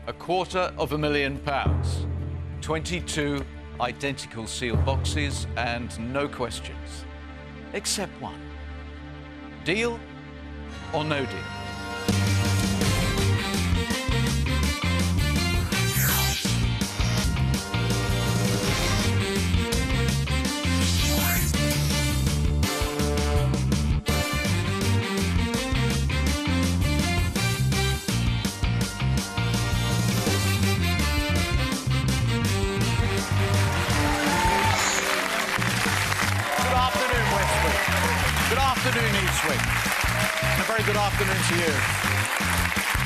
£250,000. 22 identical sealed boxes and no questions. Except one. Deal or no deal? And a very good afternoon to you.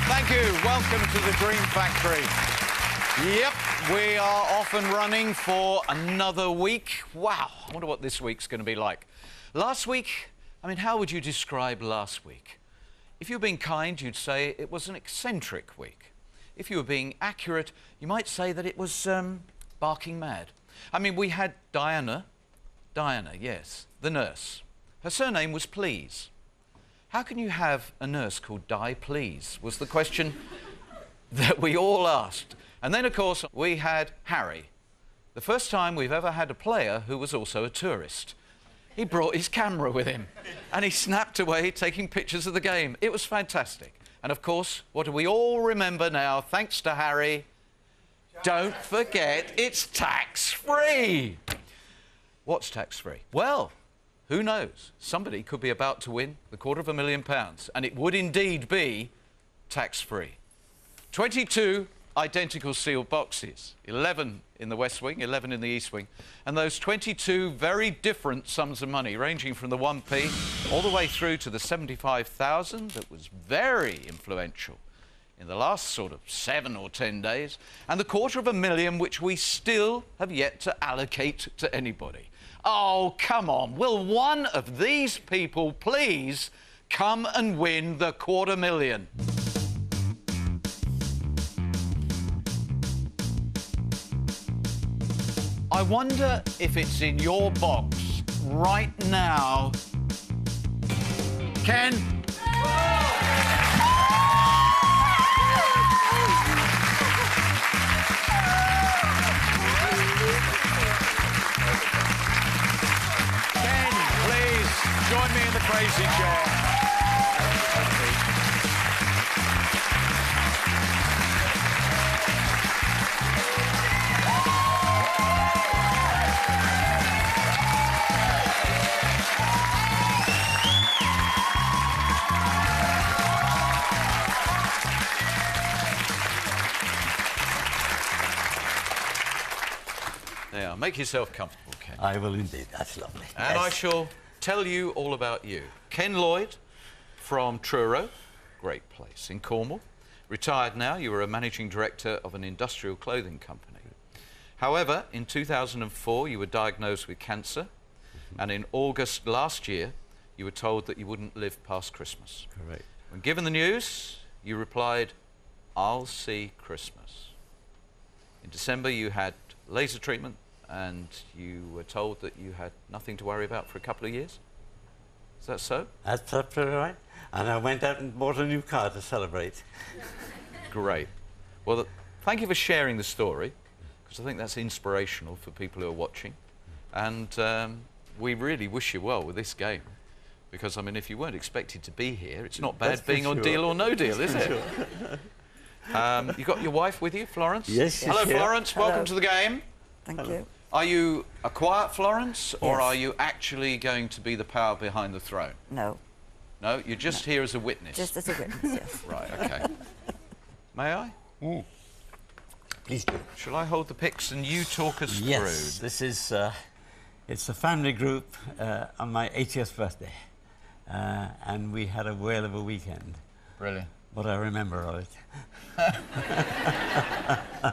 Thank you. Welcome to the Dream Factory. Yep, we are off and running for another week. Wow, I wonder what this week's going to be like. Last week, I mean, how would you describe last week? If you were being kind, you'd say it was an eccentric week. If you were being accurate, you might say that it was barking mad. I mean, we had Diana, yes, the nurse. Her surname was Please. How can you have a nurse called Di Please, was the question that we all asked. And then, of course, we had Harry. The first time we've ever had a player who was also a tourist. He brought his camera with him, and he snapped away taking pictures of the game. It was fantastic. And, of course, what do we all remember now, thanks to Harry? Don't forget, it's tax-free. What's tax-free? Well, who knows? Somebody could be about to win the £250,000, and it would indeed be tax-free. 22 identical sealed boxes, 11 in the West Wing, 11 in the East Wing, and those 22 very different sums of money, ranging from the 1p all the way through to the 75,000 that was very influential in the last sort of 7 or 10 days, and the £250,000 which we still have yet to allocate to anybody. Oh, come on. Will one of these people please come and win the £250,000? I wonder if it's in your box right now. Ken? Join me in the crazy chair. Now, make yourself comfortable, Ken. I will indeed. That's lovely. And yes. I shall tell you all about you. Ken Lloyd from Truro, great place in Cornwall. Retired now, you were a managing director of an industrial clothing company. However, in 2004 you were diagnosed with cancer, and in August last year you were told that you wouldn't live past Christmas. Correct. When given the news, you replied, "I'll see Christmas." In December you had laser treatment, and you were told that you had nothing to worry about for a couple of years? Is that so? That's absolutely right. And I went out and bought a new car to celebrate. Great. Well, thank you for sharing the story, because I think that's inspirational for people who are watching. And we really wish you well with this game, because, I mean, if you weren't expected to be here, it's not bad being on Deal or No Deal, is it? You got your wife with you, Florence? Yes. Hello, Florence. Hello. Welcome to the game. Thank you. Are you a quiet Florence, or Yes. are you actually going to be the power behind the throne? No. No, you're just here as a witness. Just as a witness, yes. Right, OK. May I? Please do. Shall I hold the picks and you talk us Yes. through? This is, it's a family group on my 80th birthday. And we had a whale of a weekend. Brilliant. What I remember of it.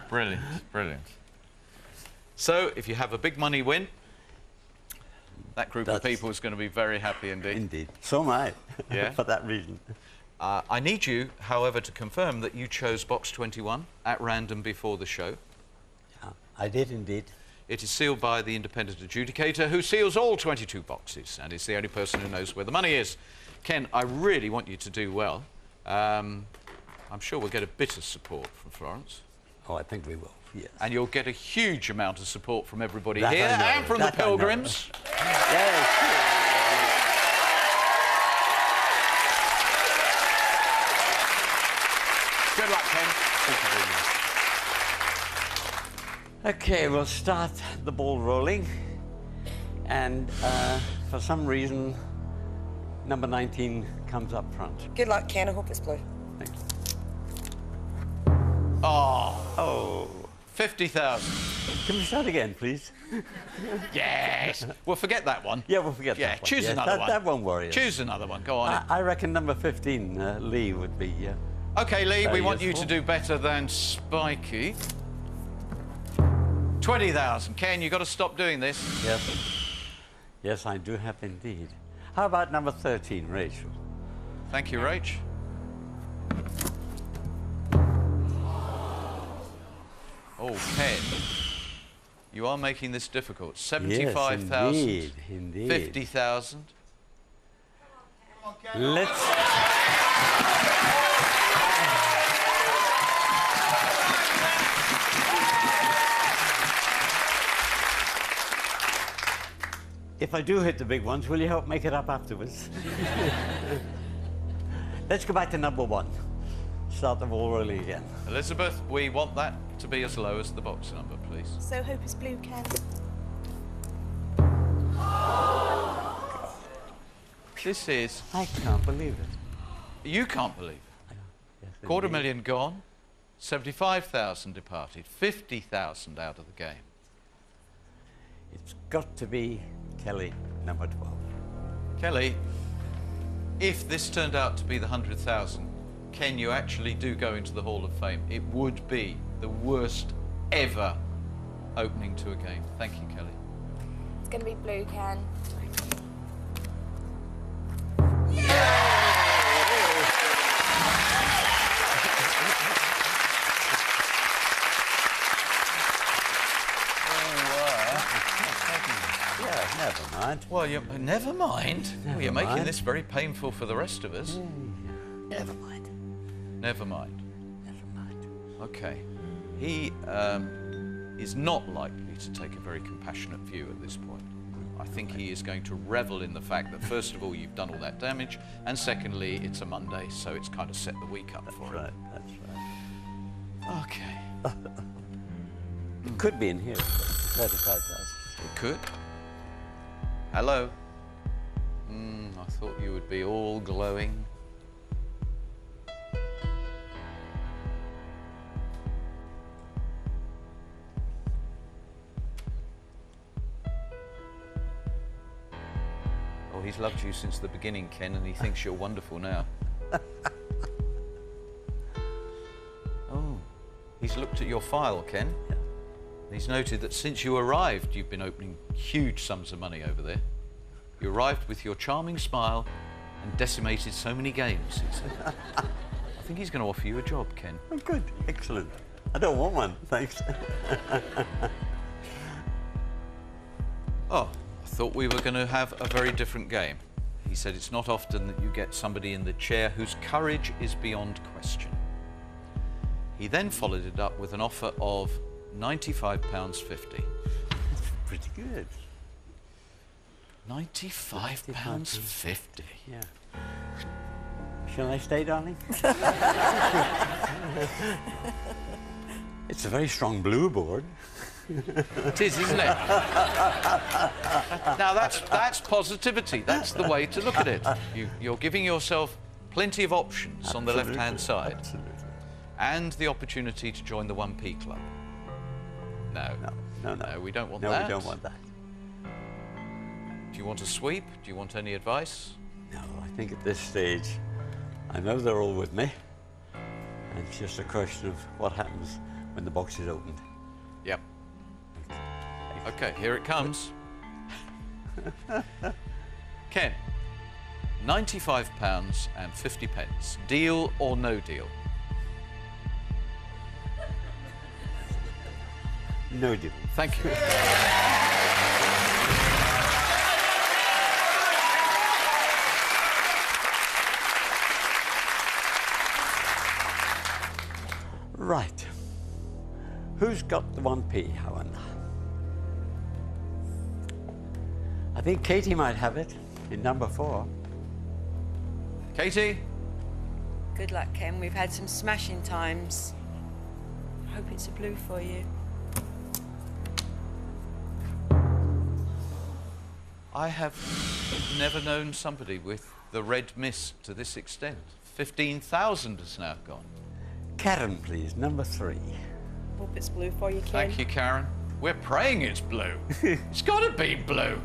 Brilliant, brilliant. So, if you have a big money win, that group of people is going to be very happy indeed. Indeed. So am I, Yeah? for that reason. I need you, however, to confirm that you chose box 21 at random before the show. Yeah, I did indeed. It is sealed by the independent adjudicator, who seals all 22 boxes, and is the only person who knows where the money is. Ken, I really want you to do well. I'm I'm sure we'll get a bit of support from Florence. Oh, I think we will, yes. And you'll get a huge amount of support from everybody That here I know, and from the that I know. pilgrims. Yes. Good luck, Ken. Thank you very much. Okay, we'll start the ball rolling. And for some reason, number 19 comes up front. Good luck, Ken. I hope it's blue. Thank you. Oh, 50,000. Can we start again, please? Yes. We'll forget that one. Yeah, we'll forget Yeah, that one. choose Yes, another one. That won't worry us. Choose another one. Go on. I reckon number 15, Lee, would be... Okay, Lee, we want you useful. to do better than Spiky. 20,000. Ken, you've got to stop doing this. Yes. Yes, I do have indeed. How about number 13, Rachel? Thank you, Rach. Oh, Ken, you are making this difficult. 75,000. Yes, indeed. 50,000. Let's... If I do hit the big ones, will you help make it up afterwards? Let's go back to number 1. Start the ball rolling again. Elizabeth, we want that to be as low as the box number, please. So hope it's blue, Ken. This is... I can't believe it. You can't believe it. Yes, $250,000 gone, 75,000 departed, 50,000 out of the game. It's got to be Kelly, number 12. Kelly, if this turned out to be the 100,000, Ken, you actually do go into the Hall of Fame. It would be the worst ever opening to a game. Thank you, Kelly. It's going to be blue, Ken. Yeah, never mind. Well, never mind. Never Well, you're making mind. this very painful for the rest of us. Never mind. Never mind. Never mind. Okay. He is not likely to take a very compassionate view at this point. I think he is going to revel in the fact that, first of all, you've done all that damage, and secondly, it's a Monday, so it's kind of set the week up for Right, him. that's right. Okay. It could be in here. 35,000. It could. Hello. I thought you would be all glowing. Oh, he's loved you since the beginning, Ken, and he thinks you're wonderful now. Oh, he's looked at your file, Ken. He's noted that since you arrived, you've been opening huge sums of money over there. You arrived with your charming smile and decimated so many games, he said. I think he's going to offer you a job, Ken. Oh, good. Excellent. I don't want one, thanks. Oh, I thought we were going to have a very different game. He said it's not often that you get somebody in the chair whose courage is beyond question. He then followed it up with an offer of £95.50. Pretty good. £95.50. Yeah. Shall I stay, darling? It's a very strong blue board. It is, isn't it? Now that's positivity. That's the way to look at it. You're giving yourself plenty of options on the left-hand side. Absolutely. And the opportunity to join the 1p club. No, we don't want that. No, we don't want that. Do you want a sweep? Do you want any advice? No, I think at this stage, I know they're all with me. And it's just a question of what happens when the box is opened. Yep. Okay, here it comes. Ken, £95.50. Deal or no deal? No deal. Thank you. Right. Who's got the 1p, I wonder? I think Katie might have it in number 4. Katie? Good luck, Ken. We've had some smashing times. I hope it's a blue for you. I have never known somebody with the red mist to this extent. 15,000 has now gone. Karen, please, number 3. Hope it's blue for you, Ken. Thank you, Karen. We're praying it's blue. It's got to be blue.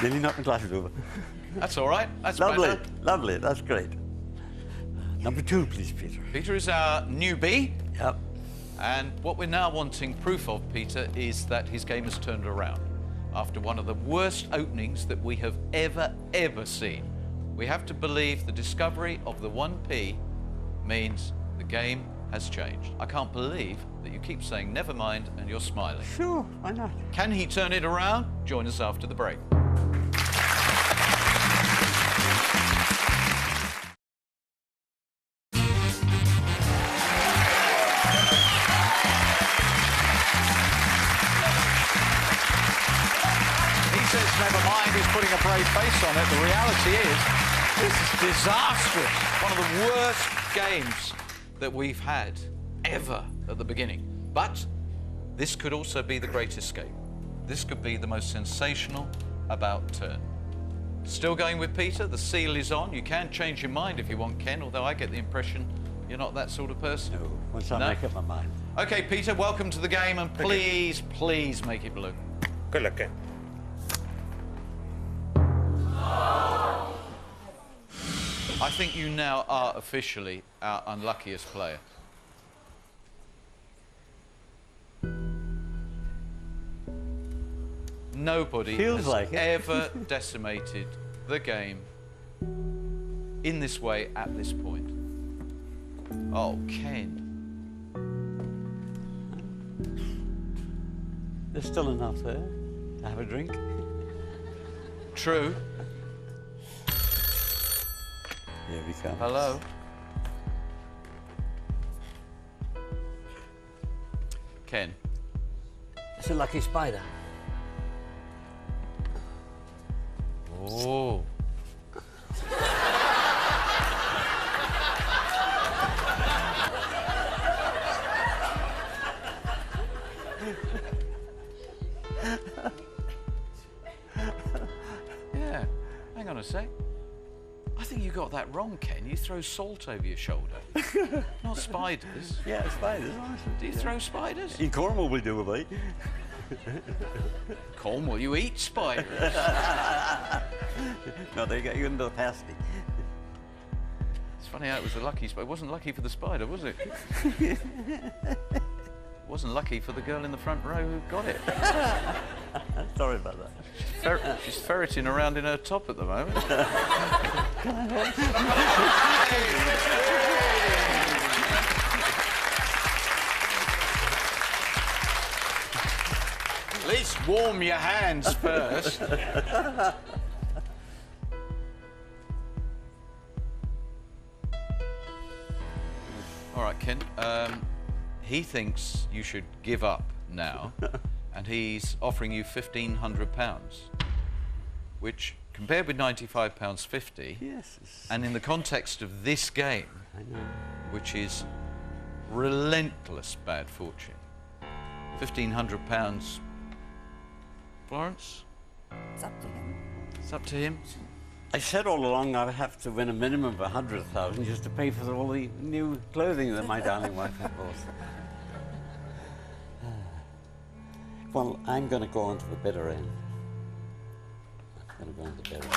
Nearly knocked the glasses over. That's all right. That's Lovely, better. lovely, that's great. Number 2, please, Peter. Peter is our newbie. Yep. And what we're now wanting proof of, Peter, is that his game has turned around. After one of the worst openings that we have ever seen. We have to believe the discovery of the 1p means the game has changed. I can't believe that you keep saying never mind and you're smiling. Sure, why not? Can he turn it around? Join us after the break. Never mind, he's putting a brave face on it. The reality is, this is disastrous. One of the worst games that we've had ever at the beginning. But this could also be the great escape. This could be the most sensational about turn. Still going with Peter, the seal is on. You can change your mind if you want, Ken, although I get the impression you're not that sort of person. No, once I make up my mind. Okay, Peter, welcome to the game, and please, please make it blue. Good luck, Ken. I think you now are officially our unluckiest player. Nobody has ever decimated the game in this way at this point. Oh, Ken. There's still enough there to have a drink. True. Here we come. Hello. Ken. It's a lucky spider. Oh. Yeah. Hang on a sec. I think you got that wrong, Ken. You throw salt over your shoulder. Not spiders. Yeah, spiders. Do you throw spiders? In Cornwall we do, mate. Cornwall, you eat spiders. No, they get you into the pasty. It's funny how it was a lucky spider. It wasn't lucky for the spider, was it? It wasn't lucky for the girl in the front row who got it. Sorry about that. She's ferreting around in her top at the moment. At least warm your hands first. All right, Ken. He thinks you should give up now, and he's offering you £1,500, which, compared with £95.50, Yes. and in the context of this game, which is relentless bad fortune, £1,500. Florence? It's up to him. It's up to him. I said all along I'd have to win a minimum of 100,000 just to pay for all the new clothing that my darling wife had bought. Well, I'm going to go on to the bitter end. I'm going to go on to the bitter end.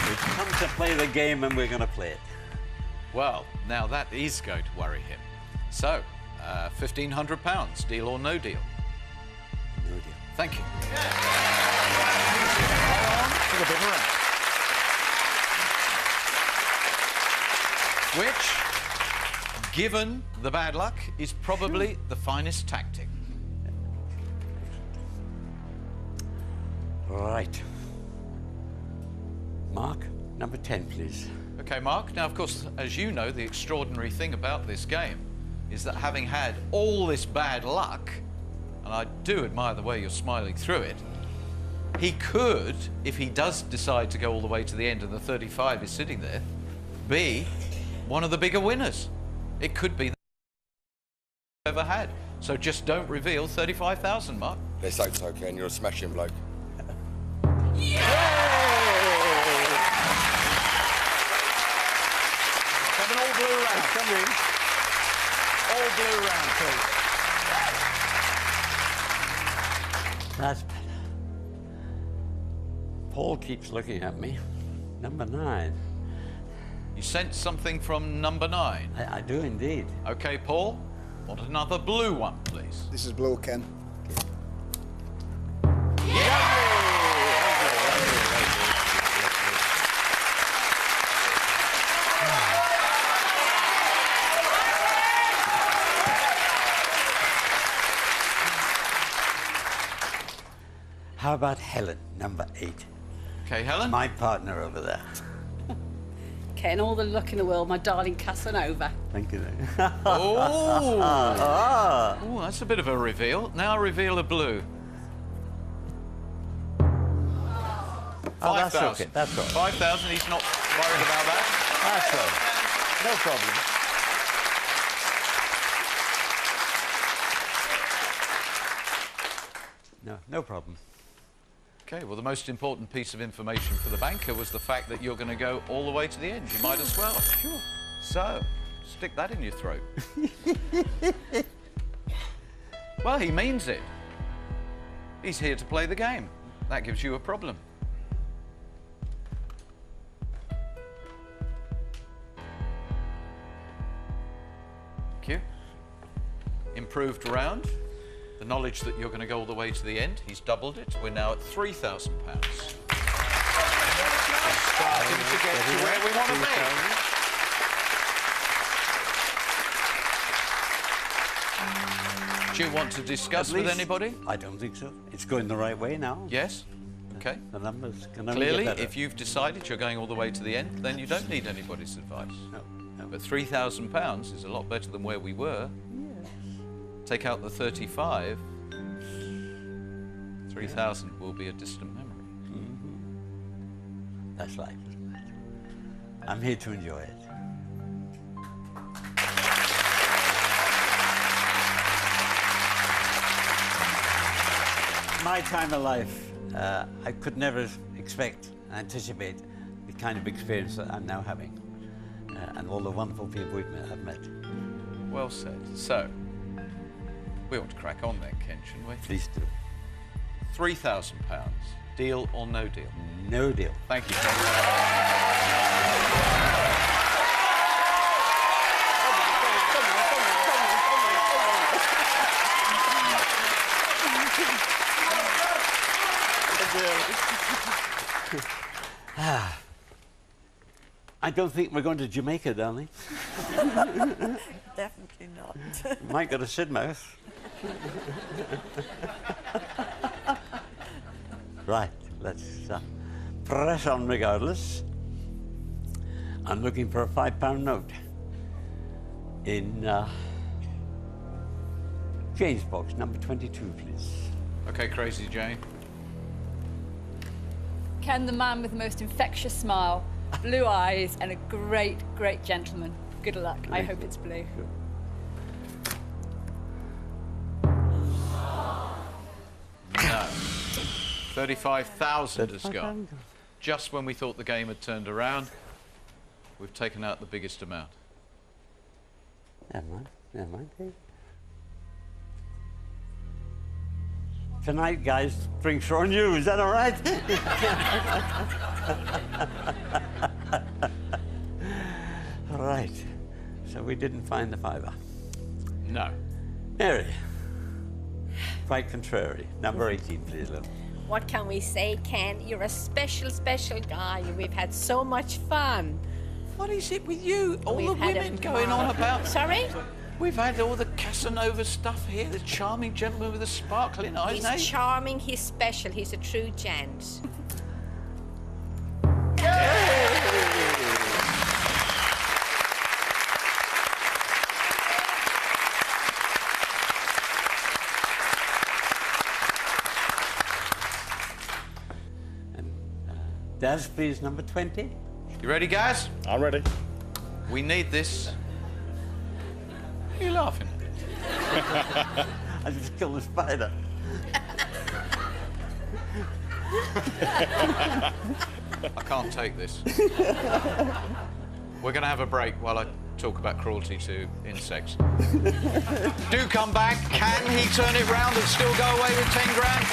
We've come to play the game, and we're going to play it. Well, now that is going to worry him. So, £1,500, deal or no deal? No deal. Thank you. Play on to the big round. Which, given the bad luck, is probably the finest tactic. Right. Mark, number 10, please. OK, Mark. Now, of course, as you know, the extraordinary thing about this game is that having had all this bad luck, and I do admire the way you're smiling through it, he could, if he does decide to go all the way to the end and the 35 is sitting there, be one of the bigger winners. It could be the ever had. So just don't reveal 35,000, Mark. Let's hope so, Ken. You're a smashing bloke. Have an all blue round. Come in. All blue round, please. That's better. Paul keeps looking at me. Number 9. You sense something from number 9. I do indeed. OK, Paul, want another blue one, please. This is blue, Ken. How about Helen, number 8? OK, Helen. My partner over there. Ken, all the luck in the world, my darling Casanova. Thank you. Oh! Oh, that's a bit of a reveal. Now reveal a blue. Oh, that's 5,000. okay. That's all right. 5,000. He's not worried about that. That's all right. No problem. No problem. OK, well, the most important piece of information for the banker was the fact that you're going to go all the way to the end. You might as well. Sure. So, stick that in your throat. Well, he means it. He's here to play the game. That gives you a problem. Thank you. Improved round. The knowledge that you're going to go all the way to the end, he's doubled it. We're now at £3,000. Starting to get to where we want to be. Do you want to discuss with anybody? I don't think so. It's going the right way now. Yes? OK. The numbers can only Clearly, get better. if you've decided you're going all the way to the end, then you don't need anybody's advice. No. But £3,000 is a lot better than where we were. Take out the 35, 3,000 will be a distant memory. That's life, isn't it? I'm here to enjoy it. My time of life, I could never expect, anticipate the kind of experience that I'm now having, and all the wonderful people I've met. Well said. So, we ought to crack on then, Ken, shouldn't we? Please do. £3,000. Deal or no deal? No deal. Thank you, Ken. I don't think we're going to Jamaica, darling. Definitely not. Might go to Sidmouth. Right, let's press on regardless. I'm looking for a £5 note in Jane's box, number 22, please. OK, Crazy Jane. Ken, the man with the most infectious smile, blue eyes, and a great, great gentleman. Good luck. I hope it's blue. Sure. No. 35,000 has gone. Just when we thought the game had turned around, we've taken out the biggest amount. Never mind. Tonight, guys, drinks are on you. Is that all right? we didn't find the fiver. No. Mary. Quite contrary. Number 18, please, love. What can we say, Ken? You're a special, special guy. We've had so much fun. What is it with you? All We've the had women a going on about... Sorry? We've had all the Casanova stuff here, the charming gentleman with the sparkling eyes, He's eh? charming, he's special, he's a true gent. And Daz, please, number 20. You ready, guys? I'm ready. We need this. Why are you laughing? I just killed the spider. I can't take this. We're going to have a break while I talk about cruelty to insects. Do come back. Can he turn it round and still go away with 10 grand?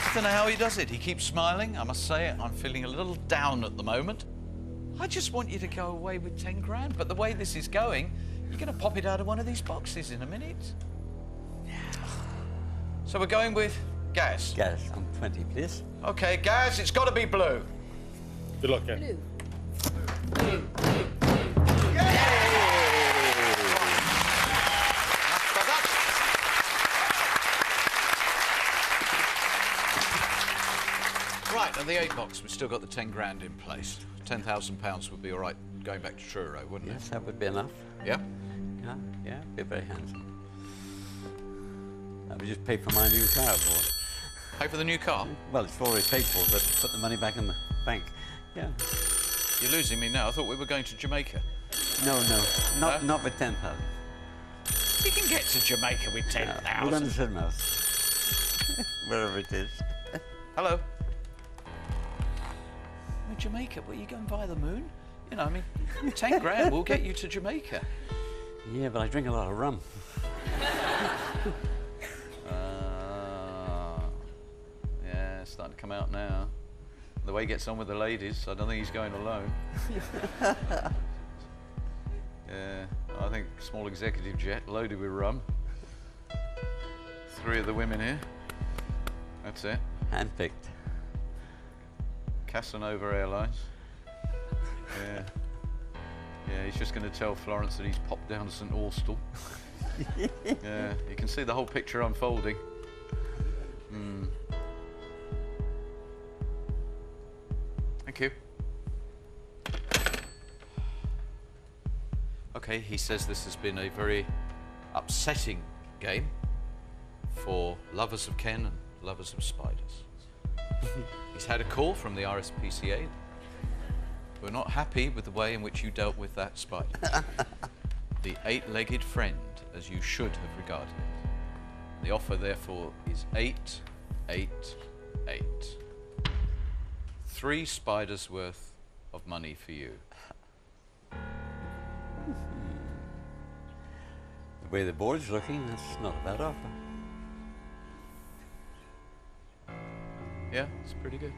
I don't know how he does it. He keeps smiling. I must say, I'm feeling a little down at the moment. I just want you to go away with 10 grand, but the way this is going, you're going to pop it out of one of these boxes in a minute. So we're going with Gaz. Gaz, on 20, please. Okay, Gaz, it's got to be blue. Good luck, Ken. Blue. Right, and the 8 box, we've still got the 10 grand in place. £10,000 would be all right going back to Truro, wouldn't Yes, that would be enough. it? Yeah? Yeah, be very handsome. That would just pay for my new car. Pay for the new car? Well, it's already paid for, but put the money back in the bank. Yeah. You're losing me now. I thought we were going to Jamaica. No, not with 10,000. You can get to Jamaica with 10,000. We're going to Sidmouth. Wherever it is. Hello. No, Jamaica, well, you going via the moon? You know, I mean, 10 grand will get you to Jamaica. Yeah, but I drink a lot of rum. Yeah, it's starting to come out now. The way he gets on with the ladies, I don't think he's going alone. Yeah, I think small executive jet loaded with rum. 3 of the women here. That's it. Handpicked. Casanova Airlines. Yeah. Yeah, he's just going to tell Florence that he's popped down to St Austell. Yeah, you can see the whole picture unfolding. Thank you. Okay, he says this has been a very upsetting game for lovers of Ken and lovers of spiders. He's had a call from the RSPCA. We're not happy with the way in which you dealt with that spider. The 8-legged friend, as you should have regarded it. The offer, therefore, is 8, 8, 8. 3 spiders worth of money for you. The way the board's looking, that's not a bad offer. Yeah, it's pretty good.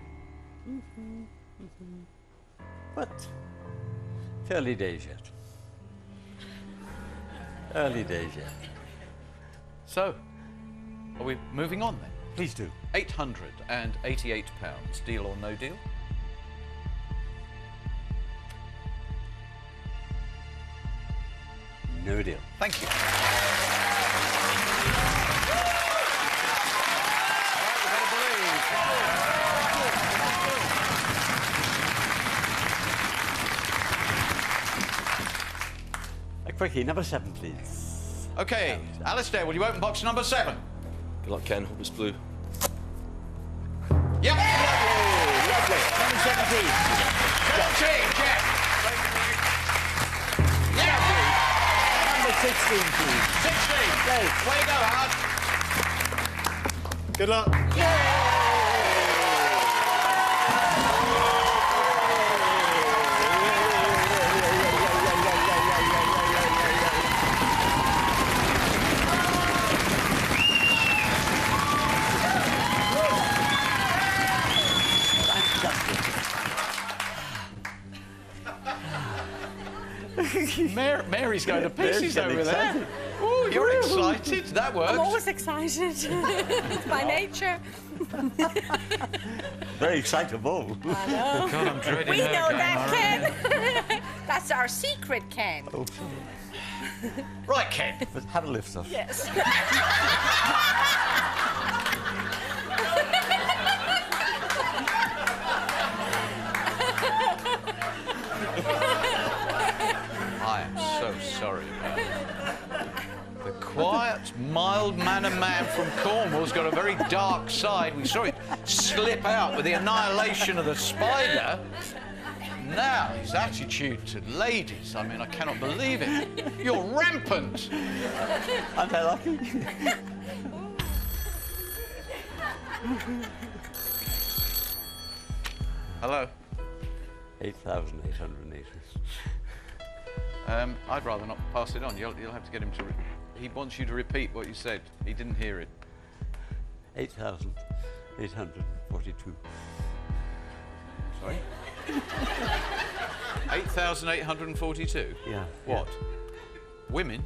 But it's early days yet. Early days yet. So, are we moving on then? Please do. £888. Deal or no deal? No deal. Thank you. A quickie, number 7, please. Okay, Alistair, will you open box number 7? Good luck, Ken. Hope it's blue. Yep. Lovely. Number 17. 17, Jeff. Yeah. Number 16, please. 16. Dave. Way to go, Howard. Good luck. Mary's going to pieces getting over there. excited. Oh, you're excited. That works. I'm always excited. It's by nature. Very excitable. I know. God, I'm dreading We her know game, that, Murray. Ken. That's our secret, Ken. Oh, Right, Ken. but have a lift off. Yes. I am so sorry about it. The quiet, mild-mannered man from Cornwall's got a very dark side. We saw it slip out with the annihilation of the spider. Now, his attitude to ladies, I mean, I cannot believe it. You're rampant. Aren't I lucky? Hello. 8,880. I'd rather not pass it on. You'll have to get him to... He wants you to repeat what you said. He didn't hear it. 8,842. Sorry? 8,842? Yeah. What? Women?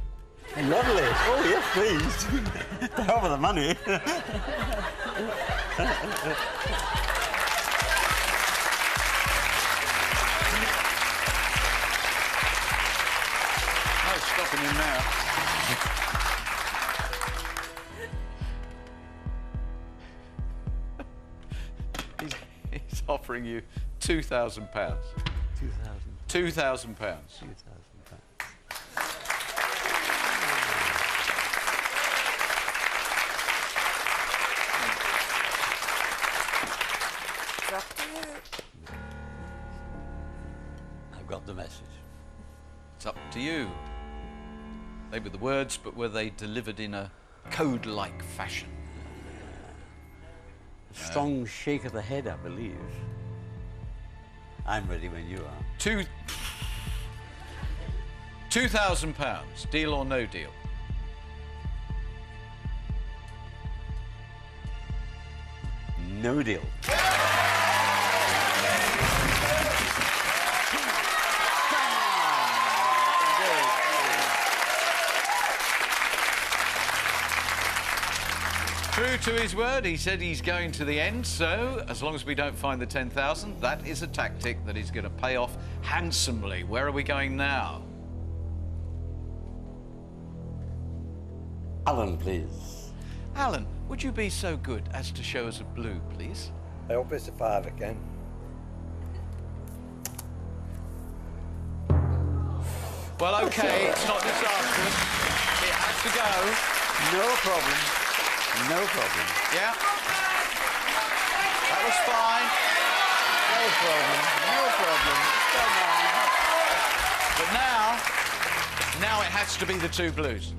Lovely. Oh, yes, please. The hell with the money. No stopping him now. He's offering you £2,000. 2,000. £2,000. 2,000 pounds. It's up to you. I've got the message. It's up to you. They were the words, but were they delivered in a code-like fashion? A strong shake of the head, I believe. I'm ready when you are. £2,000. Deal or no deal? No deal. True to his word, he said he's going to the end, so as long as we don't find the 10,000, that is a tactic that is going to pay off handsomely. Where are we going now? Alan, please. Alan, would you be so good as to show us a blue, please? I hope it's a 5 again. Well, OK, it's not disastrous. It has to go. No problem. No problem. Yeah. That was fine. No problem. But now it has to be the 2 blues.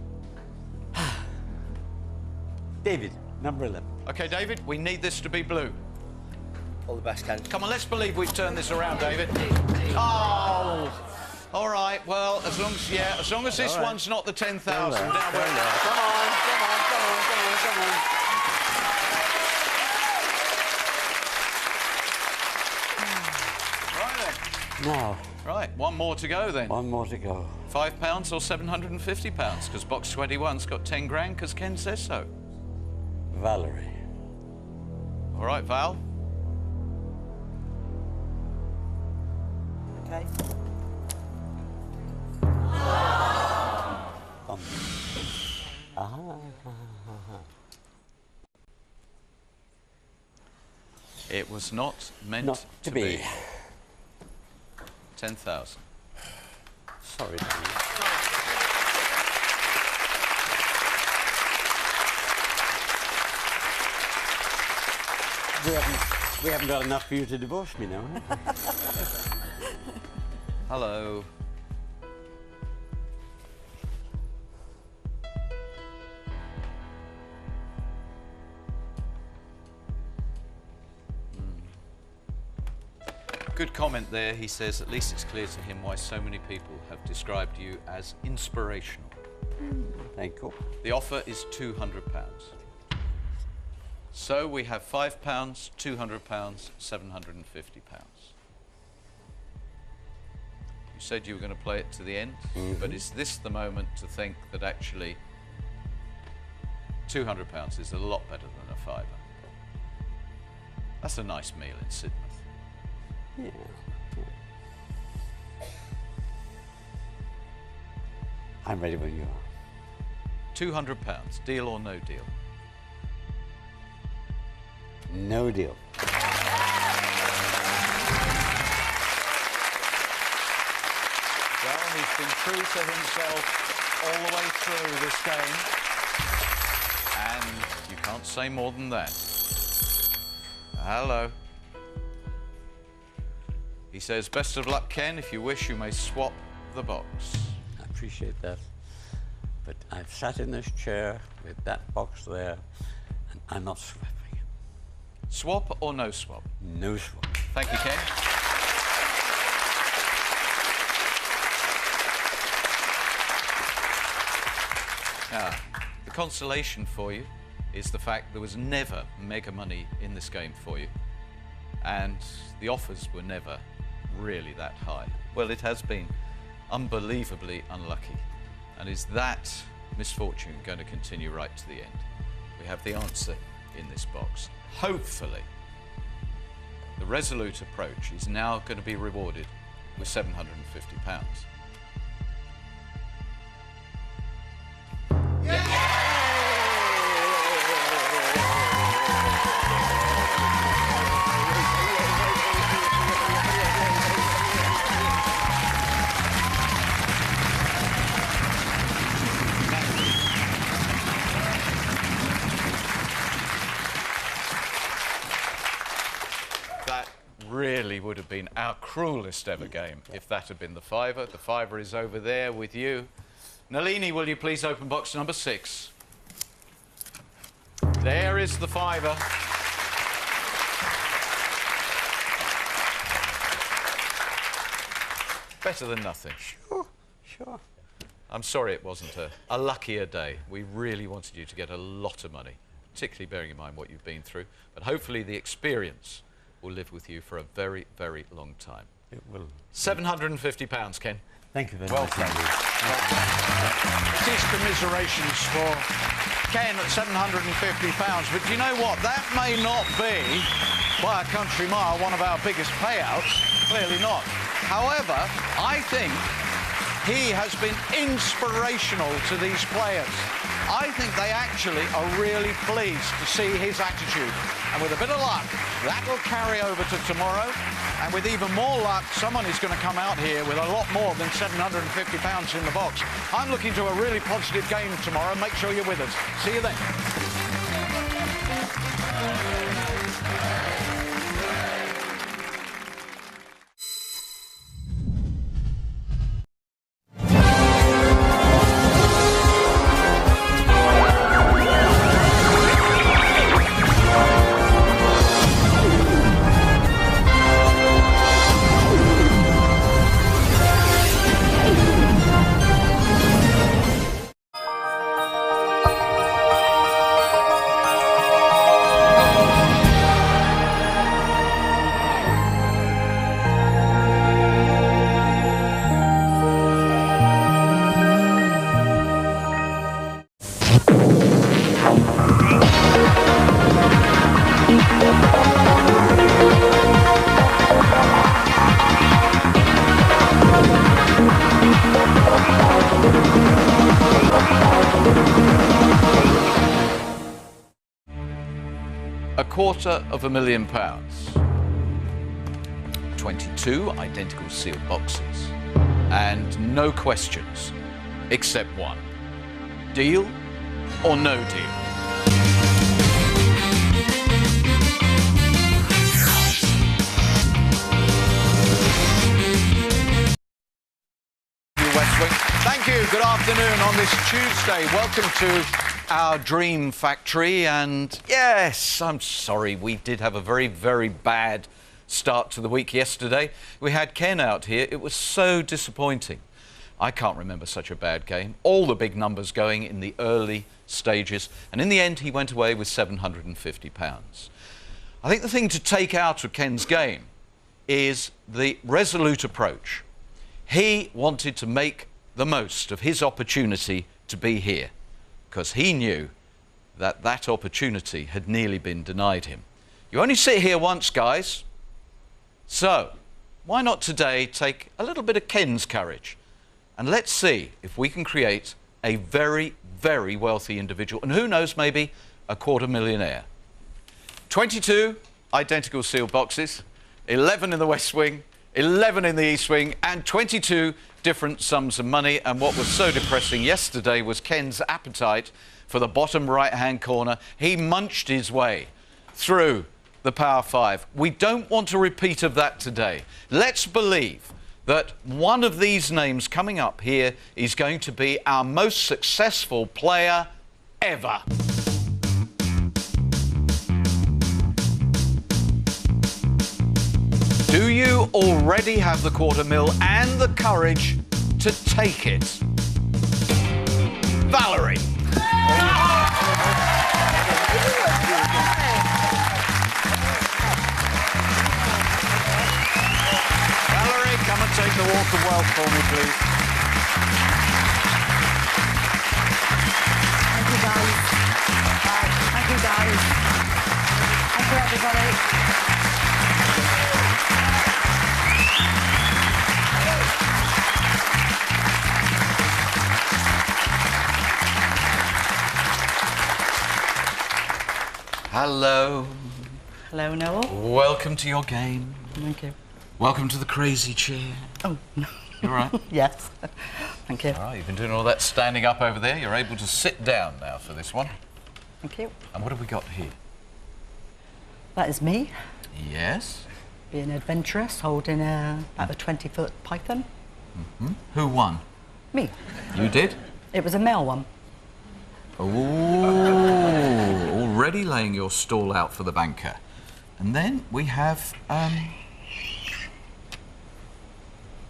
David, number 11. OK, David, we need this to be blue. All the best, Ken. Come on, let's believe we've turned this around, David. Oh! All right, well, as long as this one's not the 10,000, now we're... Come on, come on. Right then. Now, Right, one more to go then. one more to go. £5 or £750, because box 21's got 10 grand, because Ken says so. Valerie. All right, Val. Okay. It was not meant Not to be. 10,000. Sorry, Danny. We haven't got enough for you to divorce me now, have we? Hello. Good comment there. He says, at least it's clear to him why so many people have described you as inspirational. Thank you. The offer is £200. So we have £5, £200, £750. You said you were going to play it to the end, but is this the moment to think that actually £200 is a lot better than a fiver? That's a nice meal in Sidmouth. Yeah. I'm ready when you are. £200, deal or no deal? No deal. Well, he's been true to himself all the way through this game. And you can't say more than that. Hello. He says, best of luck, Ken. If you wish, you may swap the box. I appreciate that. But I've sat in this chair with that box there, and I'm not swapping it. Swap or no swap? No swap. Thank you, Ken. Now, the consolation for you is the fact there was never mega money in this game for you. And the offers were never really that high. Well, it has been unbelievably unlucky. And is that misfortune going to continue right to the end? We have the answer in this box. Hopefully, the resolute approach is now going to be rewarded with £750. That really would have been our cruelest ever game if that had been the fiver. The fiver is over there with you. Nalini, will you please open box number 6? There is the fiver. Better than nothing. Sure, sure. I'm sorry it wasn't a luckier day. We really wanted you to get a lot of money, particularly bearing in mind what you've been through. But hopefully the experience will live with you for a very, very long time. It will. £750, Ken. Thank you very Welcome. much. It is commiserations for Ken at £750, but do you know what? That may not be, by a country mile, one of our biggest payouts. Clearly not. However, I think he has been inspirational to these players. I think they actually are really pleased to see his attitude. And with a bit of luck, that will carry over to tomorrow. And with even more luck, someone is going to come out here with a lot more than £750 in the box. I'm looking to a really positive game tomorrow. Make sure you're with us. See you then. £250,000. 22 identical sealed boxes. And no questions, except one. Deal or no deal? Thank you. Good afternoon on this Tuesday. Welcome to our Dream Factory. And yes, I'm sorry, we did have a very, very bad start to the week yesterday. We had Ken out here. It was so disappointing. I can't remember such a bad game. All the big numbers going in the early stages. And in the end, he went away with £750. I think the thing to take out of Ken's game is the resolute approach. He wanted to make the most of his opportunity to be here because he knew that that opportunity had nearly been denied him. You only sit here once, guys. So, why not today take a little bit of Ken's courage and let's see if we can create a very, very wealthy individual, and who knows, maybe a quarter-millionaire. 22 identical sealed boxes, 11 in the West Wing, 11 in the East Wing, and 22 different sums of money. And what was so depressing yesterday was Ken's appetite for the bottom right-hand corner. He munched his way through the Power 5. We don't want a repeat of that today. Let's believe that one of these names coming up here is going to be our most successful player ever. Do you already have the $250,000 and the courage to take it? Valerie. Valerie, come and take the walk of wealth for me, please. Thank you, guys. Thank you, guys. Thank you, everybody. Hello. Hello, Noel. Welcome to your game. Thank you. Welcome to the crazy chair. Oh, no. You all right? Yes. Thank you. All right, you've been doing all that standing up over there. You're able to sit down now for this one. Thank you. And what have we got here? That is me, Yes. being adventurous, holding about a 20-foot python. Who won? Me. You did? It was a male one. Oh, already laying your stall out for the banker. And then we have a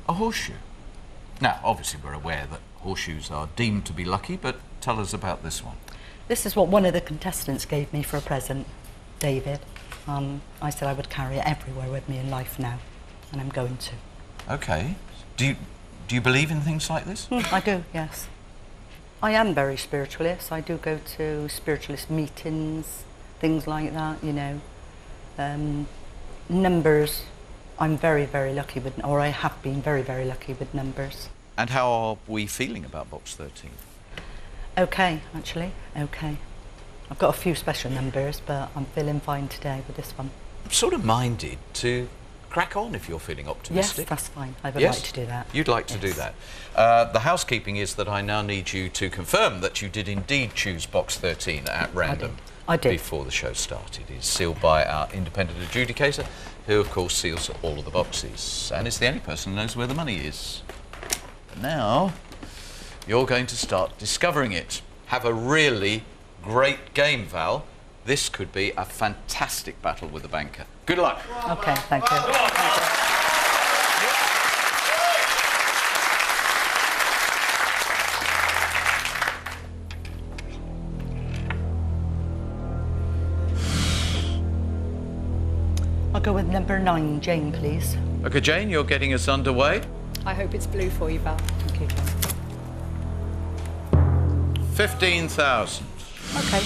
horseshoe. Now, obviously we're aware that horseshoes are deemed to be lucky, but tell us about this one. This is what one of the contestants gave me for a present, David. I said I would carry it everywhere with me in life now, and I'm going to. Okay. Do you believe in things like this? I do, yes. I am very spiritualist. I do go to spiritualist meetings, things like that, you know. Numbers, I'm very, very lucky with, or I have been very, very lucky with numbers. And how are we feeling about box 13? Okay, actually, okay. I've got a few special numbers, but I'm feeling fine today with this one. I'm sort of minded to crack on if you're feeling optimistic. Yes, that's fine. I would Yes? like to do that. You'd like to do Yes. that. The housekeeping is that I now need you to confirm that you did indeed choose box 13 at random. I did. Before the show started. It's sealed by our independent adjudicator, who of course seals all of the boxes, and it's the only person who knows where the money is. Now, you're going to start discovering it. Have a really great game, Val. This could be a fantastic battle with the banker. Good luck. Okay, thank you. I'll go with number 9, Jane, please. Okay, Jane, you're getting us underway. I hope it's blue for you, Val. Thank you, Jane. 15,000. Okay,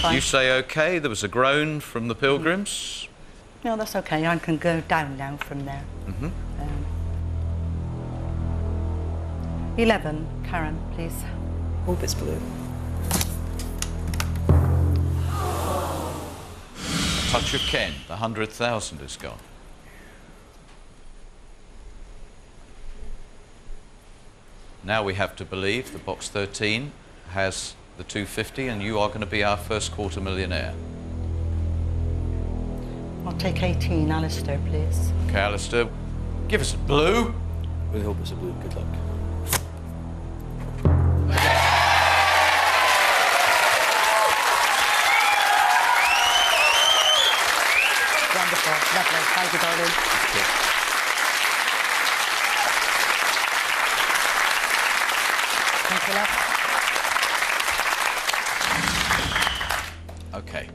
fine. You say okay. There was a groan from the pilgrims. No, that's okay. I can go down now from there. 11, Karen, please. Hope it's blue. Touch of Ken. The 100,000 is gone. Now we have to believe that box 13 has the 250, and you are going to be our first quarter-millionaire. I'll take 18, Alistair, please. Okay, Alistair, give us a blue. Really hope it's a blue. Good luck. Wonderful, lovely. Thank you, darling. Thank you, love. Okay.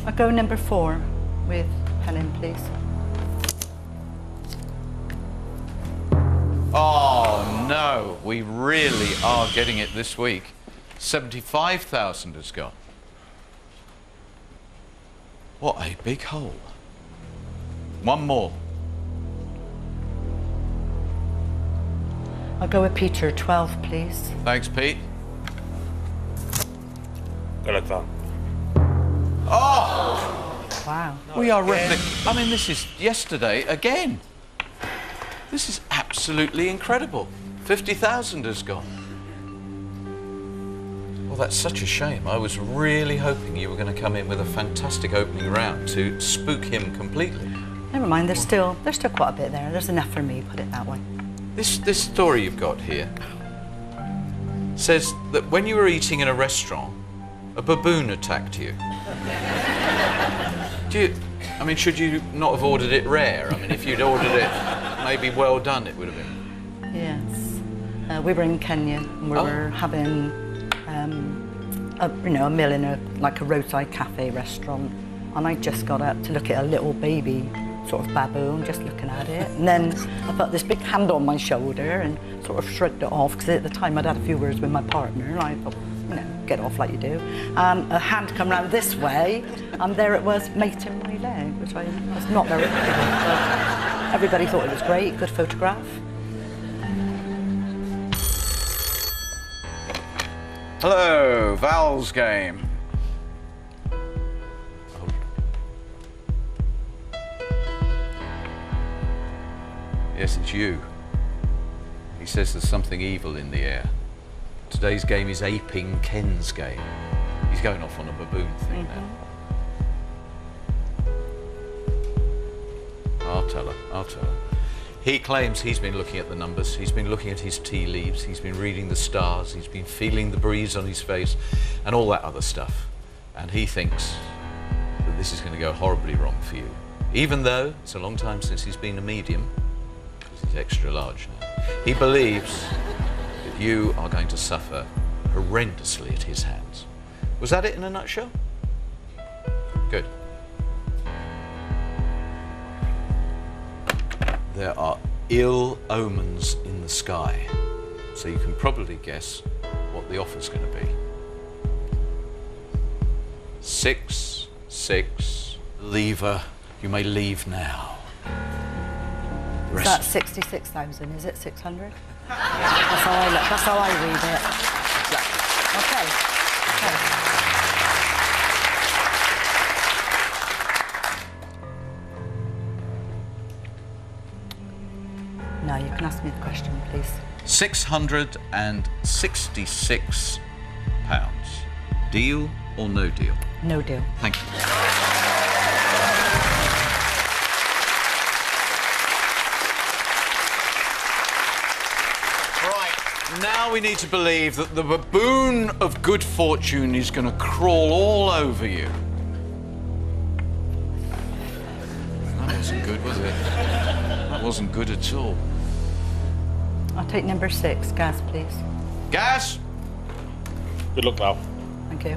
I'll go number 4 with Helen, please. Oh, no. We really are getting it this week. 75,000 has gone. What a big hole. One more. I'll go with Peter, 12, please. Thanks, Pete. Good luck, Val. Oh! Wow. We are I mean, this is yesterday again. This is absolutely incredible. 50,000 has gone. Well, that's such a shame. I was really hoping you were going to come in with a fantastic opening round to spook him completely. Never mind, there's still quite a bit there. There's enough for me, put it that way. This story you've got here says that when you were eating in a restaurant, a baboon attacked you. I mean, should you not have ordered it rare? I mean, if you'd ordered it maybe well done, it would have been. Yes. We were in Kenya and we were having a meal in a roadside cafe restaurant, and I just got up to look at a little baby sort of baboon, just looking at it, and then I felt this big hand on my shoulder and sort of shrugged it off, because at the time I'd had a few words with my partner and I thought, get off like you do. A hand come round this way, and there it was, mating my leg, which I was not very happy with. But everybody thought it was great, good photograph. Hello, Val's game. Yes, it's you. He says there's something evil in the air. Today's game is aping Ken's game. He's going off on a baboon thing now. I'll tell her. He claims he's been looking at the numbers, he's been looking at his tea leaves, he's been reading the stars, he's been feeling the breeze on his face, and all that other stuff. And he thinks that this is going to go horribly wrong for you. Even though it's a long time since he's been a medium, because he's extra large now. He believes that you are going to suffer horrendously at his hands. Was that it in a nutshell? Good. There are ill omens in the sky, so you can probably guess what the offer's going to be. 6, 6, lever. You may leave now. Is that 66,000? Is it 600? That's how I read it. Okay. Now you can ask me the question, please. £666. Deal or no deal? No deal. Thank you. Now we need to believe that the baboon of good fortune is going to crawl all over you. That wasn't good, was it? That wasn't good at all. I'll take number 6, gas, please. Gas? Good luck, Val. Thank you.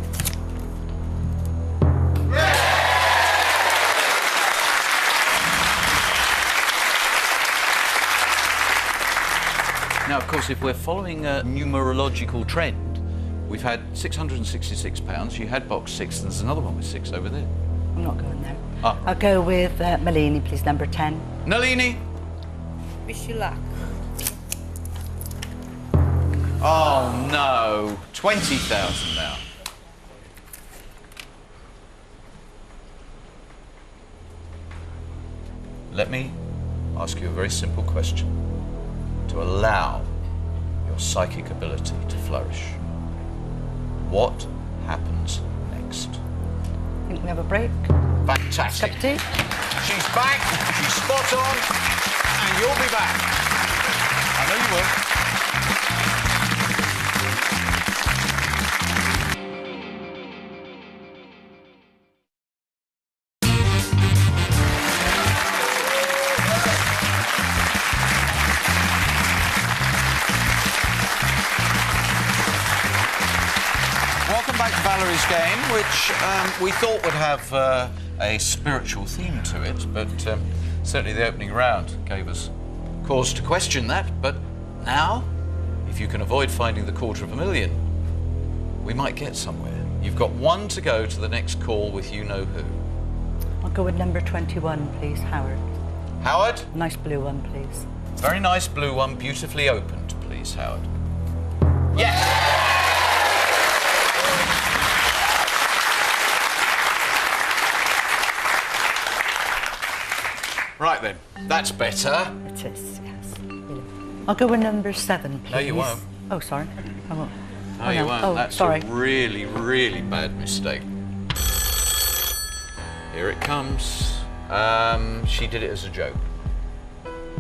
Now, of course, if we're following a numerological trend, we've had £666. You had box 6, and there's another one with 6 over there. I'm not going there. Ah. I'll go with Malini, please, number 10. Nalini? Wish you luck. Oh, no. 20,000 now. Let me ask you a very simple question to allow your psychic ability to flourish. What happens next? I think we have a break. Fantastic. Cup of tea? She's back, she's spot on, and you'll be back. I know you will. Welcome back to Valerie's game, which we thought would have a spiritual theme to it, but certainly the opening round gave us cause to question that, but now, if you can avoid finding the $250,000, we might get somewhere. You've got one to go to the next call with you-know-who. I'll go with number 21, please, Howard. Howard? Nice blue one, please. Very nice blue one, beautifully opened, please, Howard. Yes! Right then, that's better. It is, yes. Brilliant. I'll go with number 7, please. No, you won't. Oh, sorry. I won't. No, you won't. Oh, That's sorry. a really, really bad mistake. Here it comes. She did it as a joke.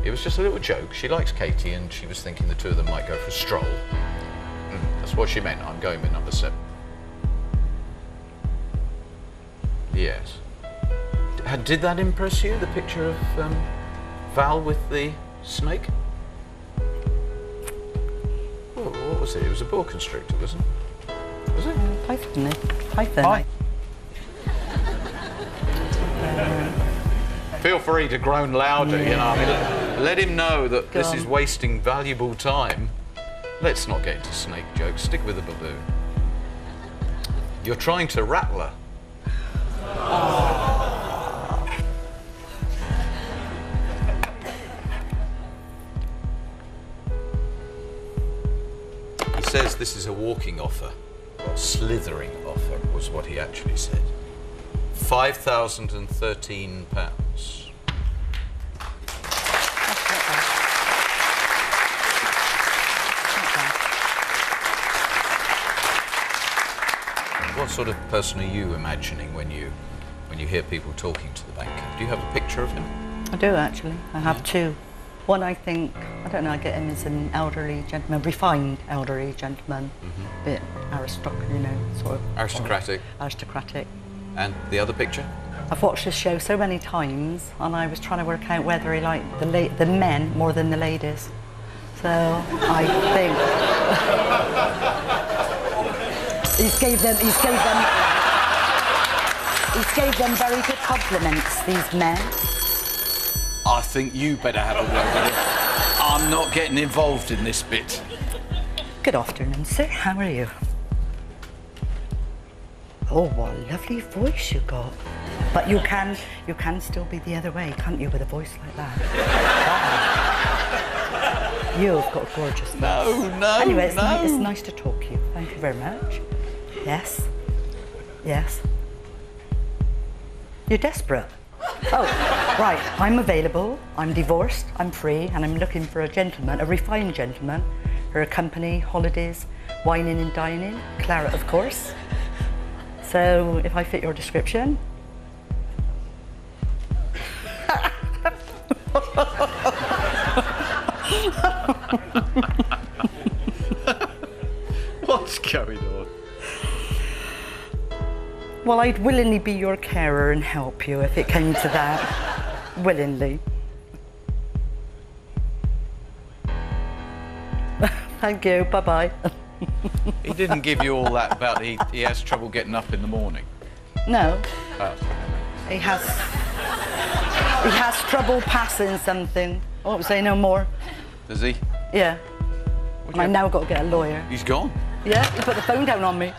It was just a little joke. She likes Katie and she was thinking the two of them might go for a stroll. That's what she meant. I'm going with number 7. Yes. Did that impress you, the picture of Val with the snake? Oh, what was it? It was a boa constrictor, wasn't it? Was it? Python. Python. Hi. Feel free to groan louder, you know. I mean, let him know that this is wasting valuable time. Let's not get into snake jokes. Stick with the baboon. You're trying to rattle her. He says this is a walking offer. Well, slithering offer was what he actually said. £5,013. What sort of person are you imagining when you hear people talking to the banker? Do you have a picture of him? I do, actually. I have two. One, I think, I don't know, I get him as an elderly gentleman, refined elderly gentleman, a bit aristocratic, you know, sort of. Aristocratic. Aristocratic. And the other picture? I've watched this show so many times, and I was trying to work out whether he liked the men more than the ladies. So I think he gave them very good compliments, these men. I think you better have a word with him. I'm not getting involved in this bit. Good afternoon, sir. How are you? Oh, what a lovely voice you got. But you can still be the other way, can't you, with a voice like that? Wow. You've got a gorgeous voice. No. Anyway, it's nice to talk to you. Thank you very much. Yes. Yes. You're desperate. Oh, right. I'm available. I'm divorced. I'm free, and I'm looking for a gentleman, a refined gentleman, for a company, holidays, wining and dining, claret, of course. So, if I fit your description. What's going on? Well, I'd willingly be your carer and help you if it came to that. Willingly. Thank you. Bye-bye. He didn't give you all that about he has trouble getting up in the morning. No. Oh. He has trouble passing something. I won't say no more. Does he? Yeah. And I now got to get a lawyer. He's gone. Yeah, he put the phone down on me.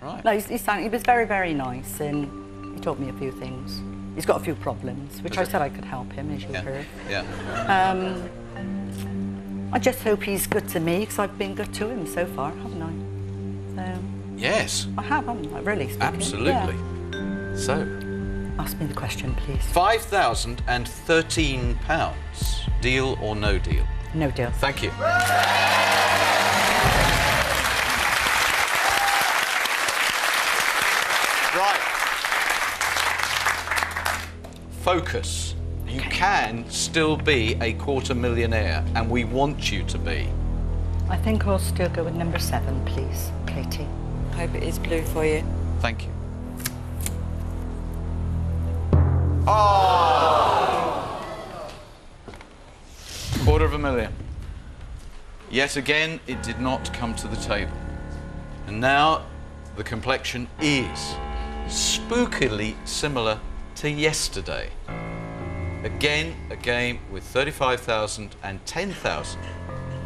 Right. No, he was very, very nice, and he taught me a few things. He's got a few problems, which I said I could help him, as you heard. Yeah. I just hope he's good to me, because I've been good to him so far, haven't I? So, Yes. I have, haven't I? Really speaking. Absolutely. Yeah. So, Ask me the question, please. £5,013. Deal or no deal? No deal. Thank you. Right. Focus. You can still be a $250,000, and we want you to be. I think I'll still go with number 7, please, Katie. I hope it is blue for you. Thank you. Oh! $250,000. Yet again, it did not come to the table. And now, the complexion is spookily similar to yesterday. Again, a game with 35,000 and 10,000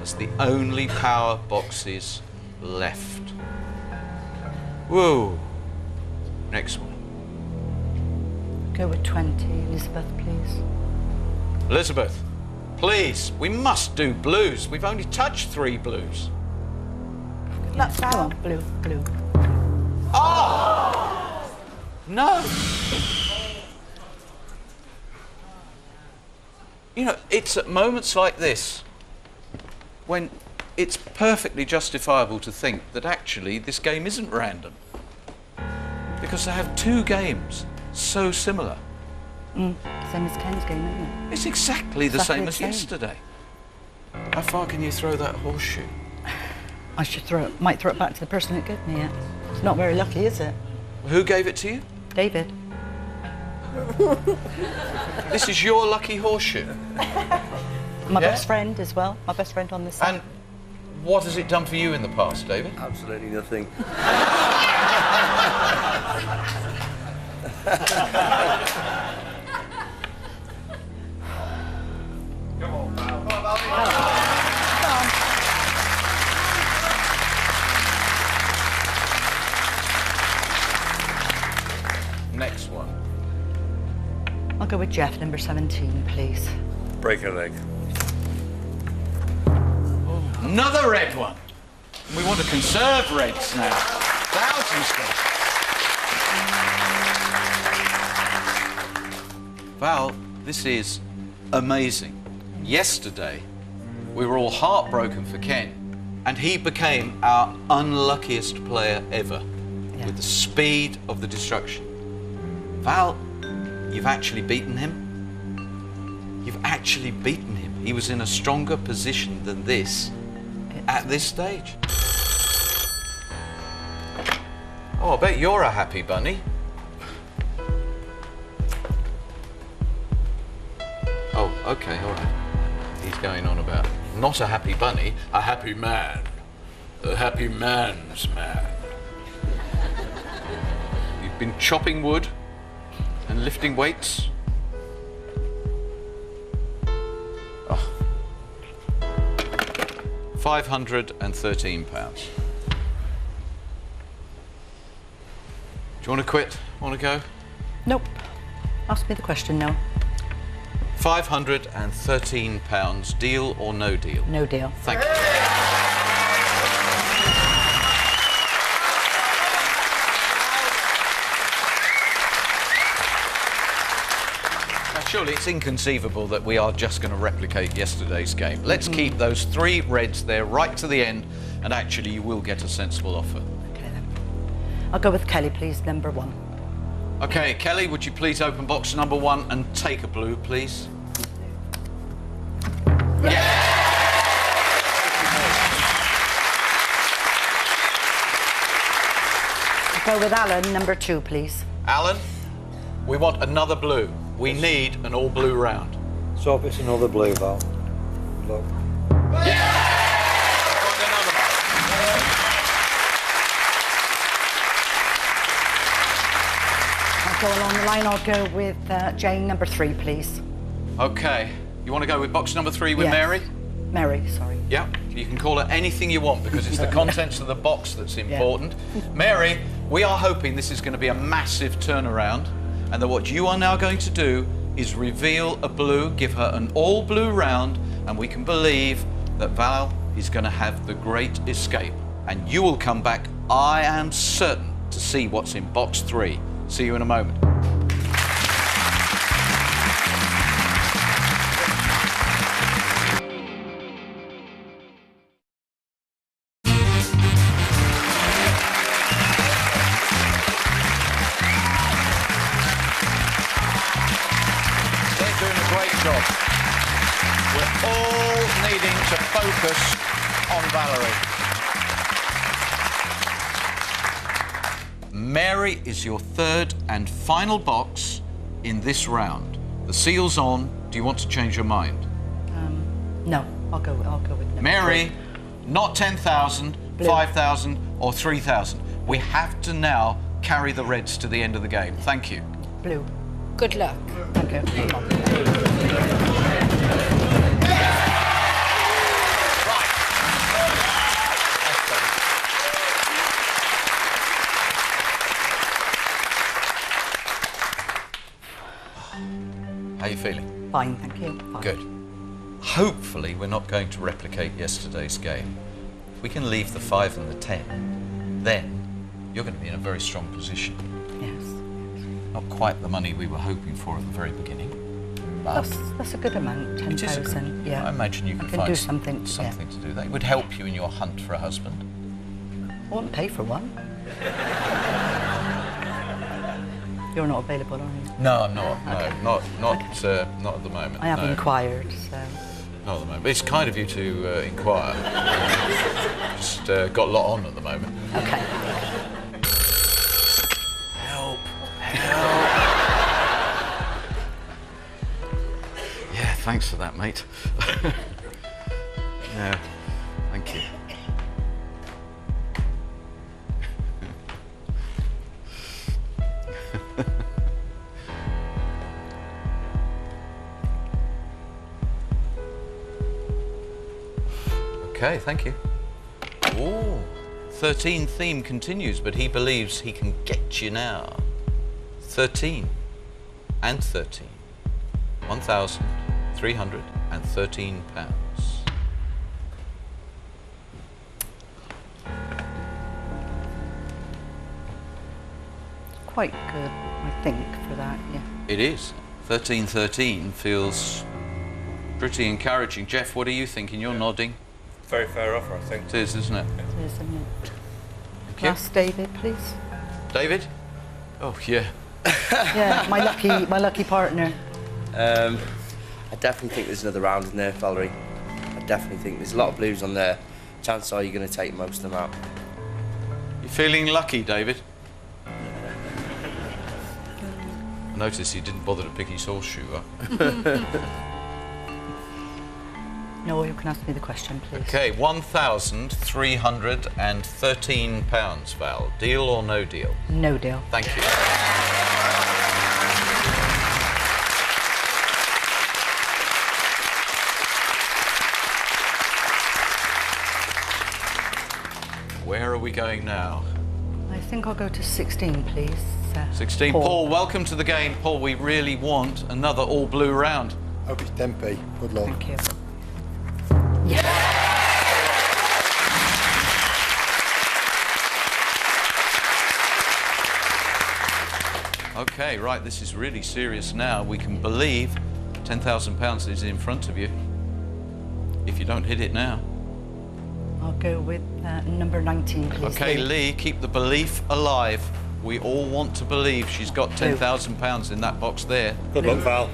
as the only power boxes left. Whoa. Next one. Go with 20. Elizabeth, please. Elizabeth, please, we must do blues. We've only touched 3 blues. Let's go on. Blue, blue. Oh! No. You know, it's at moments like this when it's perfectly justifiable to think that actually this game isn't random. Because they have 2 games so similar. Same as Ken's game, isn't it? It's exactly the Exactly same the as same. yesterday. How far can you throw that horseshoe? I should might throw it back to the person that gave me it. It's not very lucky, is it? Who gave it to you? David. This is your lucky horseshoe. My Yeah? best friend as well. My best friend on this side. And what has it done for you in the past, David? Absolutely nothing. Next one. I'll go with Jeff, number 17, please. Break a leg. Another red one. We want to conserve reds now. Thousands left. Val, this is amazing. Yesterday, we were all heartbroken for Ken, and he became our unluckiest player ever with the speed of the destruction. Val, you've actually beaten him. You've actually beaten him. He was in a stronger position than this at this stage. Oh, I bet you're a happy bunny. Oh, okay, all right. He's going on about not a happy bunny, a happy man. A happy man's man. You've been chopping wood and lifting weights. Oh. £513. Do you want to quit? Want to go? Nope. Ask me the question now. £513, deal or no deal? No deal. Thank you. Now, surely it's inconceivable that we are just going to replicate yesterday's game. Let's keep those 3 reds there right to the end, and actually you will get a sensible offer. Okay then. I'll go with Kelly, please, number 1. Okay, Kelly, would you please open box number 1 and take a blue, please? I'll go with Alan, number 2, please. Alan, we want another blue. We need an all-blue round. So if it's another blue, Val. Good luck. I'll go along the line. I'll go with Jane, number 3, please. Okay, you want to go with box number 3 with Yes. Mary? Mary, sorry. Yeah, you can call it anything you want because it's the contents of the box that's important. Mary, we are hoping this is going to be a massive turnaround and that what you are now going to do is reveal a blue, give her an all-blue round, and we can believe that Val is going to have the great escape. And you will come back, I am certain, to see what's in box 3. See you in a moment. We're all needing to focus on Valerie. Mary is your 3rd and final box in this round. The seal's on. Do you want to change your mind? No, I'll go with number Mary, 3. not 10,000, Blue. 5,000 or 3,000. We have to now carry the reds to the end of the game. Thank you. Blue. Good luck. Thank you. How are you feeling? Fine, thank you. Fine. Good. Hopefully we're not going to replicate yesterday's game. If we can leave the 5 and the 10, then you're going to be in a very strong position. Yes. Not quite the money we were hoping for at the very beginning, but That's a good amount, it is a good- 10,000. Yeah. I imagine you could can find do something. something to do. That would help you in your hunt for a husband. I won't pay for one. You're not available, are you? No, I'm not. Okay. No, not at the moment. I have no. inquired, so. Not at the moment. It's kind of you to inquire. Just got a lot on at the moment. Okay. Help! Yeah, thanks for that, mate. Yeah, thank you. Okay, thank you. Oh, 13 theme continues, but he believes he can get you now. 13 and 13. £1,313. Quite good, I think, for that, yeah. It is. 13-13 feels pretty encouraging. Jeff, what are you thinking? You're nodding. Very fair offer, I think. It is, isn't it? It is, isn't it? Thank you. Last David, please. David? Oh, yeah. Yeah, my lucky partner. I definitely think there's another round in there, Valerie. I definitely think there's a lot of blues on there. Chances are you're going to take most of them out. You feeling lucky, David? I noticed he didn't bother to pick his horseshoe up. No, you can ask me the question, please. Okay, £1,313, Val. Deal or no deal? No deal. Thank you. Where are we going now? I think I'll go to 16, please. 16. Paul, welcome to the game. Paul, we really want another all-blue round. Hope it's 10p. Good luck. Thank you. Yes. Okay, right, this is really serious now. We can believe £10,000 is in front of you. If you don't hit it now. I'll go with number 19, please. Okay, Lee, keep the belief alive. We all want to believe she's got £10,000 in that box there. Good luck, Val.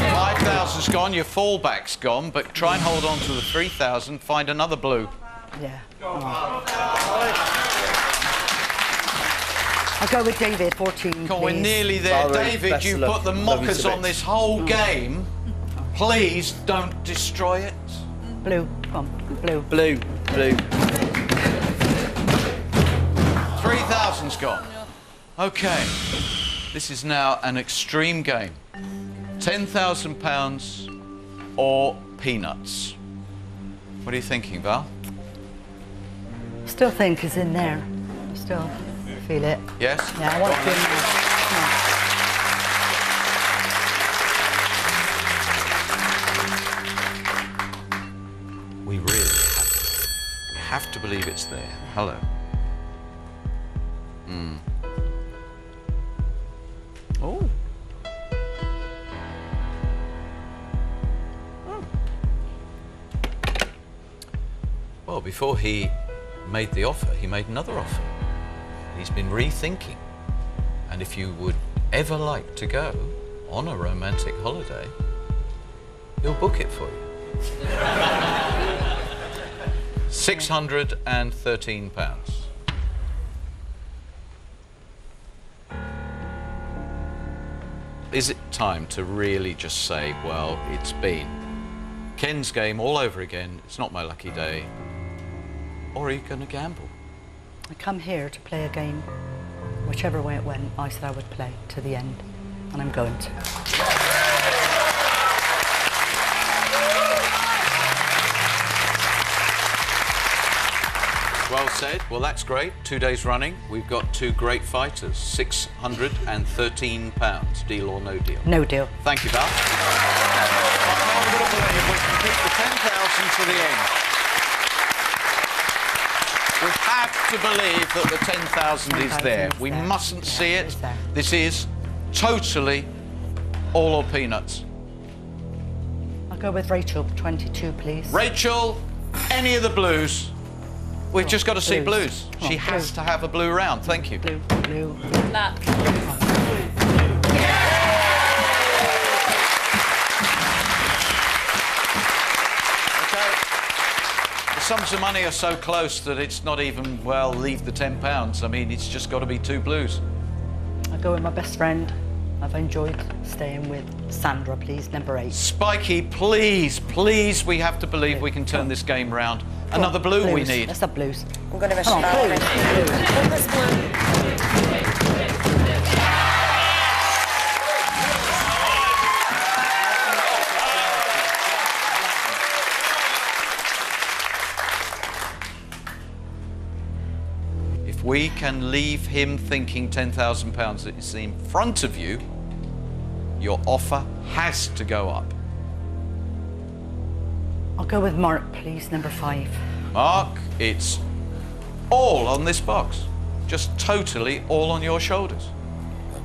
5,000's gone, your fallback's gone, but try and hold on to the 3,000, find another blue. Yeah. I'll go with David, 14, Come on, we're please. nearly there. Valerie, David, best you of luck. put the Love you mockers to on bits. this whole game. Please don't destroy it. Blue, come on, blue. Blue, blue. 3,000's gone. Okay, this is now an extreme game. £10,000 or peanuts. What are you thinking, Val? Still think it's in there. Still feel it. Yes? Yeah, I want Go to on, in there. We really have to believe it's there. Hello. Oh. Well, before he made the offer, he made another offer. He's been rethinking. And if you would ever like to go on a romantic holiday, he'll book it for you. £613. Is it time to really just say, well, it's been Ken's game all over again, it's not my lucky day, or are you going to gamble? I come here to play a game whichever way it went, I said I would play to the end, and I'm going to. Well said. Well, that's great. 2 days running. We've got two great fighters. £613. Deal or no deal? No deal. Thank you, Val. I'm going to believe we can keep the 10,000 to the end. We have to believe that the 10,000 is there. We mustn't see it. This is totally all or peanuts. I'll go with Rachel, 22, please. Rachel, any of the blues? We've just got to see blues. She has to have a blue round. Thank you. Blue, blue. Luck. Okay. The sums of money are so close that it's not even, well, leave the £10. I mean, it's just got to be two blues. I'll go with my best friend. I've enjoyed staying with Sandra, please, number 8. Spiky, please, please, we have to believe we can turn this game round. Another blue blues. we need. Let's have blues. I'm going to Come on, blues. If we can leave him thinking £10,000 is in front of you, your offer has to go up. I'll go with Mark, please, number 5. Mark, it's all on this box. Just totally all on your shoulders.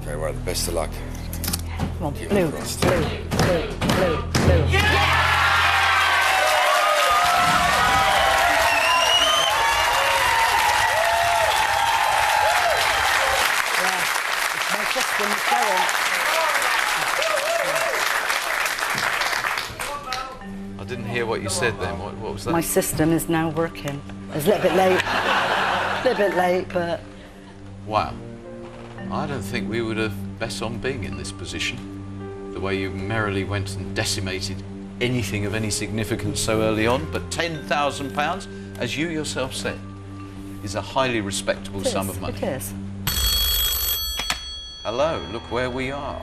Okay, well, the best of luck. Come on, blue, blue, blue, blue, blue. My system's going. I didn't hear what you said then. What was that? My system is now working. It's a little bit late. A little bit late, but... Wow. I don't think we would have bet on being in this position. The way you merrily went and decimated anything of any significance so early on. But £10,000, as you yourself said, is a highly respectable sum of money. It is. Hello, look where we are.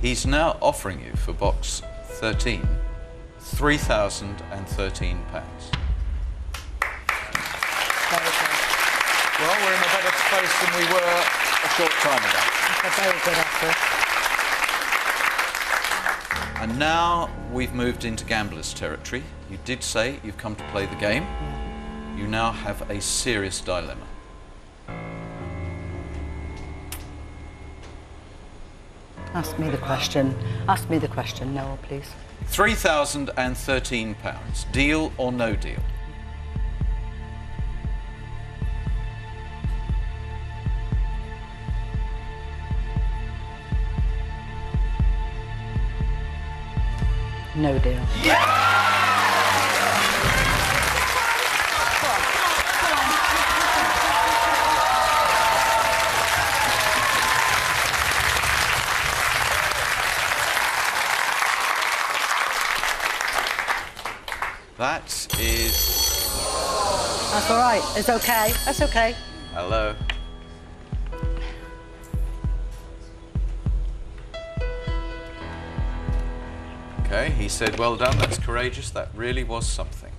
He's now offering you for box 13, £3,013. Well, we're in a better place than we were a short time ago. That's a very good offer. And now we've moved into gambler's territory. You did say you've come to play the game. You now have a serious dilemma. Ask me the question. Ask me the question, Noel, please. £3,013. Deal or no deal? No deal. That is... That's all right. It's okay. That's okay. Hello. Okay, he said, well done, that's courageous, that really was something.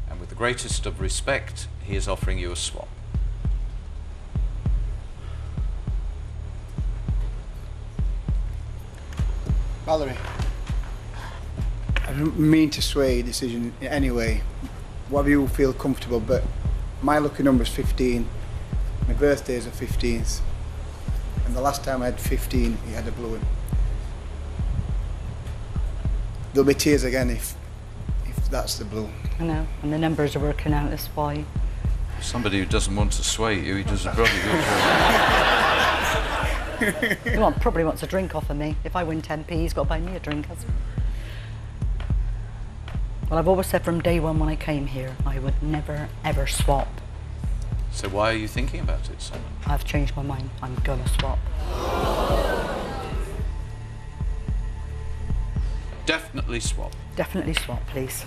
And with the greatest of respect, he is offering you a swap. Valerie, I don't mean to sway your decision in any way. Whatever you feel comfortable, but my lucky number is 15. My birthday is the 15th. And the last time I had 15, he had a blue one. There'll be tears again if that's the blue. I know, and the numbers are working out, that's why. Somebody who doesn't want to sway you, he does a bloody good job. He probably wants a drink off of me. If I win 10p, he's got to buy me a drink. Well, I've always said from day one when I came here, I would never, ever swap. So why are you thinking about it, Simon? I've changed my mind. I'm gonna swap. definitely swap. Definitely swap, please.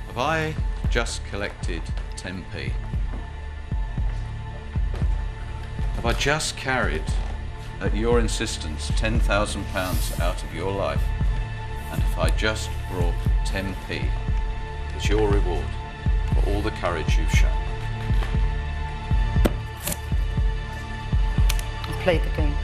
Have I just collected 10p? Have I just carried, at your insistence, £10,000 out of your life? And if I just brought 10p as your reward for all the courage you've shown? I've played the game.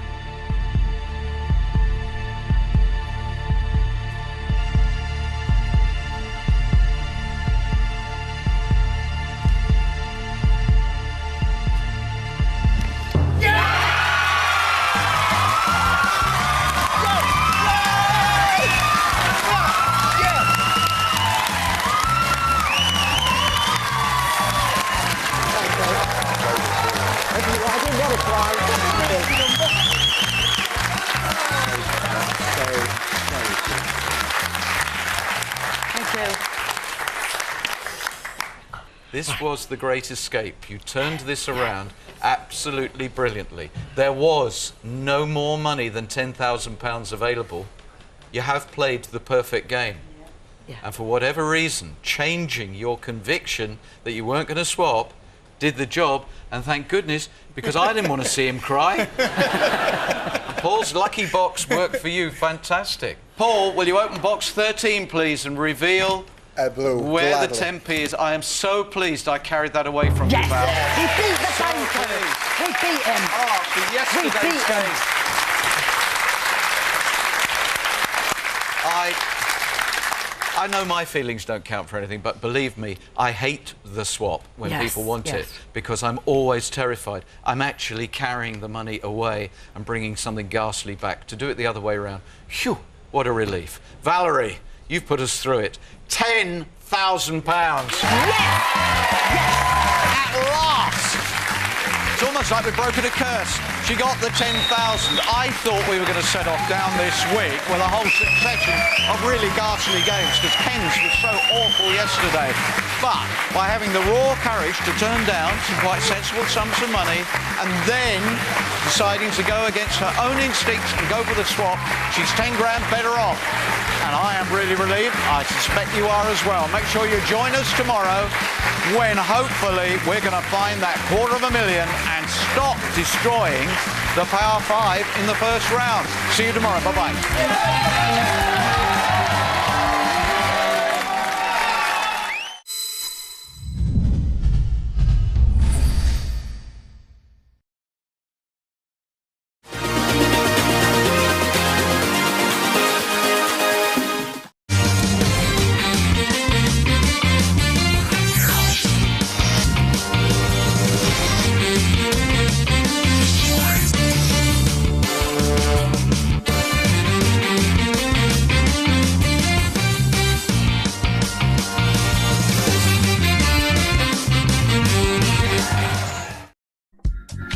This was the great escape. You turned this around absolutely brilliantly. There was no more money than £10,000 available. You have played the perfect game. Yeah. And for whatever reason, changing your conviction that you weren't going to swap did the job, and thank goodness, because I didn't want to see him cry. Paul's lucky box worked for you. Fantastic. Paul, will you open box 13, please, and reveal Blue. where Gladly. the 10p is? I am so pleased I carried that away from Yes! you, Val. He beat the So banker! pleased. We beat him! Oh, for We yesterday's beat him! game. I know my feelings don't count for anything, but believe me, I hate the swap when Yes, people want it, yes. because I'm always terrified. I'm actually carrying the money away and bringing something ghastly back. To do it the other way around, phew, what a relief. Valerie, you've put us through it. £10,000. At last! It's almost like we've broken a curse. She got the 10,000. I thought we were going to set off down this week with a whole succession of really ghastly games, because Ken's was so awful yesterday. But by having the raw courage to turn down some quite sensible sums of money and then deciding to go against her own instincts and go for the swap, she's 10 grand better off. And I am really relieved. I suspect you are as well. Make sure you join us tomorrow when hopefully we're going to find that $250,000 and stop destroying the Power 5 in the first round. See you tomorrow. Bye-bye.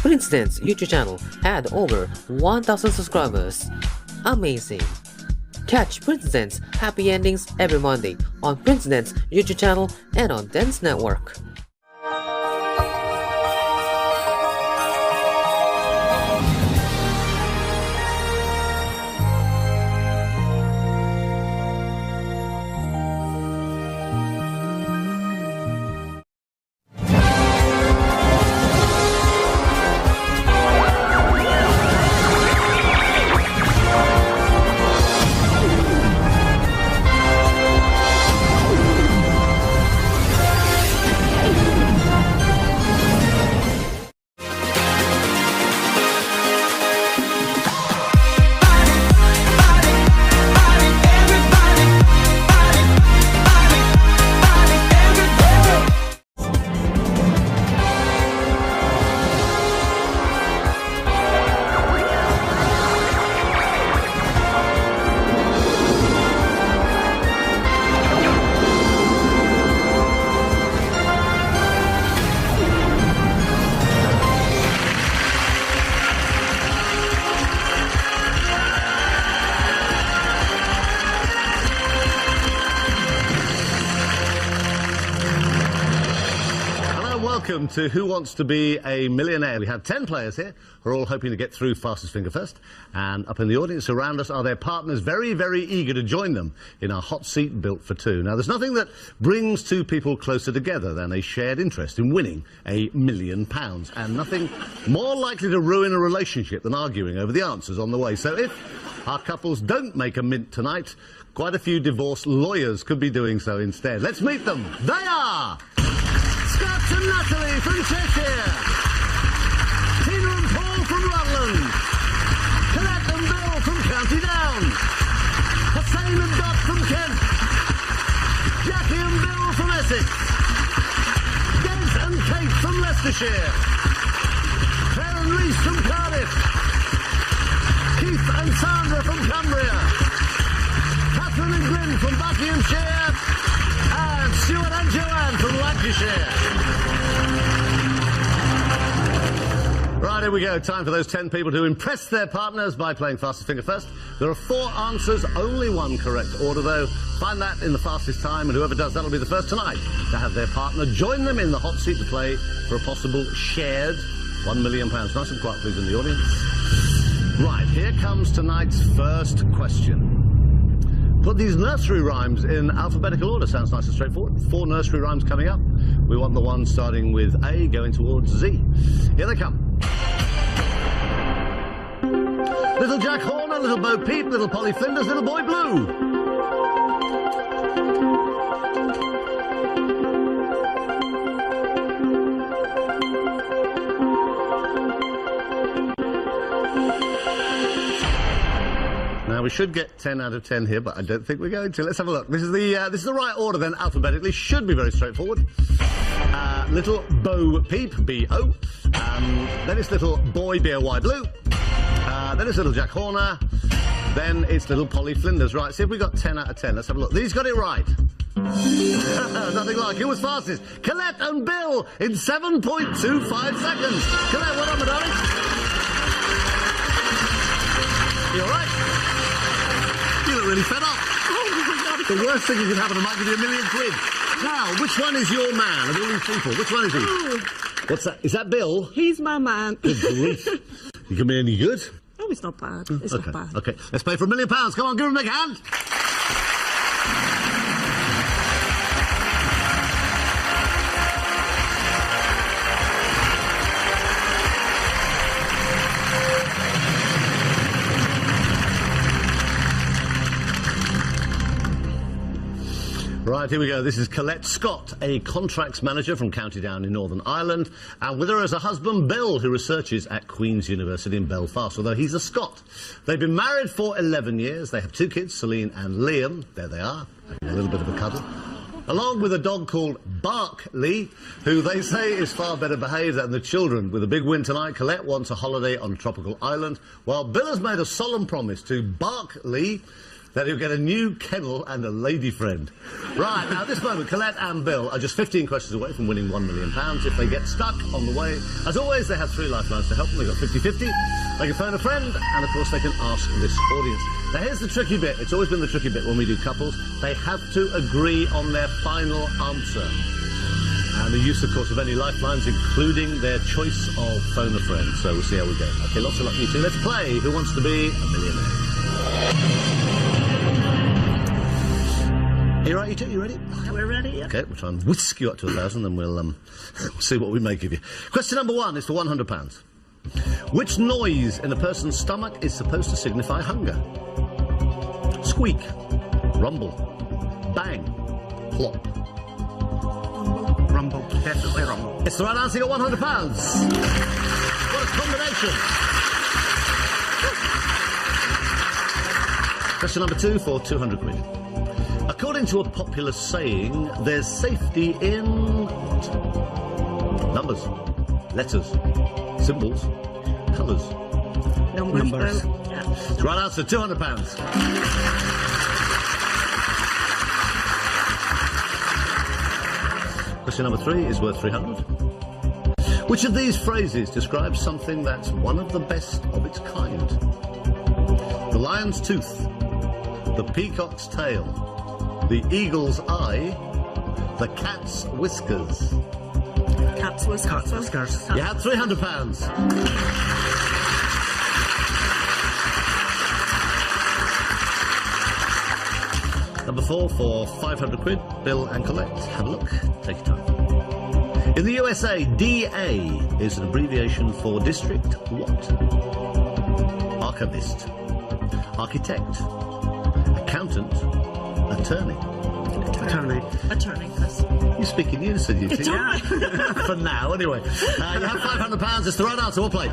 Prince Dance YouTube channel had over 1,000 subscribers. Amazing! Catch Prince Dance Happy Endings every Monday on Prince Dance YouTube channel and on Dance Network. welcome to Who Wants to Be a Millionaire. We have 10 players here who are all hoping to get through fastest finger first. And up in the audience around us are their partners, very, very eager to join them in our hot seat built for two. Now, there's nothing that brings two people closer together than a shared interest in winning £1 million. And nothing more likely to ruin a relationship than arguing over the answers on the way. So if our couples don't make a mint tonight, quite a few divorce lawyers could be doing so instead. Let's meet them. They are Scott and Natalie from Cheshire, Tina and Paul from Rutland, Colette and Bill from County Down, Hussein and Dot from Kent, Jackie and Bill from Essex, Des and Kate from Leicestershire, Claire and Reese from Cardiff, Keith and Sandra from Cumbria, Catherine and Glyn from Buckinghamshire, and Stuart and Joanne from Lancashire. Right, here we go. Time for those 10 people to impress their partners by playing fastest finger first. There are 4 answers, only 1 correct order, though. Find that in the fastest time, and whoever does that will be the first tonight to have their partner join them in the hot seat to play for a possible shared £1 million. Nice and quiet, please, in the audience. Right, here comes tonight's first question. Put these nursery rhymes in alphabetical order. Sounds nice and straightforward. 4 nursery rhymes coming up. We want the one starting with A going towards Z. Here they come. Little Jack Horner, Little Bo Peep, Little Polly Flinders, Little Boy Blue. Now, we should get 10 out of 10 here, but I don't think we're going to. Let's have a look. This is the right order, then, alphabetically. Should be very straightforward. Little Bo Peep, B-O. Then it's Little Boy, B-O-Y, Blue. Then it's Little Jack Horner. Then it's Little Polly Flinders. Right, see if we got 10 out of 10. Let's have a look. These got it right. Nothing like. Who was fastest? Colette and Bill in 7.25 seconds. Colette, well done, my darling. You all right? You look really fed up. The worst thing that could happen, I might give you £1 million. Now, which one is your man of all these people? Which one is he? Oh. What's that? Is that Bill? He's my man. Good grief. You can be any good? Oh, it's not bad. It's okay. not bad. Okay, let's play for £1 million. Come on, give him a big hand. Right, here we go. This is Colette Scott, a contracts manager from County Down in Northern Ireland, and with her as a husband, Bill, who researches at Queen's University in Belfast, although he's a Scot. They've been married for 11 years. They have 2 kids, Celine and Liam. There they are, having a little bit of a cuddle. Along with a dog called Barkley, who they say is far better behaved than the children. With a big win tonight, Colette wants a holiday on a tropical island, while Bill has made a solemn promise to Barkley that he'll get a new kennel and a lady friend. Right, now at this moment, Colette and Bill are just 15 questions away from winning £1 million. If they get stuck on the way, as always, they have 3 lifelines to help them. They've got 50-50. They can phone a friend, and of course they can ask this audience. Now here's the tricky bit. It's always been the tricky bit when we do couples. They have to agree on their final answer. And the use, of course, of any lifelines, including their choice of phone a friend. So we'll see how we go. Okay, lots of luck, you two. Let's play Who Wants to Be a Millionaire? Are you right, you two? You ready? We're ready, yeah. Okay, we'll try and whisk you up to 1,000, then we'll see what we make of you. Question number 1 is for £100. Which noise in a person's stomach is supposed to signify hunger? Squeak, rumble, bang, plop. Rumble, definitely rumble. It's the right answer. You got £100. What a combination. Question number 2 for £200. According to a popular saying, there's safety in what? Numbers, letters, symbols, colours. Numbers. Yeah. Right answer, £200. Question number 3 is worth 300. Which of these phrases describes something that's one of the best of its kind? The lion's tooth, the peacock's tail, the eagle's eye, the cat's whiskers. Cats, whiskers. Whiskers. You had £300. Number 4 for 500 quid, Bill and Colette. Have a look. Take your time. In the USA, DA is an abbreviation for district what? Archivist, architect, accountant, attorney. Attorney, Chris. You speak in unison, you see? Yeah. For now, anyway. You have £500. It's the right answer. We'll play.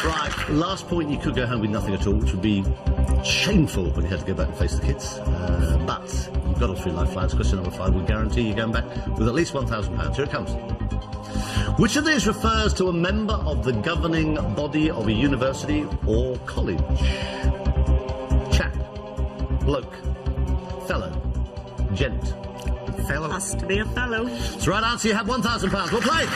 Right, last point, you could go home with nothing at all, which would be shameful when you had to go back and face the kids. But you've got all 3 lifelines. Question number 5 will guarantee you going back with at least £1,000. Here it comes. Which of these refers to a member of the governing body of a university or college? Chap, bloke, fellow, gent. Fellow. Has to be a fellow. It's the right answer. You have £1,000. We'll play.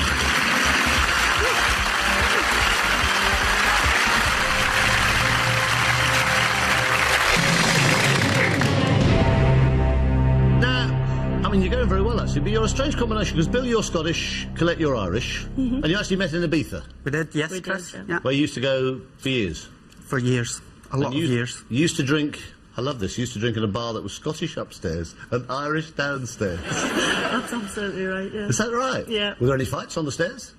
I mean, you're going very well, actually, but you're a strange combination, because Bill, you're Scottish, Colette, you're Irish, and you actually met in Ibiza. We did, yes, We Chris. did, Yeah. Where you used to go for years. For years. A lot of years. You used to drink, I love this, you used to drink in a bar that was Scottish upstairs and Irish downstairs. That's absolutely right, yeah. Is that right? Yeah. Were there any fights on the stairs?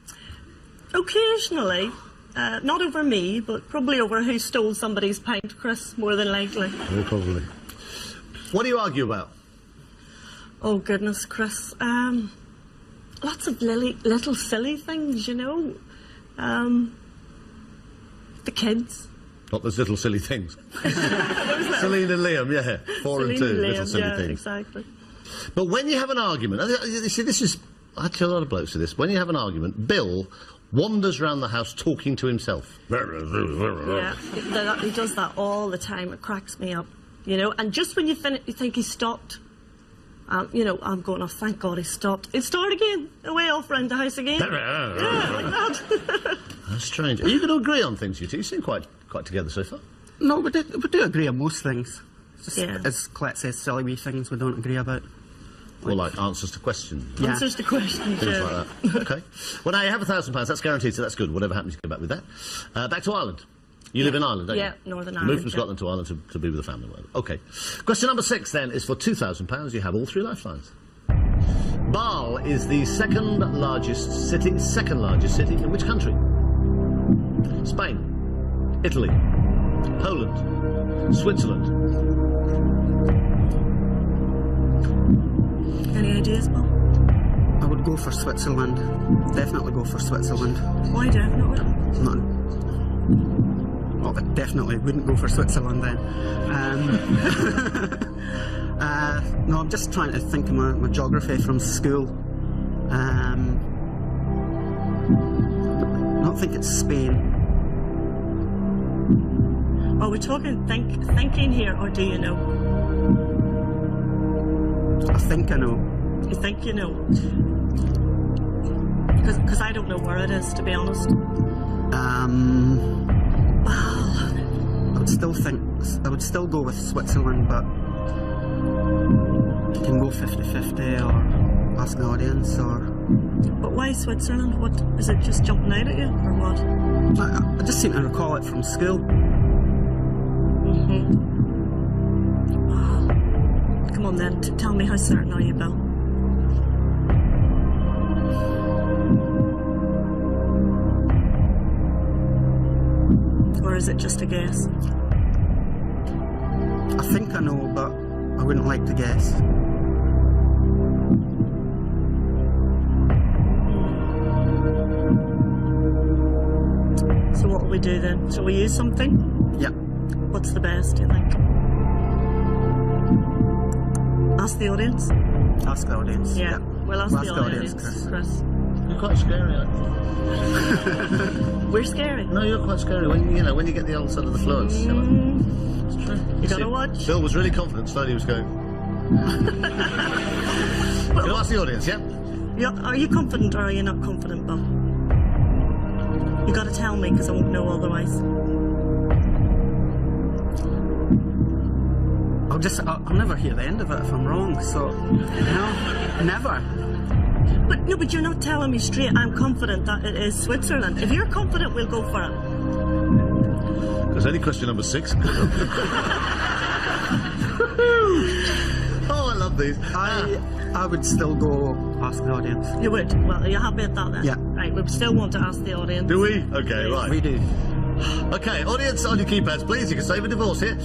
Occasionally. Not over me, but probably over who stole somebody's pint, Chris, more than likely. Very probably. What do you argue about? Oh, goodness, Chris. Lots of little silly things, you know. The kids. Not those little silly things. Celine and Liam, yeah. 4 and 2, Celine and little Liam, silly yeah, things. Exactly. But when you have an argument, you see, this is, actually a lot of blokes do this, when you have an argument, Bill wanders around the house talking to himself. Yeah, he does that all the time. It cracks me up, you know. And just when you think he stopped, you know, I'm going, oh, thank God he stopped. It started again, away off round the house again. Yeah, like that. That's strange. Are you going to agree on things, you two? You seem quite together so far. No, we do agree on most things. Just, Yeah. as Colette says, silly wee things we don't agree about. Or like answers to questions. Yeah. Answers to questions, Things yeah. like that. OK. Well, now you have £1,000. That's guaranteed, so that's good. Whatever happens, you go back with that. Back to Ireland. You live in Ireland, don't you? Yeah, Northern You Ireland. moved from Scotland to Ireland to be with the family. OK. Question number 6, then, is for £2,000. You have all 3 lifelines. Bâle is the second largest city in which country? Spain, Italy, Poland, Switzerland. Any ideas, Bob? I would go for Switzerland. Definitely go for Switzerland. Why definitely? None. Well, I definitely wouldn't go for Switzerland then. No, I'm just trying to think of my geography from school. I don't think it's Spain. Are we talking thinking here, or do you know? I think I know. You think you know? Because I don't know where it is, to be honest. I would still go with Switzerland, but you can go 50-50 or ask the audience, or... But why Switzerland? What, is it just jumping out at you, or what? I just seem to recall it from school. Come on then, tell me, how certain are you, Bill? Or is it just a guess? I think I know, but I wouldn't like to guess. So what will we do then? Shall we use something? Yeah. What's the best, do you think? Ask the audience? Ask the audience. Yeah. We'll ask the audience, Chris. You're quite scary, aren't you? We're scary. No, you're quite scary when you get the old side of the fluence. You know? It's true. You gotta watch. Bill was really confident. Slowly he was going. You'll ask the audience, yeah? Are you confident or are you not confident, Bob? You gotta tell me, because I won't know otherwise. I'll I'll never hear the end of it if I'm wrong, so, never. But you're not telling me straight. I'm confident that it is Switzerland. If you're confident, we'll go for it. There's only question number 6. Oh, I love these. I would still go ask the audience. You would? Well, are you happy at that then? Yeah. Right, we still want to ask the audience. Do we? Okay, right. We do. Okay, audience, on your keypads, please. You can save a divorce here.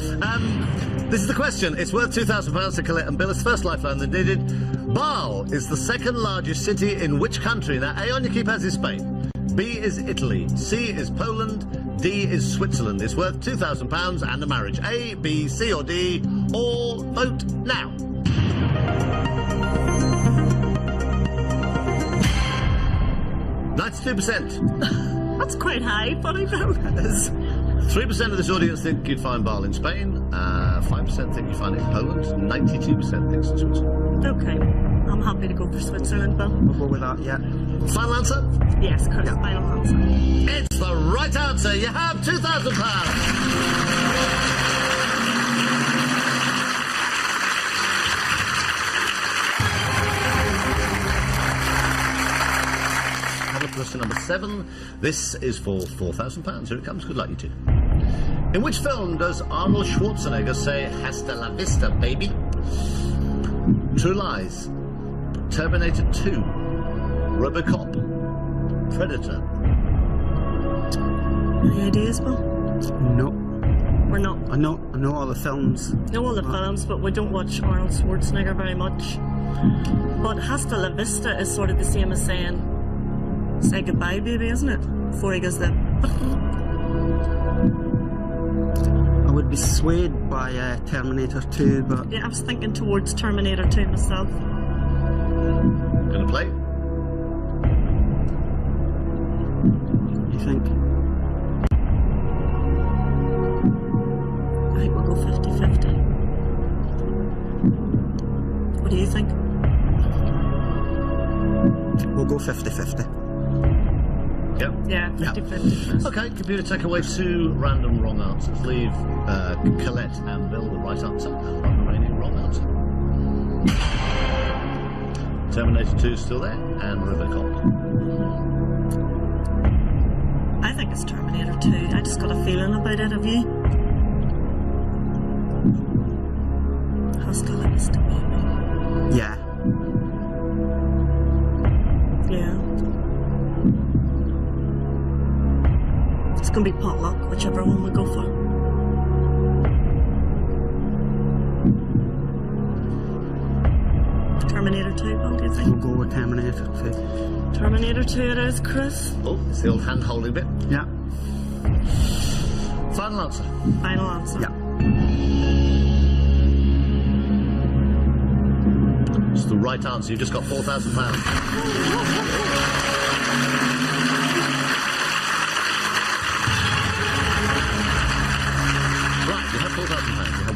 This is the question. It's worth £2,000 to Colette and Bill. It's the first lifeline they needed. Basel is the second largest city in which country? Now, A on your keypads is Spain. B is Italy. C is Poland. D is Switzerland. It's worth £2,000 and a marriage. A, B, C or D. All vote now. %. That's quite high, but I know it is. 3% of this audience think you'd find Basel in Spain, 5% think you'd find it in Poland, 92% thinks in Switzerland. Okay, I'm happy to go for Switzerland, Bill. We'll go with that, yeah. Final answer? Yes, Chris, yeah. Final answer. It's the right answer. You have £2,000. Question number 7. This is for £4,000. Here it comes. Good luck, you two. In which film does Arnold Schwarzenegger say "Hasta la vista, baby"? True Lies, Terminator 2, RoboCop, Predator. Any ideas, Bill? No. We're not. I know all the films. Know all the films, but we don't watch Arnold Schwarzenegger very much. But "Hasta la vista" is sort of the same as saying "say goodbye, baby," isn't it? Before he goes there. I would be swayed by Terminator 2, but... Yeah, I was thinking towards Terminator 2 myself. Gonna play? You think? I think we'll go 50-50. What do you think? We'll go 50-50. Yep. Yeah, 50-50. Okay, computer, take away 2 random wrong answers. Leave Colette and Bill the right answer. One remaining wrong answer. Terminator 2 is still there, and RoboCop. I think it's Terminator 2. I just got a feeling about it. Have you? Hasta la vista, baby. Yeah. Yeah. It's going to be potluck, whichever one we go for. Terminator 2, Bill, do you think? We'll go with Terminator 2. Terminator 2 it is, Chris. Oh, it's the old hand-holding bit. Yeah. Final answer. Final answer. Yeah. It's the right answer. You've just got £4,000.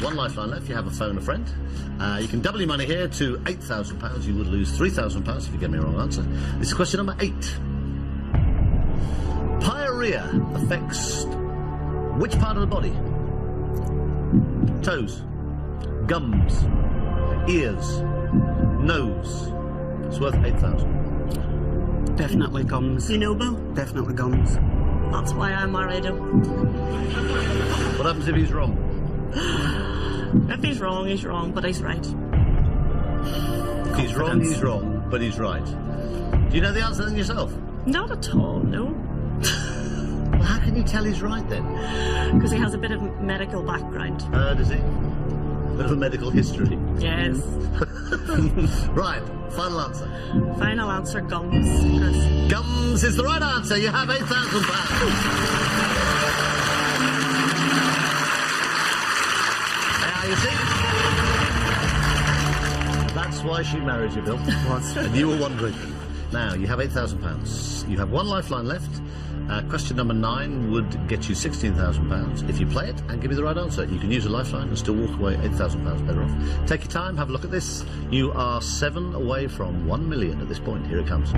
One lifeline left. You have a phone a friend. You can double your money here to £8,000. You would lose £3,000 if you get me a wrong answer. This is question number 8. Pyorrhea affects which part of the body? Toes, gums, ears, nose. It's worth 8,000. Definitely gums. You know, Bill? Definitely gums. That's why I married him. What happens if he's wrong? If he's wrong, but he's right. If he's wrong, he's wrong, but he's right. Do you know the answer then yourself? Not at all, no. Well, how can you tell he's right then? Because he has a bit of medical background. Does he? A bit of a medical history. Yes. Right, final answer. Final answer, gums, Chris. Gums is the right answer. You have £8,000. You see? That's why she married you, Bill. And you were wondering. Now, you have £8,000. You have 1 lifeline left. Question number 9 would get you £16,000. If you play it and give me the right answer, you can use a lifeline and still walk away £8,000 better off. Take your time, have a look at this. You are 7 away from 1 million at this point. Here it comes.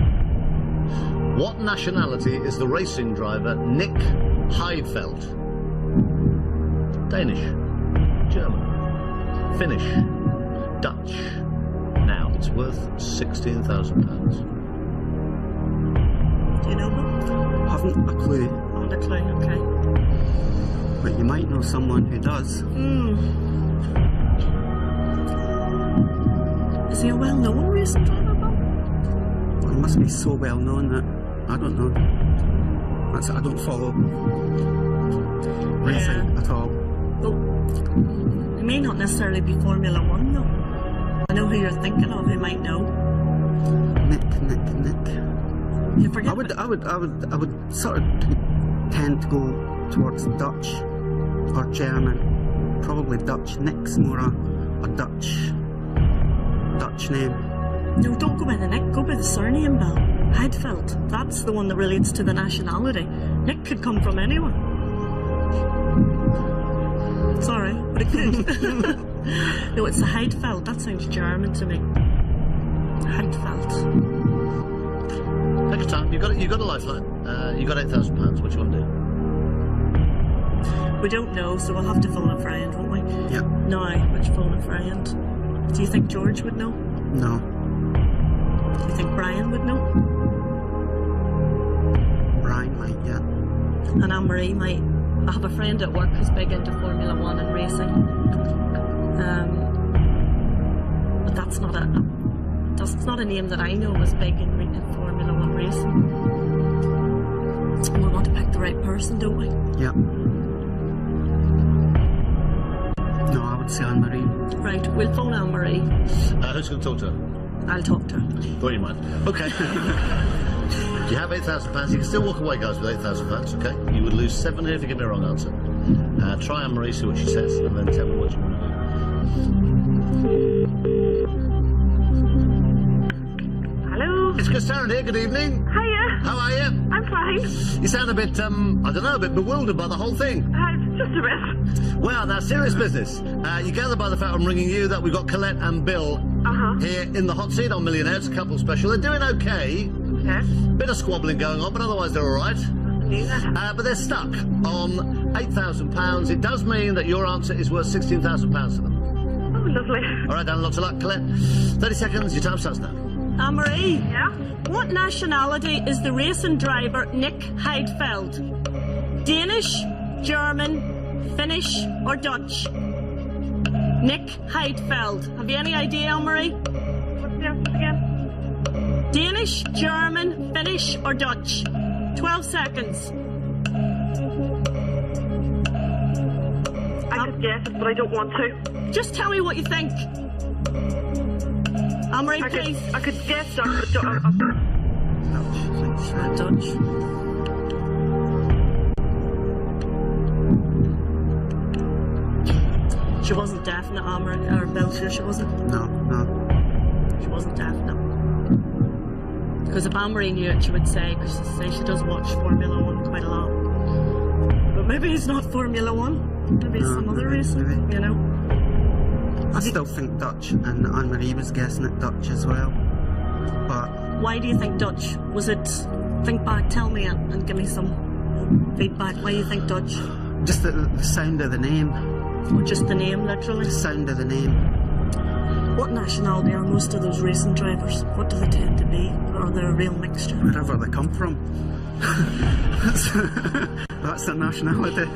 What nationality is the racing driver Nick Heidfeld? Danish, German, Finnish, Dutch. Now, it's worth £16,000. Do you know what? Haven't a clue. Not a clue, okay. But you might know someone who does. Is he a well-known racing driver, Bob? He must be so well known that I don't know. I don't follow racing at all. Well, he may not necessarily be Formula One, though. I know who you're thinking of. Who might know. Nick. You forget. I would sort of tend to go towards Dutch or German. Probably Dutch. Nick's more a Dutch name. No, don't go by the Nick. Go by the surname, Bill. Heidfeld. That's the one that relates to the nationality. Nick could come from anywhere. Sorry, but it could. No, it's a Heidfeld. That sounds German to me. Heidfeld. Take your time. You've got a lifeline. You've got £8,000. What do you want to do? We don't know, so we'll have to phone a friend, won't we? Yeah. No, which phone a friend? Do you think George would know? No. Do you think Brian would know? Brian might, yeah. And Anne-Marie might. I have a friend at work who's big into Formula One and racing. But that's not a name that I know is big in Formula One racing. We want to pick the right person, don't we? Yeah. No, I would say Anne-Marie. Right, we'll phone Anne-Marie. Who's going to talk to her? I'll talk to her. Thought you might. Okay. You have £8,000. You can still walk away, guys, with £8,000, okay? You would lose 7 here if you give me a wrong answer. Try Anne-Marie, see what she says, and then tell me what you want to do. Hello? It's Chris Tarrant here, good evening. Hiya. How are you? I'm fine. You sound a bit, I don't know, a bit bewildered by the whole thing. Just a bit. Well, now, serious business. You gather by the fact I'm ringing you that we've got Colette and Bill here in the hot seat on Millionaires, a couple special. They're doing okay. Okay. Bit of squabbling going on, but otherwise they're all right. But they're stuck on £8,000. It does mean that your answer is worth £16,000 to them. Oh, lovely. All right, Dan, lots of luck, Colette. 30 seconds, your time starts now. Anne-Marie. Yeah? What nationality is the racing driver Nick Heidfeld? Danish, German, Finnish or Dutch? Nick Heidfeld. Have you any idea, Anne-Marie? What's the answer again? Danish, German, Finnish or Dutch? 12 seconds. I could guess it, but I don't want to. Just tell me what you think. Anne-Marie, please. I could guess Dutch, but Dutch. She wasn't definite, Anne-Marie, or Belcher, she wasn't? No. She wasn't definite. Because if Anne-Marie knew it, she would say, because she does watch Formula One quite a lot. But maybe it's not Formula One. Maybe it's some other racing, you know? I still think Dutch, and Anne-Marie was guessing at Dutch as well. But why do you think Dutch? Was it, think back, tell me and give me some feedback. Why do you think Dutch? Just the sound of the name. Or just the name, literally? The sound of the name. What nationality are most of those racing drivers? What do they tend to be? Or are they a real mixture? Wherever they come from. That's their nationality.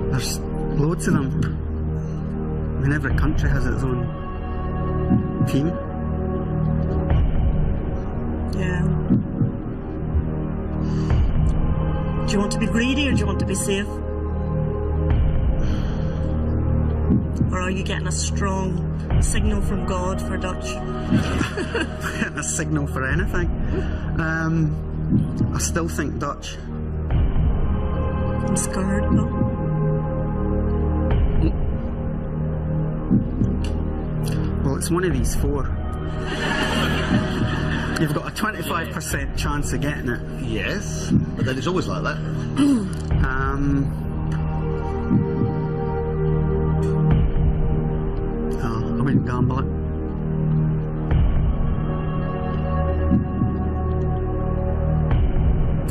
There's loads of them. I mean, every country has its own team. Yeah. Do you want to be greedy or do you want to be safe? Or are you getting a strong signal from God for Dutch? Getting a signal for anything. I still think Dutch. I'm scared, though. Well, it's one of these four. You've got a 25% chance of getting it. Yes, but then it's always like that. I wouldn't gamble it.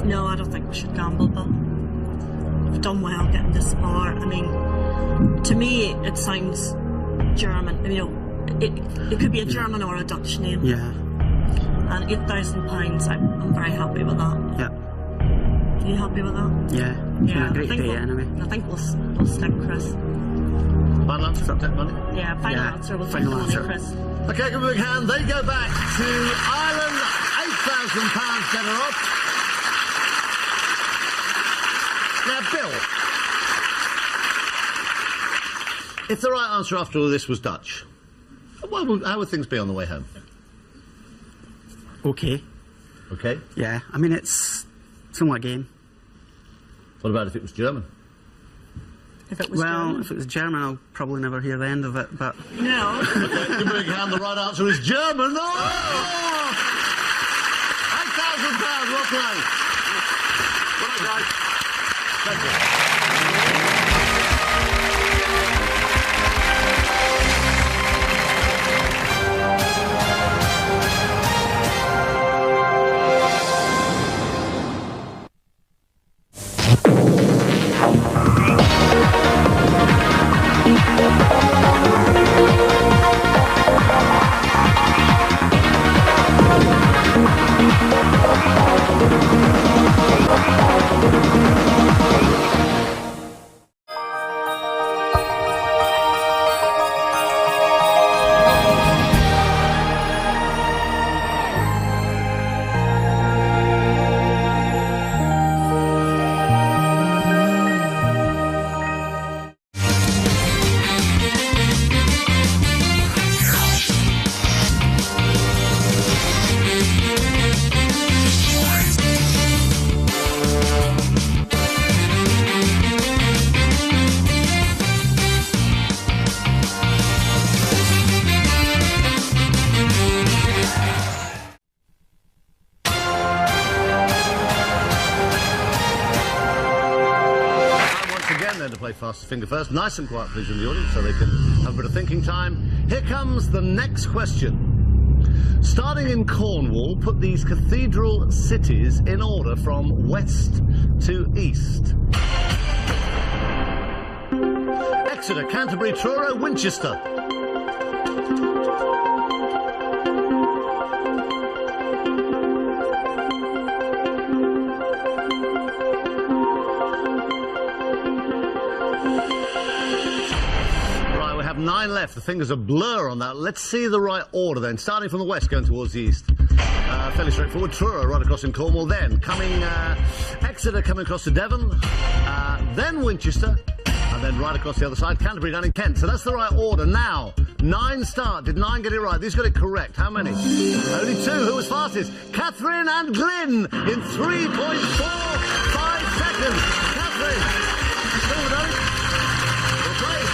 No, I don't think we should gamble, but done well getting this far. I mean, to me, it sounds German. You know, it could be a German or a Dutch name. Yeah. And £8,000, I'm very happy with that. Yeah. Are you happy with that? Yeah. Yeah. A great day anyway. I think we'll stick Chris. Final answer, subject money? Yeah, final answer. We'll take the money, Chris. Okay, give a big hand. They go back to Ireland, £8,000 better off. Now, Bill, if the right answer after all this was Dutch, how would things be on the way home? Okay. Okay? Yeah, I mean, it's only a game. What about if it was German? If it was German? If it was German, I'll probably never hear the end of it, but... No. Okay, give a big hand. The right answer is German. Oh! £8,000, well played. Well done, guys. Thank you. To play fastest finger first. Nice and quiet, please, in the audience, so they can have a bit of thinking time. Here comes the next question. Starting in Cornwall, put these cathedral cities in order from west to east. Exeter, Canterbury, Truro, Winchester. Right, we have 9 left. The fingers are blur on that. Let's see the right order then. Starting from the west, going towards the east. Fairly straightforward. Truro, right across in Cornwall. Then coming Exeter, coming across to Devon. Then Winchester. And then right across the other side, Canterbury down in Kent. So that's the right order. Now, 9 start. Did 9 get it right? These got it correct. How many? Only 2. Who was fastest? Catherine and Glyn in 3.45 seconds. Catherine. Still with it. Well played.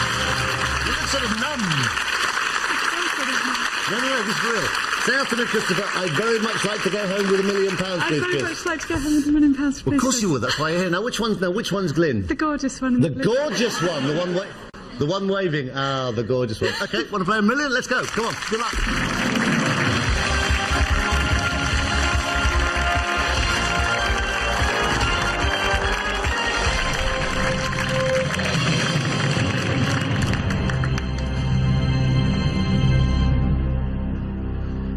You look sort of numb. No, this is real. Say after me, Christopher, I'd very much like to go home with £1 million, please, I'd very Chris. much like to go home with £1 million, please. Well, of course you would. That's why you're here. Now, which one's Glyn? The gorgeous one. The gorgeous one. The one waving. Ah, the gorgeous one. Okay, want to play $1 million? Let's go. Come on. Good luck.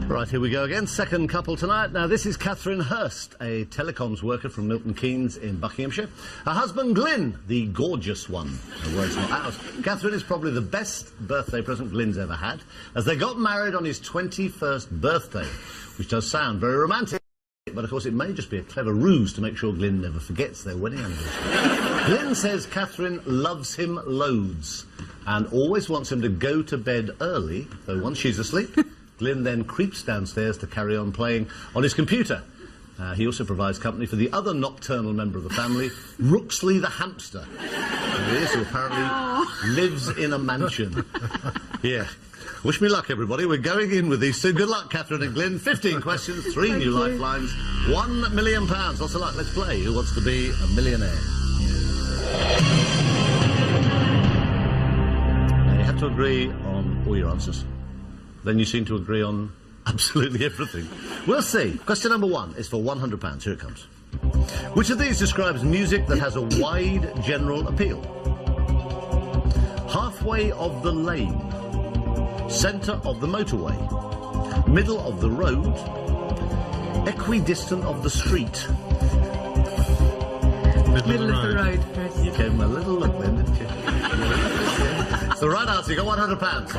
Right, here we go again. Second couple tonight. Now, this is Catherine Hurst, a telecoms worker from Milton Keynes in Buckinghamshire. Her husband, Glyn, the gorgeous one. Her words, not ours. Catherine is probably the best birthday present Glyn's ever had, as they got married on his 21st birthday, which does sound very romantic. But, of course, it may just be a clever ruse to make sure Glyn never forgets their wedding anniversary. Glyn says Catherine loves him loads and always wants him to go to bed early, though once she's asleep, Glyn then creeps downstairs to carry on playing on his computer. He also provides company for the other nocturnal member of the family, Rooksley the hamster, who apparently lives in a mansion. Yeah. Wish me luck, everybody. We're going in with these two. Good luck, Catherine and Glyn. 15 questions, 3 new lifelines, £1 million. Lots of luck. Let's play Who Wants to Be a Millionaire? Now, you have to agree on all your answers. Then you seem to agree on absolutely everything. We'll see. Question number 1 is for £100. Here it comes. Which of these describes music that has a wide general appeal? Halfway of the lane, centre of the motorway, middle of the road, equidistant of the street. Middle of the road, Chris. You gave him a little look then, didn't you? It's the right answer. You got £100.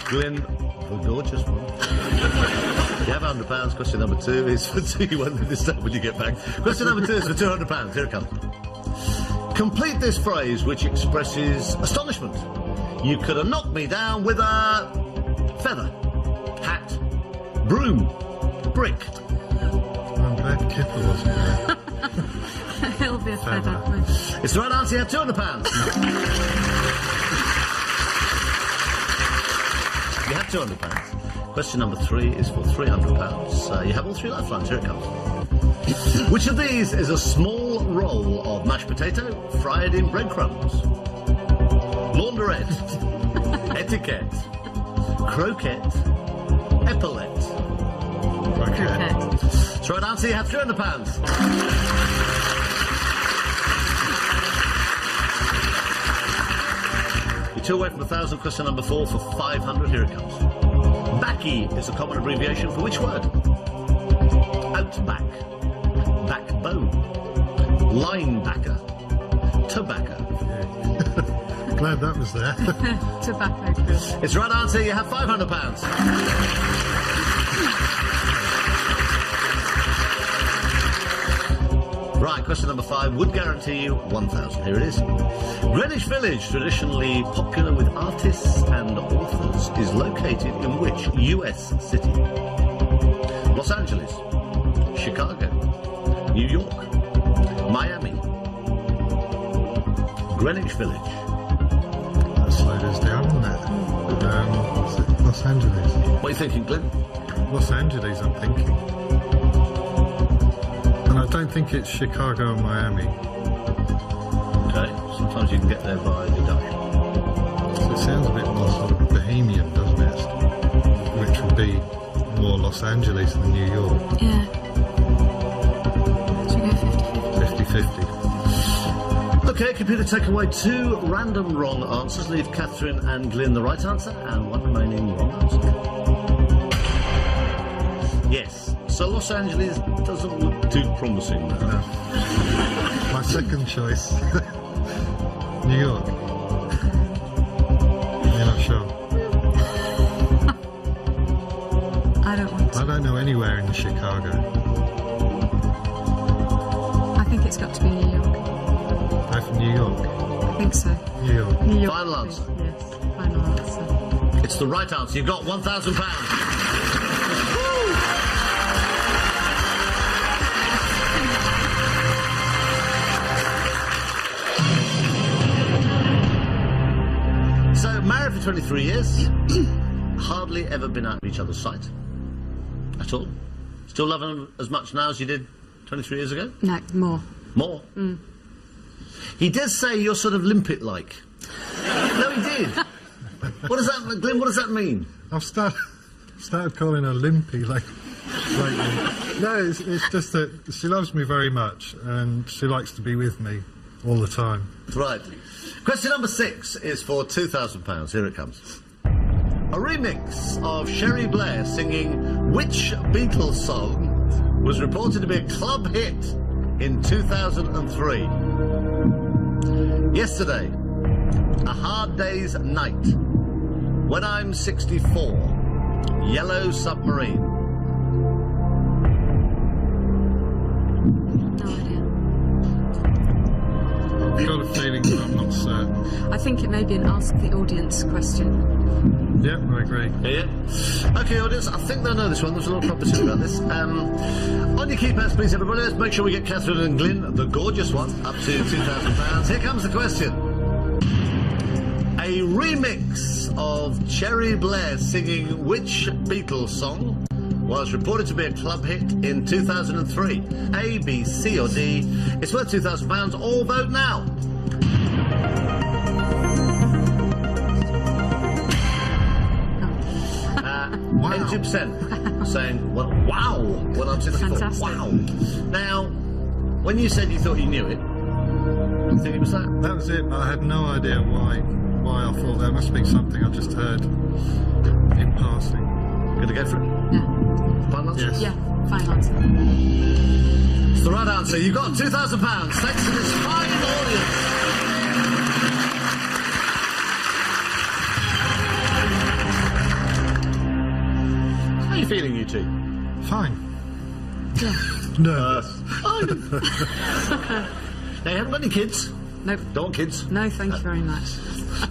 Glyn, the gorgeous one. You have £100. Question number 2 is for 2. You won't know this stuff when you get back. Question number 2 is for £200. Here it comes. Complete this phrase which expresses astonishment. You could have knocked me down with a feather, hat, broom, brick. I'm glad Kipper wasn't there. It'll be a feather. It's the right answer. You have £200. You have £200. Question number 3 is for £300. You have all 3 lifelines. Here it comes. Which of these is a small roll of mashed potato fried in breadcrumbs? Launderette, etiquette, croquette, epaulette. Croquette. That's the right answer. You have £300. You're 2 away from 1,000. Question number 4 for 500. Here it comes. Backy is a common abbreviation for which word? Outback, backbone, linebacker, tobacco. Glad that was there. Tobacco, Chris. It's the right answer. You have £500. Right, question number 5 would guarantee you 1,000. Here it is. Greenwich Village, traditionally popular with artists and authors, is located in which US city? Los Angeles, Chicago, New York, Miami. Greenwich Village. That slowed us down, isn't it? Los Angeles. What are you thinking, Glenn? Los Angeles, I'm thinking. And I don't think it's Chicago or Miami. Okay, sometimes you can get there by deduction. So it sounds a bit more sort of bohemian, doesn't it? Which would be more Los Angeles than New York. Yeah. Should we go 50-50? 50-50. Okay, computer, take away 2 random wrong answers. Leave Catherine and Glyn the right answer and 1 remaining wrong answer. Yes, so Los Angeles doesn't look too promising now. No. My second choice, New York. You're not sure? I don't want to. I don't know anywhere in Chicago. I think it's got to be New York. I'm from New York. I think so. New York. New York. Final answer. Yes, final answer. It's the right answer. You've got £1,000. So, married for 23 years, hardly ever been out of each other's sight at all. Still loving him as much now as you did 23 years ago? No, more. More? Mm. He did say you're sort of limpet-like. No, he did. What does that, Glyn? What does that mean? I've started calling her Limpy lately. No, it's just that she loves me very much and she likes to be with me all the time. Right. Question number 6 is for £2,000. Here it comes. A remix of Sherry Blair singing which Beatles song was reported to be a club hit in 2003? Yesterday, A Hard Day's Night, When I'm 64, Yellow Submarine. No idea. I've got a feeling, but I'm not certain. I think it may be an ask the audience question. Yeah, I agree. Yeah. Okay, audience, I think they'll know this one. There's a lot of property about this. On your keypads, please, everybody. Let's make sure we get Catherine and Glyn, the gorgeous one, up to £2,000. Here comes the question. A remix of Cherry Blair singing which Beatles song was reported to be a club hit in 2003? A, B, C or D? It's worth £2,000. All vote now. Wow. 82% saying, well, wow, when I'm 64. Fantastic. Wow. Now, when you said you thought you knew it, do you think it was that? That was it. I had no idea why I thought there must be something I just heard in passing. Going to go for it? Yeah. Final answer? Yes. Yeah, final answer. It's the right answer. You got £2,000 thanks to this fine audience. How are you feeling, you two? Fine. Yeah. Nervous. Now, you haven't got any kids? Nope. Don't want kids? No, thank you very much.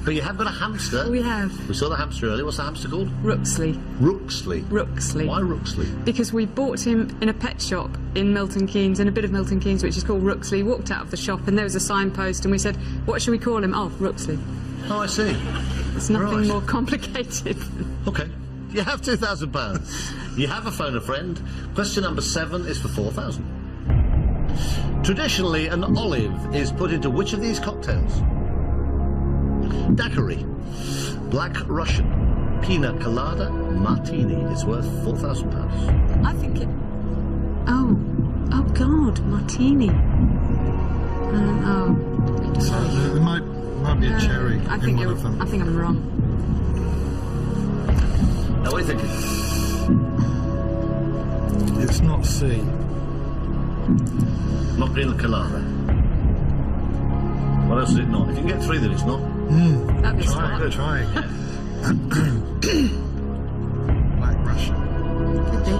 But you have got a hamster. We have. We saw the hamster earlier. What's the hamster called? Ruxley. Ruxley. Ruxley. Why Ruxley? Because we bought him in a pet shop in Milton Keynes, in a bit of Milton Keynes, which is called Ruxley. Walked out of the shop and there was a signpost and we said, what should we call him? Oh, Ruxley. Oh, I see. It's nothing Right. more complicated. Okay. You have £2,000. You have a phone a friend. Question number 7 is for 4,000. Traditionally, an olive is put into which of these cocktails? Daiquiri, Black Russian, Pina Colada, Martini. It's worth £4,000. I think it... Oh God, Martini. Sorry. There might be a cherry I in think one of them. I think I'm wrong. Now, what are you thinking? It's not C. Not Pina Colada. What else is it not? If you can get 3, then it's not. That'd be Try smart. it. Try it. Black Russian. Could be.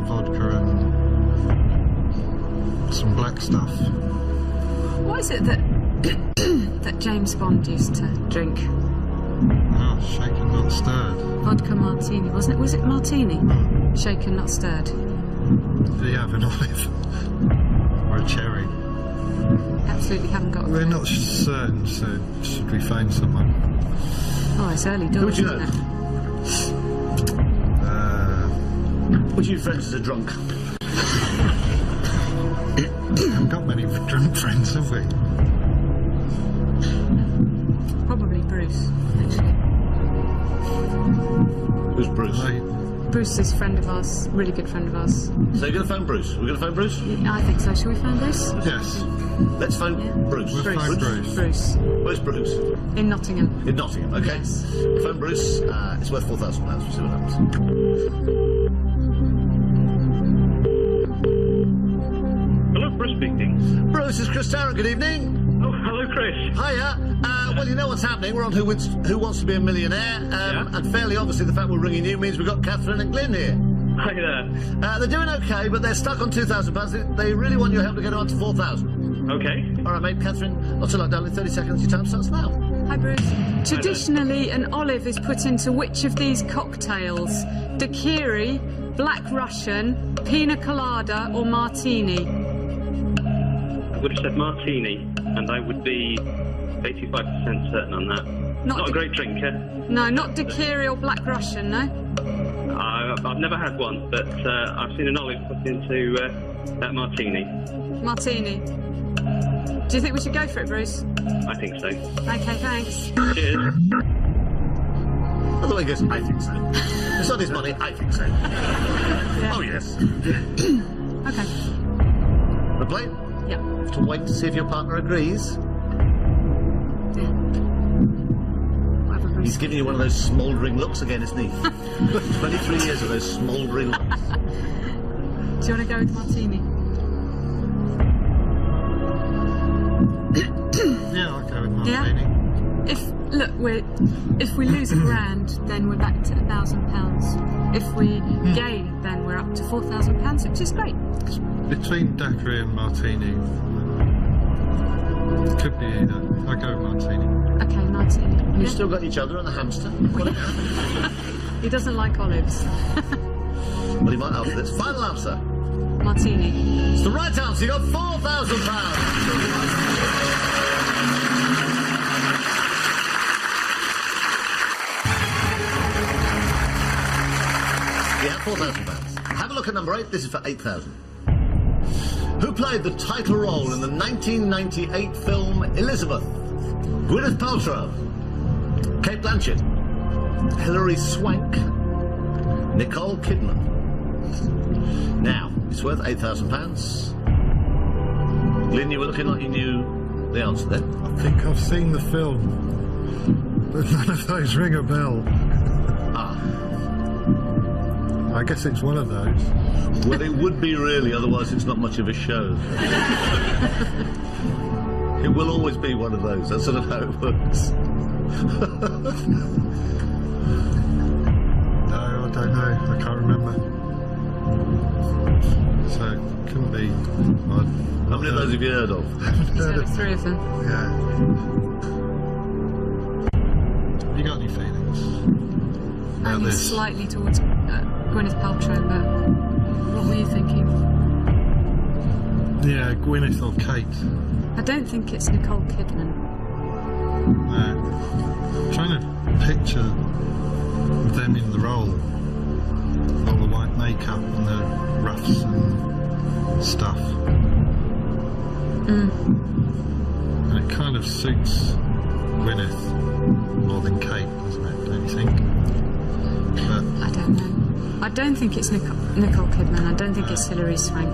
Vodka and some black stuff. What is it that that James Bond used to drink? Oh, shaken, not stirred. Vodka martini, wasn't it? Was it martini? Shaken, not stirred. Do you have an olive? Or a cherry? Absolutely haven't got. We're not certain, so should we phone someone? Oh, it's early doors, Who would you isn't know? Which of your friends is a drunk? We haven't got many drunk friends, have we? it? Probably Bruce, actually. Who's Bruce? Bruce is a friend of ours, really good friend of ours. So you're going to phone Bruce? We're going to phone Bruce? I think so. Shall we phone Bruce? Yes. Let's phone Bruce. We'll phone Bruce. Bruce. Where's Bruce? In Nottingham. In Nottingham, okay. Yes. Phone Bruce. It's worth £4,000. We'll see what happens. Hello, Bruce speaking. Bruce, it's Chris Tarrant. Good evening. Oh, hello, Chris. Hiya. Well, you know what's happening. We're on Who Wants to Be a Millionaire. And fairly obviously the fact we're ringing you means we've got Catherine and Glyn here. Hi there. They're doing okay, but they're stuck on £2,000. They really want your help to get on to 4,000. Okay. All right, mate. Catherine, not so like darling. 30 seconds. Your time starts now. Hi, Bruce. Traditionally, an olive is put into which of these cocktails? Daiquiri, Black Russian, Pina Colada, or Martini? I would have said martini, and I would be 85% certain on that. Not a great drinker. No, not Daiquiri or Black Russian, no? I've never had one, but I've seen an olive put into that martini. Martini. Do you think we should go for it, Bruce? I think so. Okay, thanks. Cheers. By the way, he goes, I think so. It's not his money, I think so. Oh, yes. Okay. The plate? Yeah. To wait to see if your partner agrees. He's giving you one of those smouldering looks again, isn't he? 23 years of those smouldering looks. Do you want to go with Martini? Yeah, I'll go with Martini. Yeah? If we lose £1,000, then we're back to £1,000. If we gain, then we're up to £4,000, which is great. Between Daiquiri and Martini, it could be either. I'll go with Martini. Okay, Martini. You've still got each other and the hamster. He doesn't like olives. Well, he might after this. Final answer. Martini. It's the right answer. You got £4,000. You have £4,000. Have a look at number 8. This is for 8,000. Who played the title role in the 1998 film Elizabeth? Gwyneth Paltrow, Kate Blanchett, Hilary Swank, Nicole Kidman. Now, it's worth £8,000. Lynn, you were looking like you knew the answer there. I think I've seen the film, but none of those ring a bell. Ah. I guess it's one of those. Well, it would be really, otherwise it's not much of a show. It will always be one of those. That's sort of how it works. No, I don't know. I can't remember. So it couldn't be. How many of those have you heard of? He's heard of 3 of them. Yeah. Have you got any feelings about Only this? slightly towards Gwyneth Paltrow, but what were you thinking? Yeah, Gwyneth or Kate. I don't think it's Nicole Kidman. No. I'm trying to picture them in the role. All the white makeup and the ruffs and stuff. And it kind of suits Gwyneth more than Kate, doesn't it? Don't you think? But I don't know. I don't think it's Nicole Kidman. I don't think it's Hilary Swank.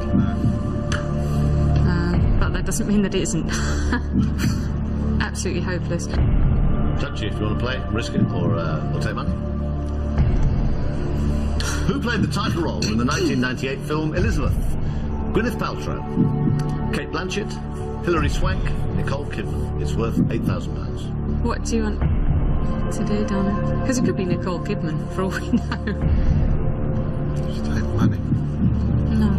But that doesn't mean that it isn't. Absolutely hopeless. Touch you if you want to play, risk it, or take money. Who played the title role in the 1998 film Elizabeth? Gwyneth Paltrow, Kate Blanchett, Hilary Swank, Nicole Kidman. It's worth £8,000. What do you want to do, darling? Because it could be Nicole Kidman, for all we know. just take money. No.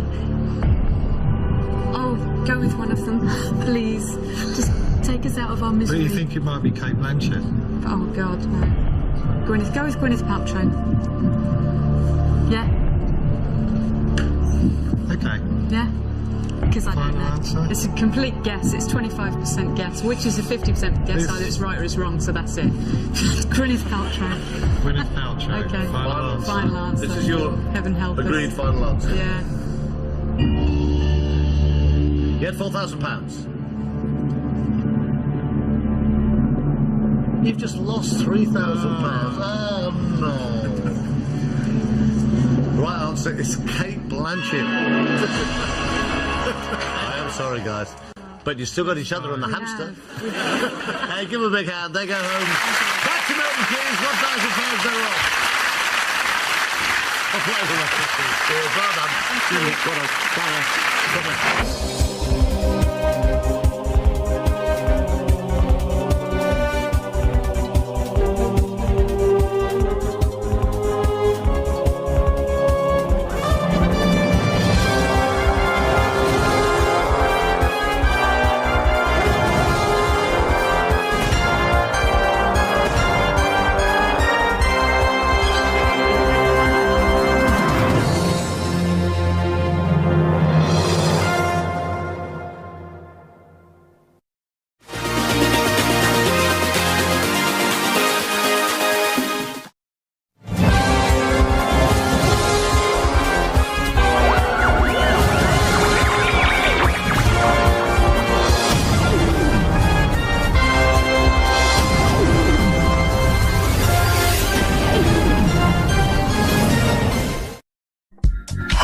Oh, go with one of them, please. Just take us out of our misery. But you think it might be Kate Blanchett? Oh, God, no. Gwyneth, go with Gwyneth Paltrow. Yeah? Okay. Yeah? Because I don't Final know. answer? It's a complete guess. It's 25% guess, which is a 50% guess. Either it's right or it's wrong, so that's it. Gwyneth Paltrow. Gwyneth Paltrow. Okay. Final answer. Final answer. This is your Heaven help us. agreed final answer. Yeah. You had £4,000. You've just lost £3,000. Oh no. The right answer is Kate Blanchett. I am sorry, guys. But you still got each other on the hamster. Hey, give them a big hand. They go home. Back to Milton Keynes. £1,000 they're off.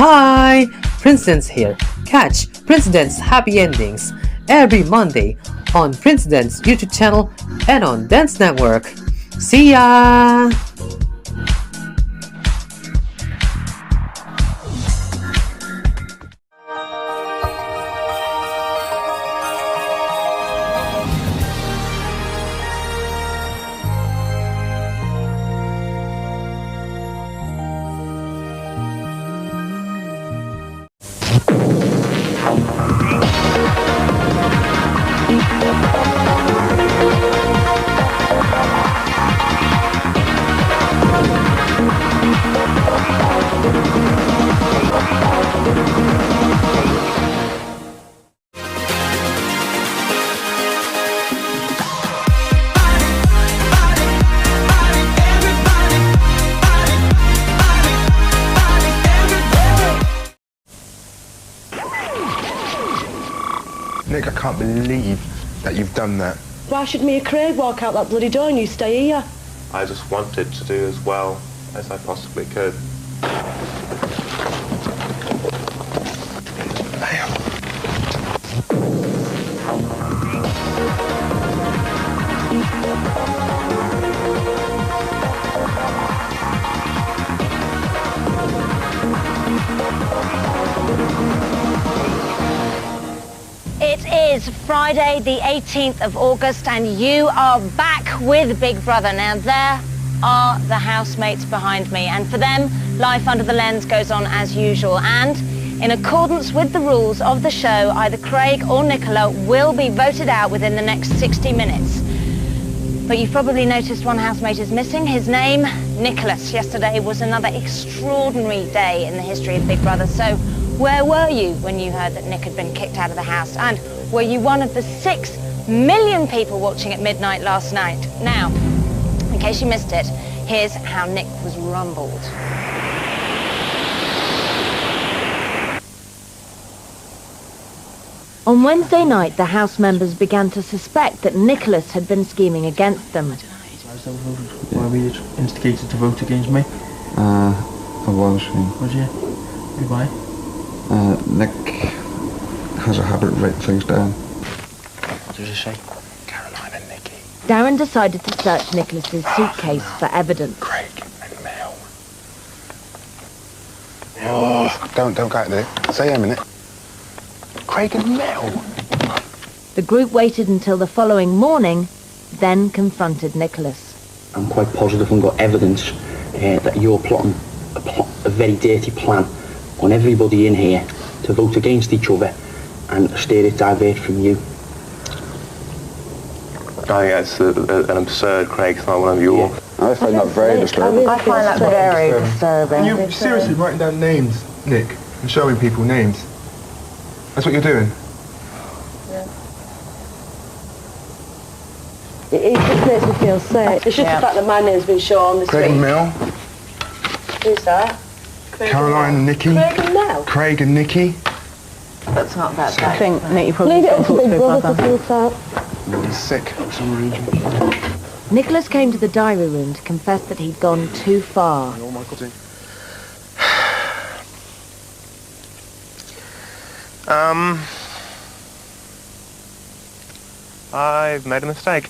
Hi! Prince Dance here. Catch Prince Dance Happy Endings every Monday on Prince Dance YouTube channel and on Dance Network. See ya! Nick, I can't believe that you've done that. Why should me and Craig walk out that bloody door and you stay here? I just wanted to do as well as I possibly could. It is Friday the 18th of August and you are back with Big Brother. Now there are the housemates behind me and for them, life under the lens goes on as usual and in accordance with the rules of the show, either Craig or Nicola will be voted out within the next 60 minutes. But you've probably noticed one housemate is missing. His name, Nicholas. Yesterday was another extraordinary day in the history of Big Brother. So where were you when you heard that Nick had been kicked out of the house? And were you one of the 6 million people watching at midnight last night? Now, in case you missed it, here's how Nick was rumbled. On Wednesday night, the House members began to suspect that Nicholas had been scheming against them. Why were you instigated to vote against me? I was. Was you? Why? Nick has a habit of writing things down. What does it say? Caroline and Nicky. Darren decided to search Nicholas's suitcase for evidence. Craig and Mel. Oh, don't go out there. Say a minute. Craig and Mel. The group waited until the following morning, then confronted Nicholas. I'm quite positive and got evidence that you're plotting a very dirty plan on everybody in here to vote against each other and steer it divert from you. I think that's an absurd, Craig. It's not one of your... I find that very disturbing. I find that very disturbing. You seriously writing down names, Nick, and showing people names? That's what you're doing? It just makes me feel sick. It's just the fact that my name's been shown on the Craig street. and Mel. Who's that? Caroline and Nicky. Craig and Mel? Craig and Nicky. That's not that bad. I think, Nick, you probably Leave it don't up to talk to Big your Brother brother. to sort out. He's sick for some reason. Nicholas came to the diary room to confess that he'd gone too far. I've made a mistake.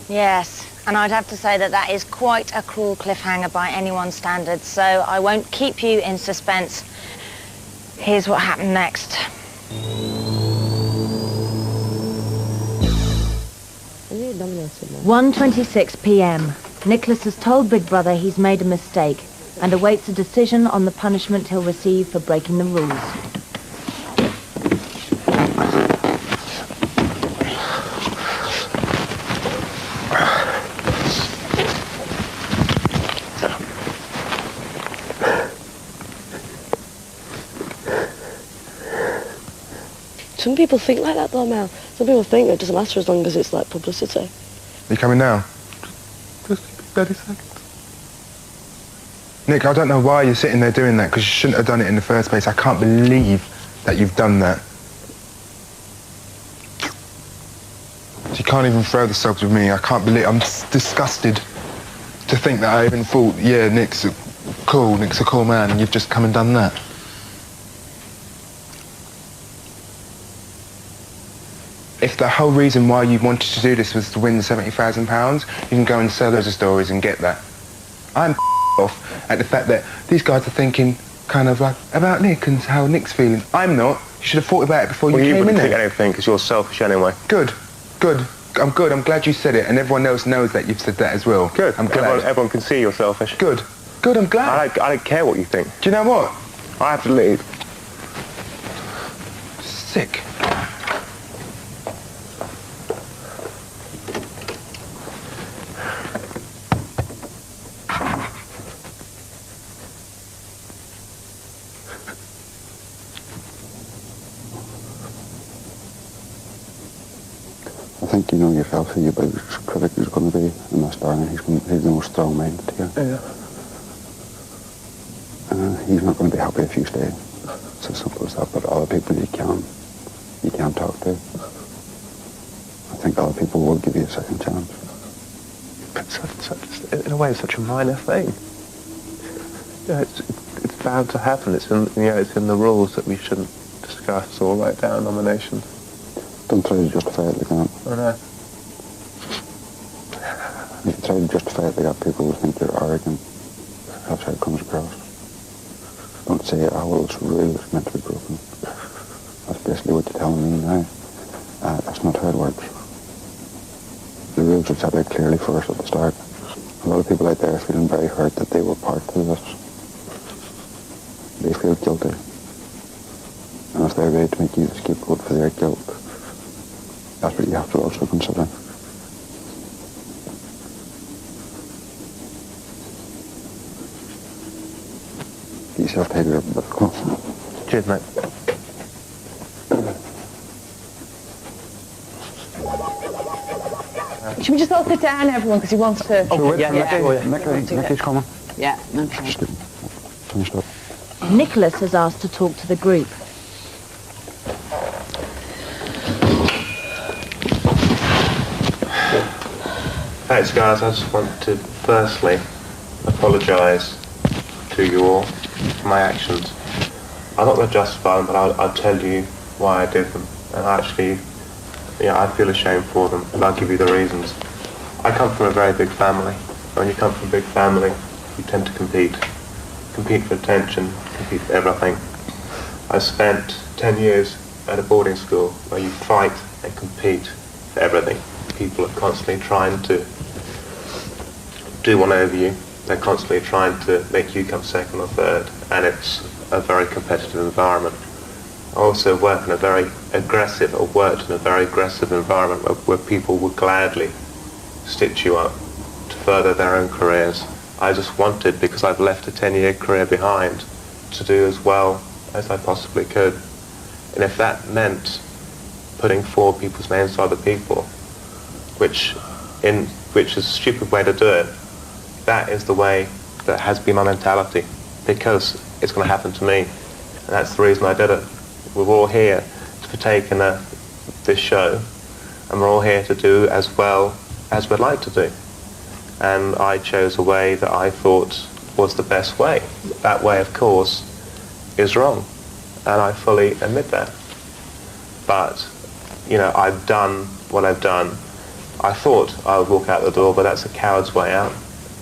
Yes, and I'd have to say that that is quite a cruel cliffhanger by anyone's standards, so I won't keep you in suspense. Here's what happened next. 1:26 p.m. Nicholas has told Big Brother he's made a mistake and awaits a decision on the punishment he'll receive for breaking the rules. Some people think like that though, Mel. Some people think it doesn't matter as long as it's like publicity. Are you coming now? Just 30 seconds. Nick, I don't know why you're sitting there doing that, because you shouldn't have done it in the first place. I can't believe that you've done that. You can't even throw the subs with me. I can't believe... I'm disgusted to think that I even thought, yeah, Nick's a cool man, and you've just come and done that. If the whole reason why you wanted to do this was to win the £70,000, you can go and sell loads of stories and get that. I'm off at the fact that these guys are thinking kind of like about Nick and how Nick's feeling. I'm not. You should have thought about it before you came in there. You wouldn't think anything because you're selfish anyway. Good. I'm good. I'm glad you said it, and everyone else knows that you've said that as well. Good. I'm glad. Everyone can see you're selfish. Good. I'm glad. I don't care what you think. Do you know what? I have to leave. Sick. I think you know yourself who your biggest critic is going to be, and that's Darren. He's the most strong-minded here. Yeah. He's not going to be happy if you stay. It's as simple as that. But other people you can talk to. I think other people will give you a second chance. But in a way, it's such a minor thing. Yeah, it's bound to happen. It's in the rules that we shouldn't discuss or write down nominations. Don't try to justify it like that. I know. If you try to justify it like that, people will think you're arrogant. That's how it comes across. Don't say, oh, well, it's rules meant to be broken. That's basically what you're telling me now. That's not how it works. The rules were set out clearly for us at the start. A lot of people out there are feeling very hurt that they were part of this. They feel guilty. And if they're ready to make you the scapegoat for their guilt, that's what you have to also consider. Get yourself tidied up a bit. Come on. Cheers, mate. Should we just all sit down, everyone, because he wants to... Oh, wait, yeah. Nicky's coming. Yeah, okay. Just get finished up. Nicholas has asked to talk to the group. Thanks, guys. I just want to firstly apologise to you all for my actions. I'm not going to justify them, but I'll tell you why I did them. And actually, I feel ashamed for them, and I'll give you the reasons. I come from a very big family. When you come from a big family, you tend to compete. Compete for attention, compete for everything. I spent 10 years at a boarding school where you fight and compete for everything. People are constantly trying to do one over you. They're constantly trying to make you come second or third, and it's a very competitive environment. I also worked in a very aggressive environment where people would gladly stitch you up to further their own careers. I just wanted, because I've left a 10-year career behind, to do as well as I possibly could. And if that meant putting forward people's names to other people, which is a stupid way to do it, that is the way that has been my mentality, because it's going to happen to me. And that's the reason I did it. We're all here to partake in this show, and we're all here to do as well as we'd like to do. And I chose a way that I thought was the best way. That way, of course, is wrong, and I fully admit that. But, I've done what I've done. I thought I would walk out the door, but that's a coward's way out,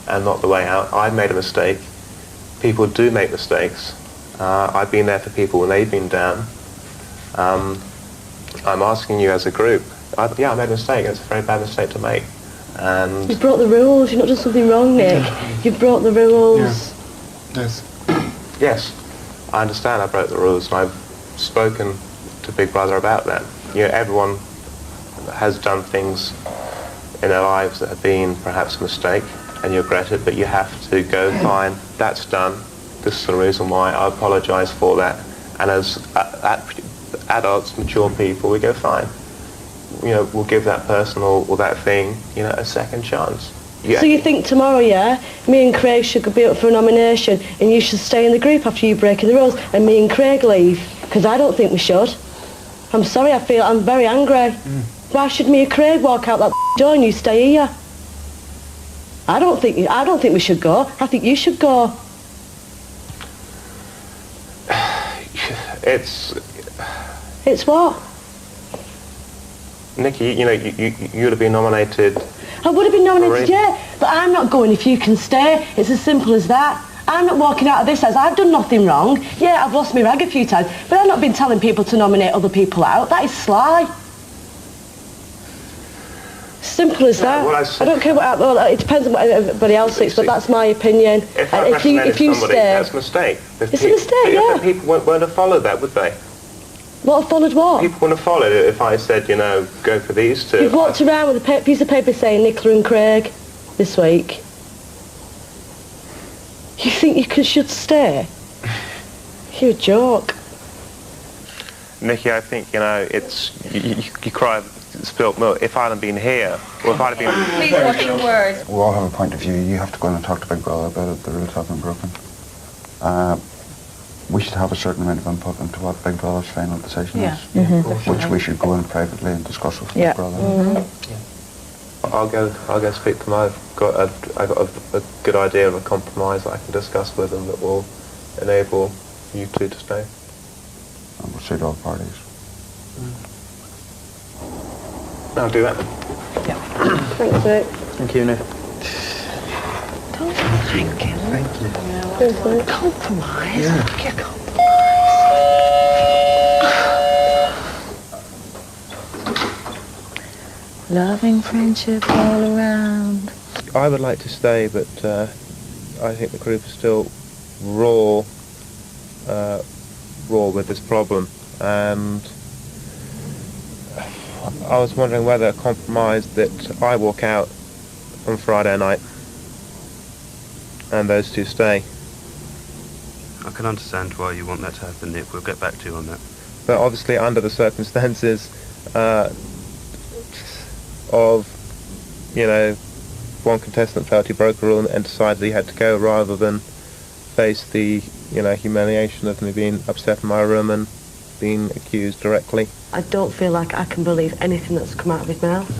and not the way out. I made a mistake. People do make mistakes. I've been there for people when they've been down. I'm asking you as a group, I made a mistake. It's a very bad mistake to make. And You've brought the rules. You've not done something wrong, Nick. You've brought the rules. Yes. Yes, I understand I broke the rules, and I've spoken to Big Brother about that. Everyone has done things in their lives that have been perhaps a mistake, and you regret it, but you have to go, fine, that's done. This is the reason why. I apologise for that. And as adults, mature people, we go, fine. We'll give that person or that thing, a second chance. Yeah. So you think tomorrow, me and Craig should be up for a nomination, and you should stay in the group after you breaking the rules, and me and Craig leave? Because I don't think we should. I'm sorry, I'm very angry. Why should me and Craig walk out that door and you stay here? I don't think we should go. I think you should go. It's what? Nikki, you would have been nominated. I would have been nominated, yeah, but I'm not going if you can stay. It's as simple as that. I'm not walking out of this house. I've done nothing wrong. Yeah, I've lost my rag a few times, but I've not been telling people to nominate other people out. That is sly. Simple as that. I don't care what. Well, it depends on what everybody else thinks, but that's my opinion. If you stay, that's a mistake. It's a mistake, yeah. People won't have followed that, would they? What have followed what? People wouldn't have followed it if I said, go for these two. You've walked around with a piece of paper saying Nicola and Craig this week. You think you should stay? You're a joke. Nikki, I think, it's... You cry spilt milk. If I'd have been here, or if I'd have been... Please watch your words. We all have a point of view. You have to go in and talk to Big Brother about it. The rules have been broken. We should have a certain amount of input into what Big Brother's final decision is, which we should go in privately and discuss with Big Brother. I'll go speak to them. I've got a good idea of a compromise that I can discuss with them that will enable you two to stay. And we'll suit all parties. I'll do that. Yeah. Thanks, Nick. Thank you, Nick. Thank you. Thank you. Compromise? Yeah. Compromise? Loving friendship all around. I would like to stay, but I think the group is still raw with this problem, and I was wondering whether a compromise that I walk out on Friday night and those two stay. I can understand why you want that to happen, Nick. We'll get back to you on that. But obviously under the circumstances of, you know, one contestant felt he broke a rule and decided he had to go rather than face the, you know, humiliation of me being upset in my room and being accused directly. I don't feel like I can believe anything that's come out of his mouth.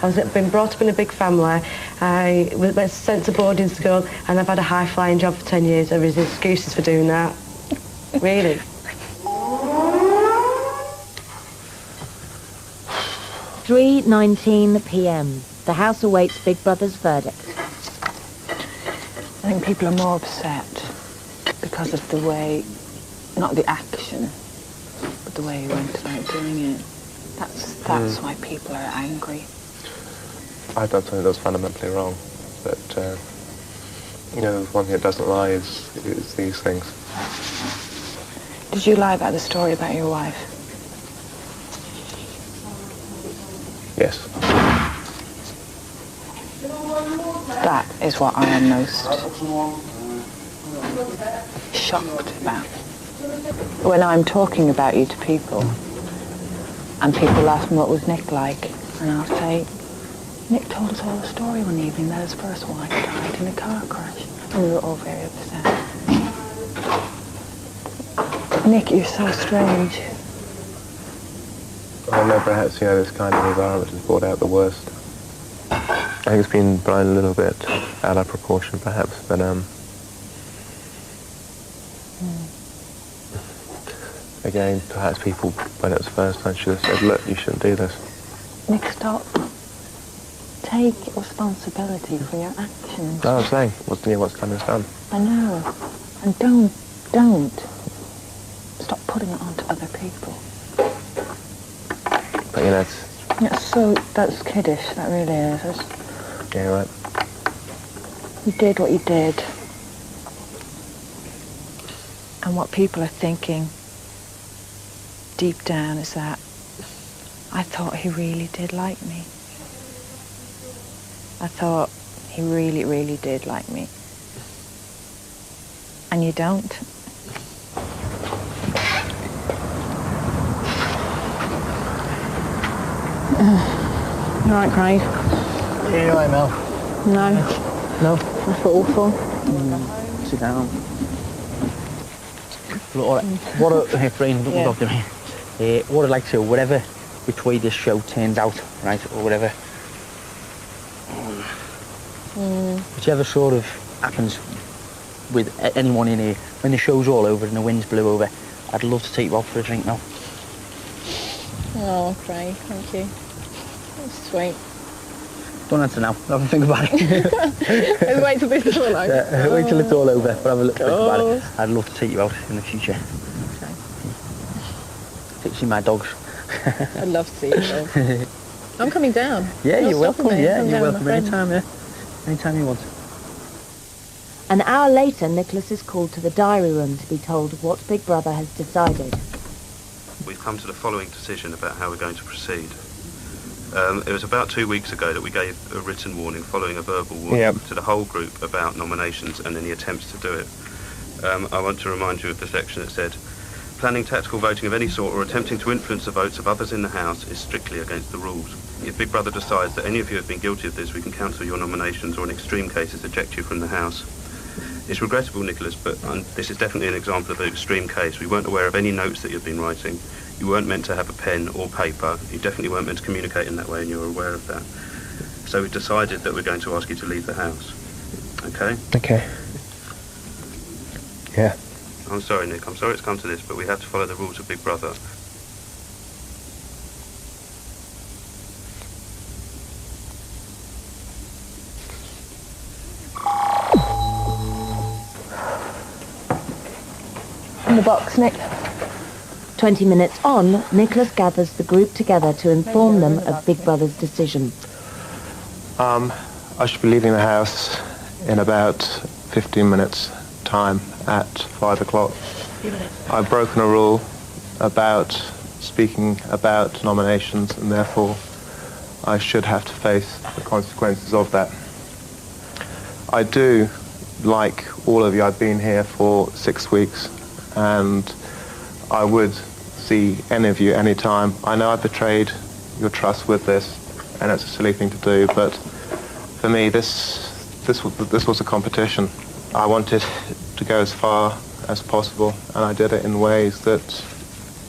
I've been brought up in a big family. I was sent to boarding school and I've had a high-flying job for 10 years. There is excuses for doing that. Really. 3:19 p.m. The House awaits Big Brother's verdict. I think people are more upset because of the way, not the action, but the way he went about doing it. That's why people are angry. I've done something that was fundamentally wrong, but you know, one thing that doesn't lie is these things. Did you lie about the story about your wife? Yes. That is what I am most shocked about. When I'm talking about you to people, and people ask me what was Nick like, and I'll say, Nick told us all the story one evening that his first wife died in a car crash, and we were all very upset. Nick, you're so strange. I know perhaps, you know, this kind of environment has brought out the worst. I think it's been blown a little bit out of proportion, perhaps, but again, perhaps people, when it was first time, should have said, look, you shouldn't do this. Nick, stop. Take responsibility for your actions. No, I'm saying, what's done is done. I know. And don't. Stop putting it onto other people. But, you know, that's kiddish, that really is. Yeah, right. You did what you did. And what people are thinking deep down is that I thought he really did like me. I thought he really, really did like me. And you don't. You all right, Craig? Yeah, you all right, Mel? No. No? I feel awful. Sit down. Look, all right. What I'd like to, whatever which way this show turns out, right, or whatever, whichever sort of happens with anyone in here, when the show's all over and the wind's blew over, I'd love to take you out for a drink now. Oh, Craig, thank you. That's sweet. Don't answer now. Have a think about it. Let's wait till this is all over. Wait till it's all over, but have a look think about it. I'd love to take you out in the future. Okay. Take see my dogs. I'd love to see you, though. I'm coming down. Yeah, you're welcome. Yeah, Come you're down, welcome my friend. anytime. Yeah, anytime you want. An hour later, Nicholas is called to the diary room to be told what Big Brother has decided. We've come to the following decision about how we're going to proceed. It was about 2 weeks ago that we gave a written warning following a verbal warning to the whole group about nominations and any attempts to do it. I want to remind you of the section that said, planning tactical voting of any sort or attempting to influence the votes of others in the House is strictly against the rules. If Big Brother decides that any of you have been guilty of this, we can cancel your nominations or in extreme cases eject you from the House. It's regrettable, Nicholas, but this is definitely an example of an extreme case. We weren't aware of any notes that you've been writing. You weren't meant to have a pen or paper. You definitely weren't meant to communicate in that way, and you're aware of that. So we've decided that we're going to ask you to leave the house. Okay? Okay. Yeah. I'm sorry, Nick. I'm sorry it's come to this, but we have to follow the rules of Big Brother. In the box, Nick. 20 minutes on, Nicholas gathers the group together to inform them of Big Brother's decision. I should be leaving the house in about 15 minutes time at 5 o'clock. I've broken a rule about speaking about nominations, and therefore I should have to face the consequences of that. I do, like all of you, I've been here for 6 weeks, and I would see any of you anytime. I know I betrayed your trust with this, and it's a silly thing to do, but for me this was a competition. I wanted to go as far as possible, and I did it in ways that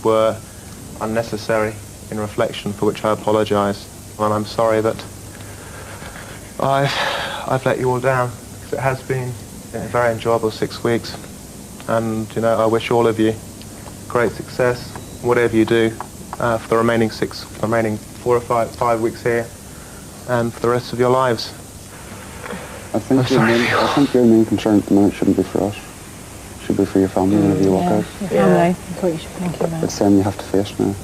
were unnecessary in reflection, for which I apologise. And I'm sorry that I've let you all down, because it has been a very enjoyable 6 weeks, and you know, I wish all of you great success, whatever you do, for the remaining 4 or 5 weeks here, and for the rest of your lives. I think your main concern at the moment shouldn't be for us. It should be for your family whenever you walk out. Your family. That's what you should think about. It's them you have to face now.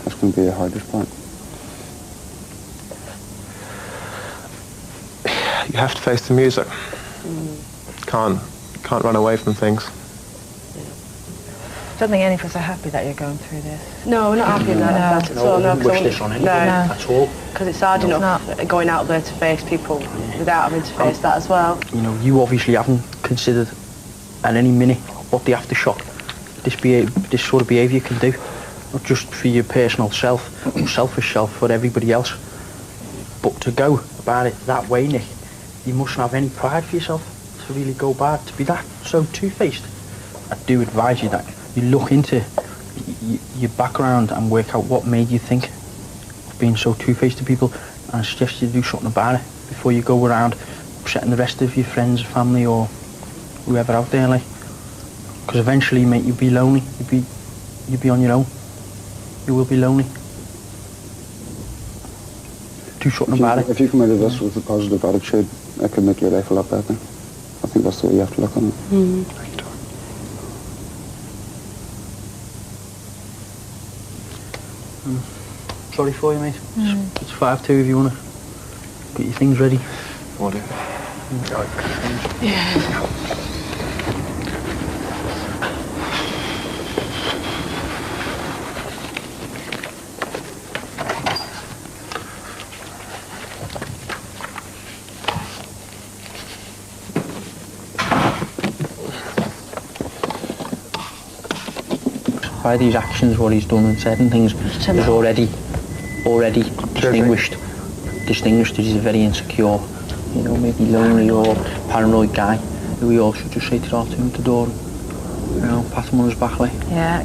That's going to be the hardest part. You have to face the music. Can't run away from things. I don't think any of us are happy that you're going through this. No, we're not happy about that at all. No, I wouldn't wish this on anyone at all. Because it's hard enough going out there to face people without having to face that as well. You know, you obviously haven't considered at any minute what the aftershock this sort of behaviour can do. Not just for your personal self, or selfish self, for everybody else. But to go about it that way, Nick, you mustn't have any pride for yourself to really go bad, to be that so two-faced. I do advise you that you look into your background and work out what made you think of being so two-faced to people, and I suggest you do something about it before you go around upsetting the rest of your friends, family, or whoever out there, like. Because eventually, mate, you'll be lonely. You'll be on your own. You will be lonely. Do something about it. If you come out of this with a positive attitude, it could make your life a lot better. I think that's the way you have to look on it. Sorry for you, mate. It's 5-2 if you want to get your things ready. Will do. Yeah. By these actions, what he's done and said and things, is already distinguished that he's a very insecure, you know, maybe lonely or paranoid guy, who we all should just say to him at the door, and, you know, pat him on his back, like. Yeah.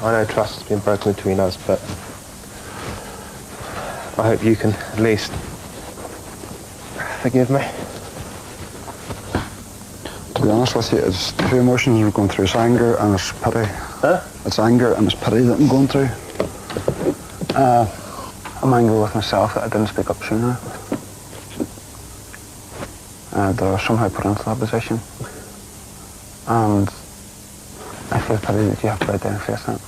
I know trust has been broken between us, but I hope you can at least forgive me. To be honest with you, it's two emotions we're going through. It's anger and it's pity. It's anger and it's pity that I'm going through. I'm angry with myself that I didn't speak up sooner. That I was somehow put into that position. And I feel pity that you have to go out there and face that.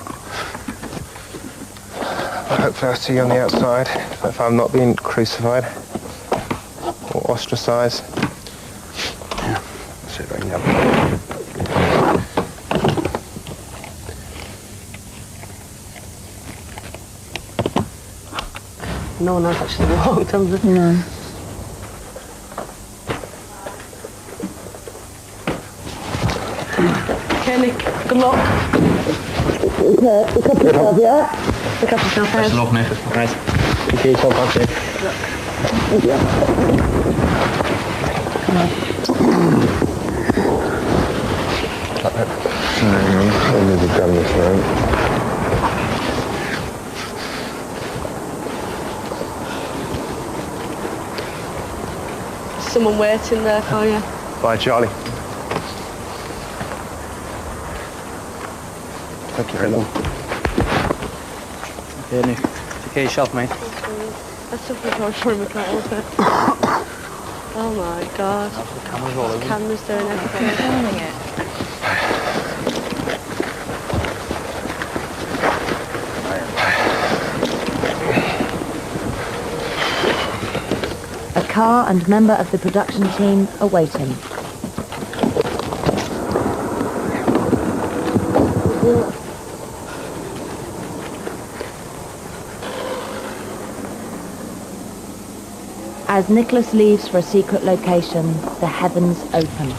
I hope I see you on the outside, if I'm not being crucified or ostracised. Yeah, see if I can help. No one else actually walked, have they? No. Okay, Nick, good luck. Look up yourself, yeah? Look up yourself, Best of luck, Nick. Right. Take care of yourself, that's it. I need to grab this around. Someone waiting there for you. Bye, Charlie. Thank you very much. Okay, Nick. Take care of yourself, mate. That's something hard for him, I can't help it. Oh my god. The camera's all over. Camera's doing everything. Filming it. car and member of the production team await him. As Nicholas leaves for a secret location, the heavens open.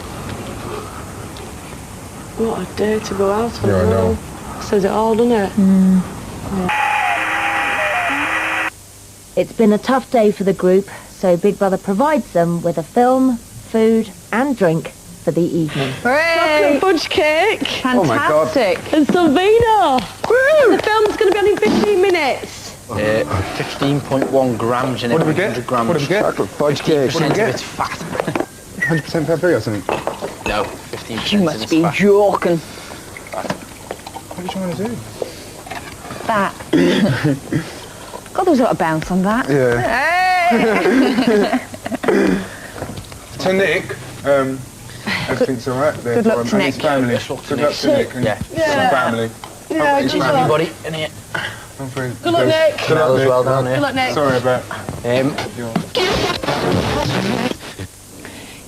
What a day to go out on. Yeah, I know. Says it all, doesn't it? It's been a tough day for the group, so Big Brother provides them with a film, food and drink for the evening. Chocolate fudge cake. Oh my God. Fantastic. And some vino. Woo! The film's going to be on in 15 minutes. 15.1 grams in it. What did we get? 100 grams. What did we get? Chocolate fudge cake. What did we 50% of get? it's fat. 100% Fabry or something? No, 15%. You must be joking. What are you trying to do? That. God, there was a lot of bounce on that. Yeah. To Nick, everything's all right there Good luck for him to and his Nick. family. Yes, luck to Good luck to Nick and his family. Yeah, His good family. luck. Anybody in here? Good luck, Nick. Good luck, Nick. Well down here. Good luck, Nick. Sorry about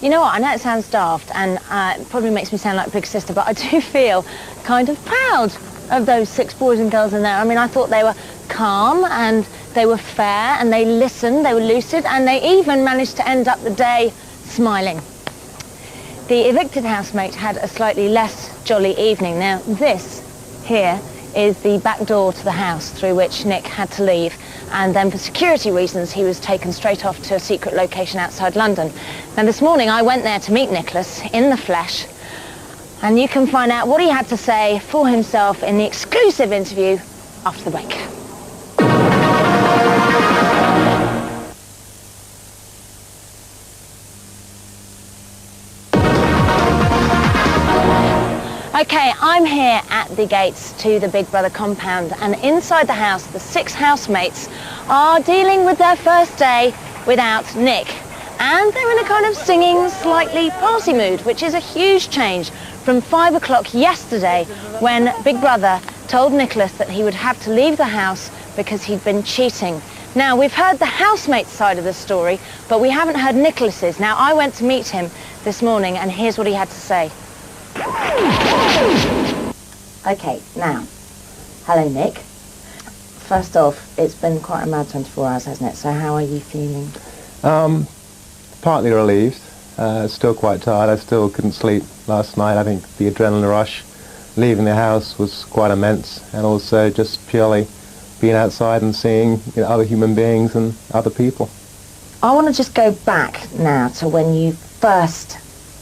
You know what, I know it sounds daft and it probably makes me sound like Big Sister, but I do feel kind of proud of those 6 boys and girls in there. I mean, I thought they were calm and they were fair and they listened, they were lucid, and they even managed to end up the day smiling. The evicted housemate had a slightly less jolly evening. Now, this here is the back door to the house through which Nick had to leave, and then for security reasons he was taken straight off to a secret location outside London. Now this morning I went there to meet Nicholas in the flesh, and you can find out what he had to say for himself in the exclusive interview after the break. Okay, I'm here at the gates to the Big Brother compound, and inside the house, the 6 housemates are dealing with their first day without Nick. And they're in a kind of singing, slightly party mood, which is a huge change from 5 o'clock yesterday when Big Brother told Nicholas that he would have to leave the house because he'd been cheating. Now, we've heard the housemate's side of the story, but we haven't heard Nicholas's. Now, I went to meet him this morning, and here's what he had to say. Okay, now, hello Nick. First off, it's been quite a mad 24 hours, hasn't it? So how are you feeling? Partly relieved. Still quite tired. I still couldn't sleep last night. I think the adrenaline rush leaving the house was quite immense, and also just purely being outside and seeing, you know, other human beings and other people. I want to just go back now to when you first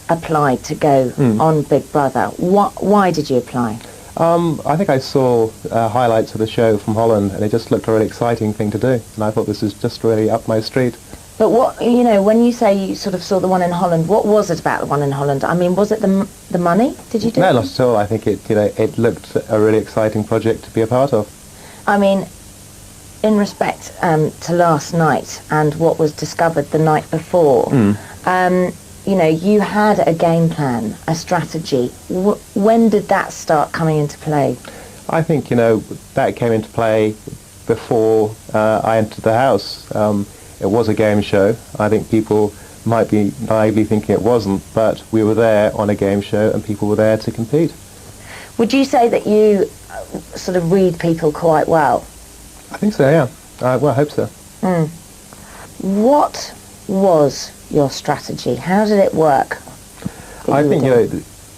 applied to go on Big Brother. Why did you apply? I think I saw highlights of the show from Holland, and it just looked a really exciting thing to do, and I thought this is just really up my street. But what, you know, when you say you sort of saw the one in Holland, what was it about the one in Holland? I mean, was it the money? Did you do No, it? not at all. I think it, you know, it looked a really exciting project to be a part of. I mean, in respect to last night and what was discovered the night before, you know, you had a game plan, a strategy. When did that start coming into play? I think, you know, that came into play before I entered the house. It was a game show. I think people might be naively thinking it wasn't, but we were there on a game show and people were there to compete. Would you say that you sort of read people quite well? I think so, yeah. Well, I hope so. What was your strategy? How did it work? I think, you know,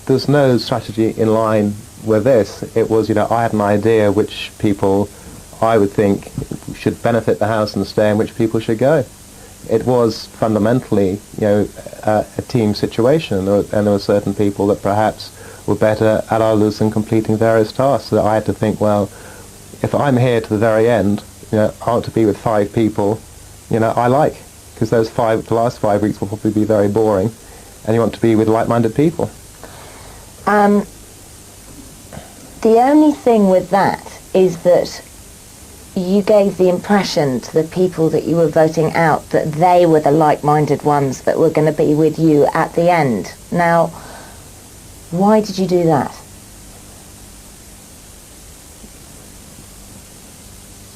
there's no strategy in line with this. It was, you know, I had an idea which people I would think should benefit the house and stay and which people should go. It was fundamentally, you know, a team situation, and there were certain people that perhaps were better at others and completing various tasks. So I had to think, well, if I'm here to the very end, you know, I want to be with 5 people, you know, I like, because the last 5 weeks will probably be very boring, and you want to be with like-minded people. The only thing with that is that you gave the impression to the people that you were voting out that they were the like-minded ones that were going to be with you at the end. Now, why did you do that?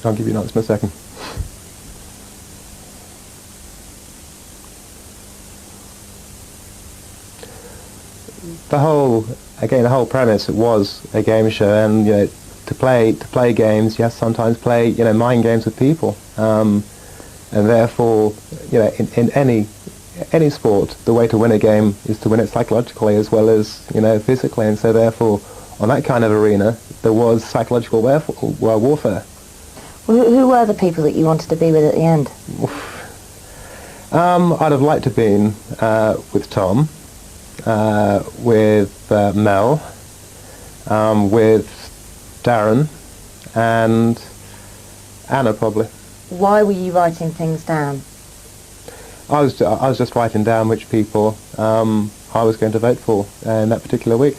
I'll give you an answer in a second. the whole premise was a game show, and to play games, you have to sometimes play mind games with people, and therefore in any sport, the way to win a game is to win it psychologically as well as physically, and so therefore on that kind of arena there was psychological warfare. Who were the people that you wanted to be with at the end? I'd have liked to have been with Tom, with Mel, with Darren, and Anna probably. Why were you writing things down? I was just writing down which people I was going to vote for in that particular week.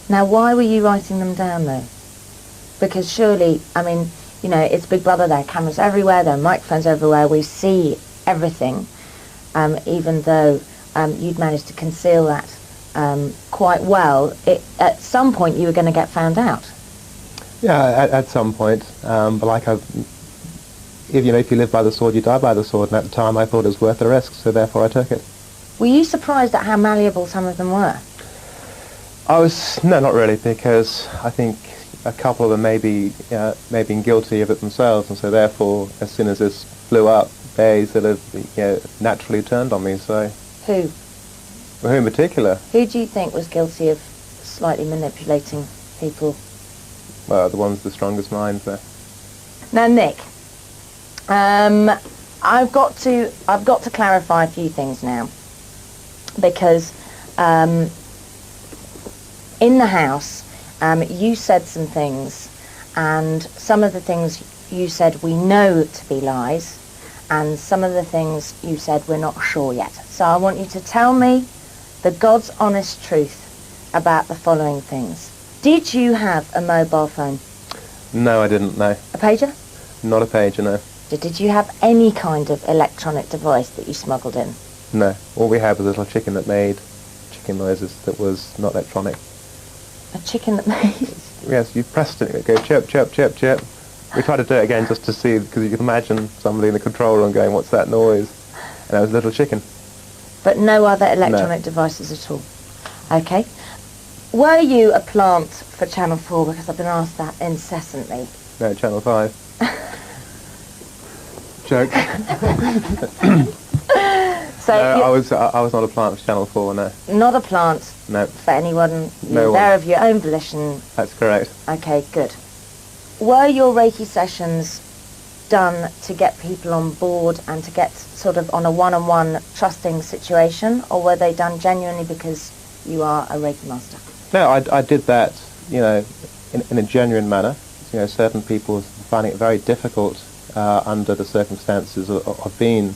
Now, why were you writing them down though? Because surely, I mean, it's Big Brother, there are cameras everywhere, there are microphones everywhere, we see everything, even though you'd managed to conceal that quite well. At some point you were going to get found out. Yeah, at some point, but like if you live by the sword, you die by the sword, and at the time I thought it was worth the risk, so therefore I took it. Were you surprised at how malleable some of them were? No, not really, because I think a couple of them may been guilty of it themselves, and so therefore, as soon as this blew up, they sort of naturally turned on me. So who? Who in particular? Who do you think was guilty of slightly manipulating people? Well, the ones with the strongest minds there. Now, Nick, I've got to clarify a few things now, because in the house you said some things, and some of the things you said we know to be lies, and some of the things you said we're not sure yet. So I want you to tell me the God's honest truth about the following things. Did you have a mobile phone? No, I didn't, no. A pager? Not a pager, no. Did you have any kind of electronic device that you smuggled in? No. All we had was a little chicken that made chicken noises that was not electronic. A chicken that made? Yes, you pressed it, it would go chirp, chirp, chirp, chirp. We tried to do it again just to see, because you can imagine somebody in the control room going, what's that noise? And it was a little chicken. But no other electronic devices at all? Okay. Were you a plant for Channel 4? Because I've been asked that incessantly. No, Channel 5. Joke. So no, I was not a plant for Channel 4, no. Not a plant? No. For anyone? No You're one. there of your own volition? That's correct. Okay, good. Were your Reiki sessions done to get people on board and to get sort of on a one-on-one trusting situation, or were they done genuinely because you are a Reiki master? No, I did that, in a genuine manner. Certain people finding it very difficult under the circumstances of being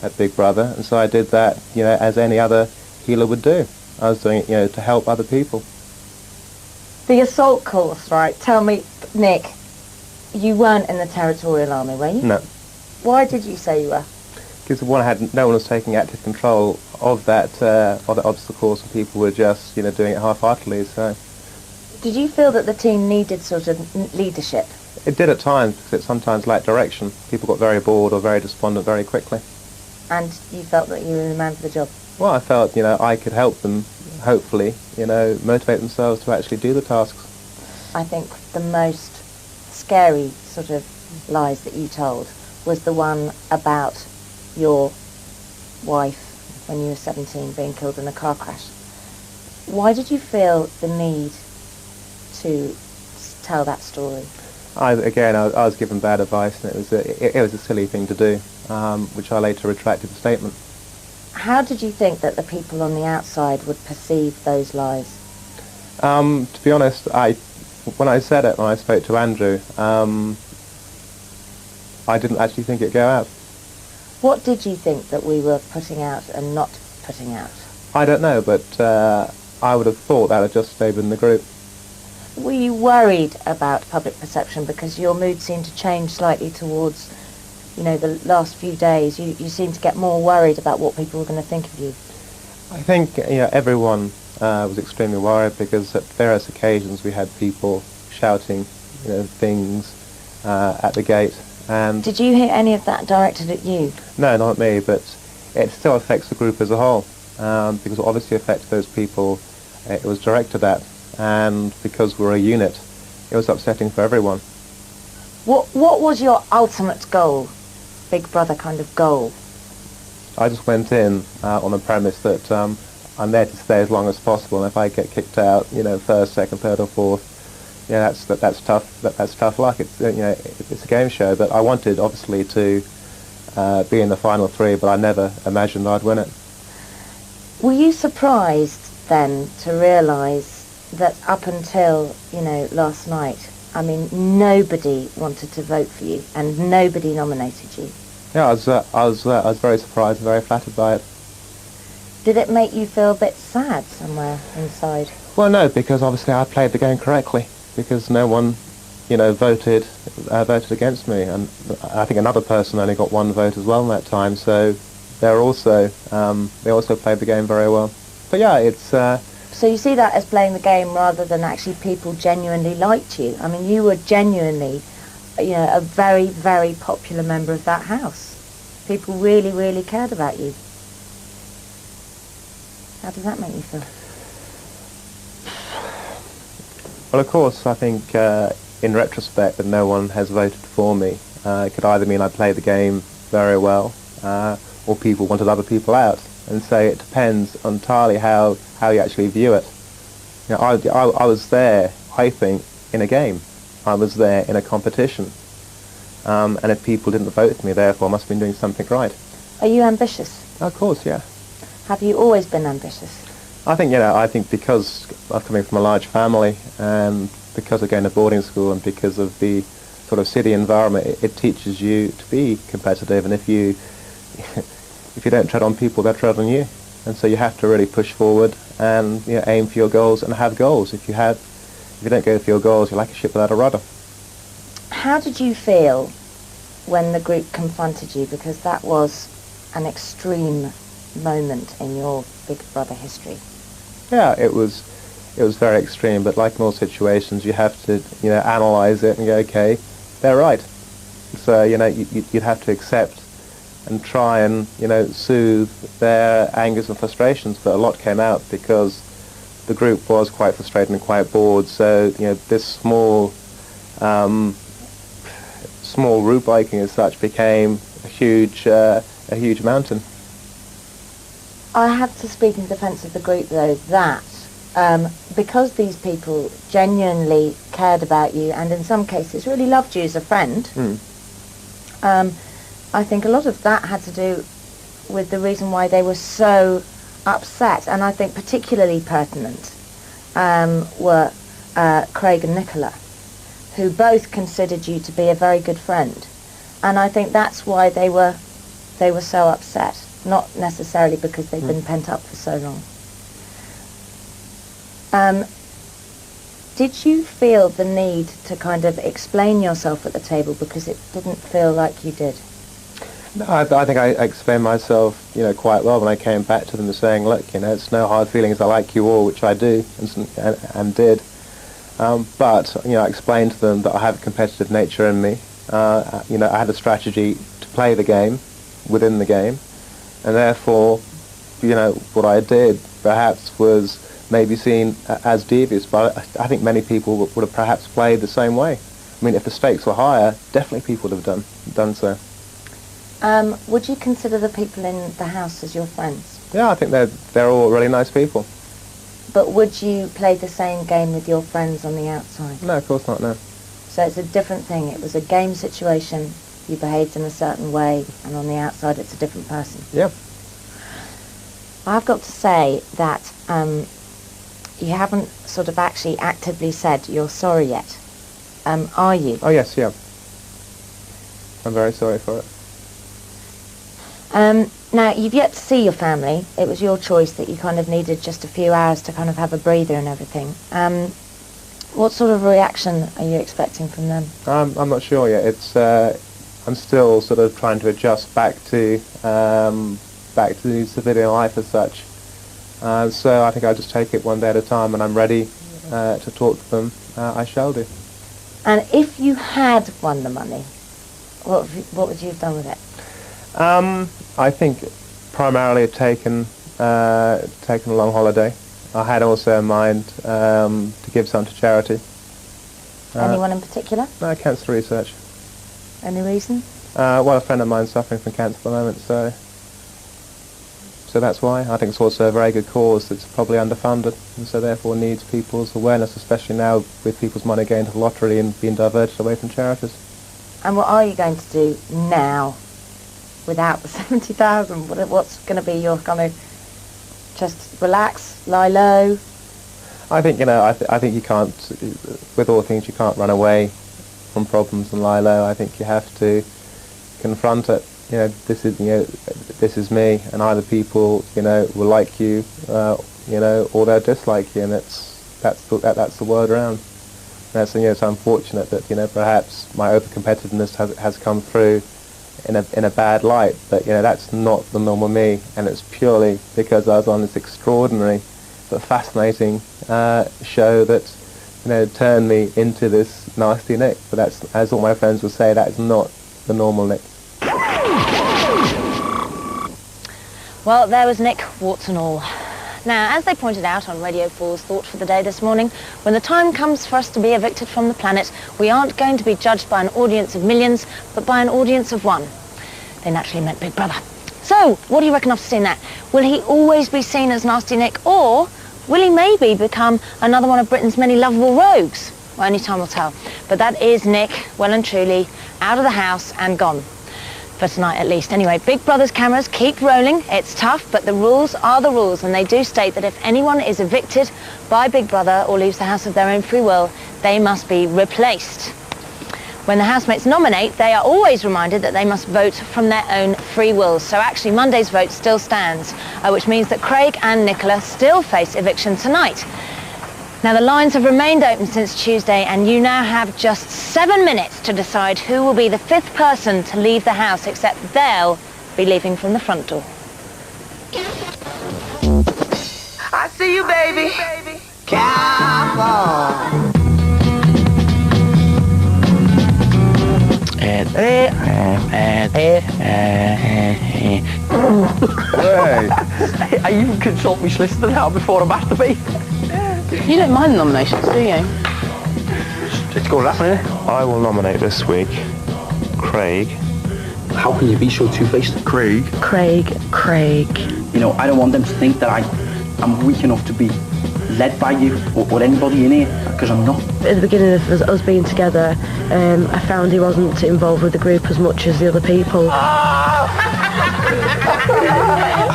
at Big Brother, and so I did that, as any other healer would do. I was doing it, to help other people. The assault course, right? Tell me, Nick, you weren't in the Territorial Army, were you? No. Why did you say you were? Because no one was taking active control of that obstacle course, and people were just, doing it half-heartedly. So. Did you feel that the team needed sort of leadership? It did at times, because it sometimes lacked direction. People got very bored or very despondent very quickly. And you felt that you were the man for the job? Well, I felt, I could help them, hopefully, motivate themselves to actually do the tasks. I think the most scary sort of lies that you told was the one about your wife when you were 17 being killed in a car crash. Why did you feel the need to tell that story? I was given bad advice, and it was a silly thing to do, which I later retracted the statement. How did you think that the people on the outside would perceive those lies? To be honest, when I said it, when I spoke to Andrew, I didn't actually think it'd go out. What did you think that we were putting out and not putting out? I don't know, but I would have thought that had just stayed in the group. Were you worried about public perception, because your mood seemed to change slightly towards, the last few days? You seemed to get more worried about what people were going to think of you. I think everyone was extremely worried, because at various occasions we had people shouting things at the gate. And did you hear any of that directed at you? No, not me, but it still affects the group as a whole, because it obviously affects those people it was directed at, and because we're a unit, it was upsetting for everyone. What was your ultimate goal, Big Brother kind of goal? I just went in on the premise that I'm there to stay as long as possible, and if I get kicked out, you know, first, second, third, or fourth, yeah, that's tough. That's tough luck. It's it's a game show, but I wanted obviously to be in the final three, but I never imagined I'd win it. Were you surprised then to realise that up until, you know, last night, I mean, nobody wanted to vote for you and nobody nominated you? Yeah, I was very surprised and very flattered by it. Did it make you feel a bit sad somewhere inside? Well, no, because obviously I played the game correctly, because no one, you know, voted against me, and I think another person only got one vote as well in that time. So they also played the game very well. But yeah, it's. So you see that as playing the game rather than actually people genuinely liked you. I mean, you were genuinely, you know, a very, very popular member of that house. People really, really cared about you. How does that make you feel? Well, of course, I think in retrospect that no one has voted for me. It could either mean I played the game very well, or people wanted other people out. And so it depends entirely how you actually view it. You know, I was there, I think, in a game. I was there in a competition. And if people didn't vote for me, therefore, I must have been doing something right. Are you ambitious? Of course, yeah. Have you always been ambitious? I think because I'm coming from a large family, and because of going to boarding school, and because of the sort of city environment, it teaches you to be competitive. And if you don't tread on people, they'll tread on you. And so you have to really push forward and, you know, aim for your goals and have goals. If you don't go for your goals, you're like a ship without a rudder. How did you feel when the group confronted you? Because that was an extreme moment in your Big Brother history. Yeah, it was very extreme, but like in all situations, you have to, you know, analyse it and go, okay, they're right. So, you know, you'd have to accept and try and, you know, soothe their angers and frustrations, but a lot came out because the group was quite frustrated and quite bored. So, you know, this small route biking as such became a huge mountain. I have to speak in defence of the group, though, that because these people genuinely cared about you and in some cases really loved you as a friend, I think a lot of that had to do with the reason why they were so upset, and I think particularly pertinent were Craig and Nicola, who both considered you to be a very good friend, and I think that's why they were so upset. Not necessarily because they've been pent up for so long. Did you feel the need to kind of explain yourself at the table, because it didn't feel like you did? No, I think I explained myself, you know, quite well when I came back to them saying, look, you know, it's no hard feelings, I like you all, which I do and did. But, you know, I explained to them that I have a competitive nature in me. You know, I had a strategy to play the game within the game. And therefore, you know, what I did perhaps was maybe seen as devious, but I think many people would have perhaps played the same way. I mean, if the stakes were higher, definitely people would have done so. Would you consider the people in the house as your friends? Yeah, I think they're all really nice people. But would you play the same game with your friends on the outside? No, of course not, no. So it's a different thing. It was a game situation. You behaved in a certain way, and on the outside it's a different person. Yeah. I've got to say that you haven't sort of actually actively said you're sorry yet. Are you? Oh yes, yeah. I'm very sorry for it. Now, you've yet to see your family. It was your choice that you kind of needed just a few hours to kind of have a breather and everything. What sort of reaction are you expecting from them? I'm not sure yet. It's I'm still sort of trying to adjust back to civilian life as such. So I think I'll just take it one day at a time. When I'm ready to talk to them, I shall do. And if you had won the money, what would you have done with it? I think primarily taken a long holiday I had also in mind to give some to charity. Anyone in particular? Cancer research. Any reason? Well, a friend of mine suffering from cancer at the moment, so that's why. I think it's also a very good cause that's probably underfunded, and so therefore needs people's awareness, especially now with people's money going to the lottery and being diverted away from charities. And what are you going to do now without the 70,000? What's going to be your kind of just relax, lie low? I think, I think you can't, with all things, you can't run away from problems and lie low. I think you have to confront it. This is me, and either people, will like you, or they'll dislike you, and that's the word around. And it's unfortunate that perhaps my over-competitiveness has come through in a bad light, but that's not the normal me, and it's purely because I was on this extraordinary but fascinating show that turned me into this nasty Nick. But that's, as all my friends would say, that is not the normal Nick. Well, there was Nick, warts and all. Now, as they pointed out on Radio 4's Thought for the Day this morning, when the time comes for us to be evicted from the planet, we aren't going to be judged by an audience of millions, but by an audience of one. They naturally meant Big Brother. So, what do you reckon after seeing that? Will he always be seen as Nasty Nick, or will he maybe become another one of Britain's many lovable rogues? Well, only time will tell. But that is Nick, well and truly, out of the house and gone. For tonight at least. Anyway, Big Brother's cameras keep rolling. It's tough, but the rules are the rules, and they do state that if anyone is evicted by Big Brother or leaves the house of their own free will, they must be replaced. When the housemates nominate, they are always reminded that they must vote from their own free will. So actually Monday's vote still stands, which means that Craig and Nicola still face eviction tonight. Now, the lines have remained open since Tuesday, and you now have just 7 minutes to decide who will be the 5th person to leave the house, except they'll be leaving from the front door. I see you, baby. Come on. Hey. I even consult my solicitor now before I masturbate. You don't mind nominations, do you? It's going to happen, isn't it? I will nominate this week Craig. How can you be so two-faced? Craig. Craig. I don't want them to think that I'm weak enough to be led by you or anybody in here, because I'm not. At the beginning of us being together, I found he wasn't involved with the group as much as the other people. I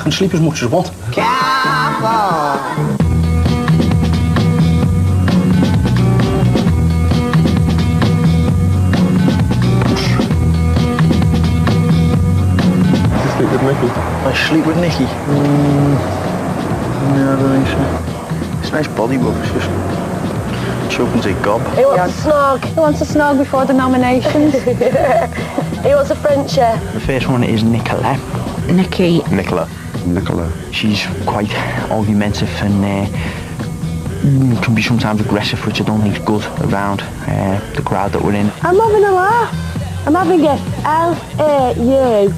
can sleep as much as I want. Come on. Sleep with Nicky. I sleep with Nicky? No, I don't think so. It's a nice body, but it's just choking to a gob. He wants a snog. He wants a snog before the nominations. He wants a Frenchie. The first one is Nicola. Nicky. Nicola. She's quite argumentative and can be sometimes aggressive, which I don't think is good around the crowd that we're in. I'm having a laugh. I'm having a L-A-U-G-H.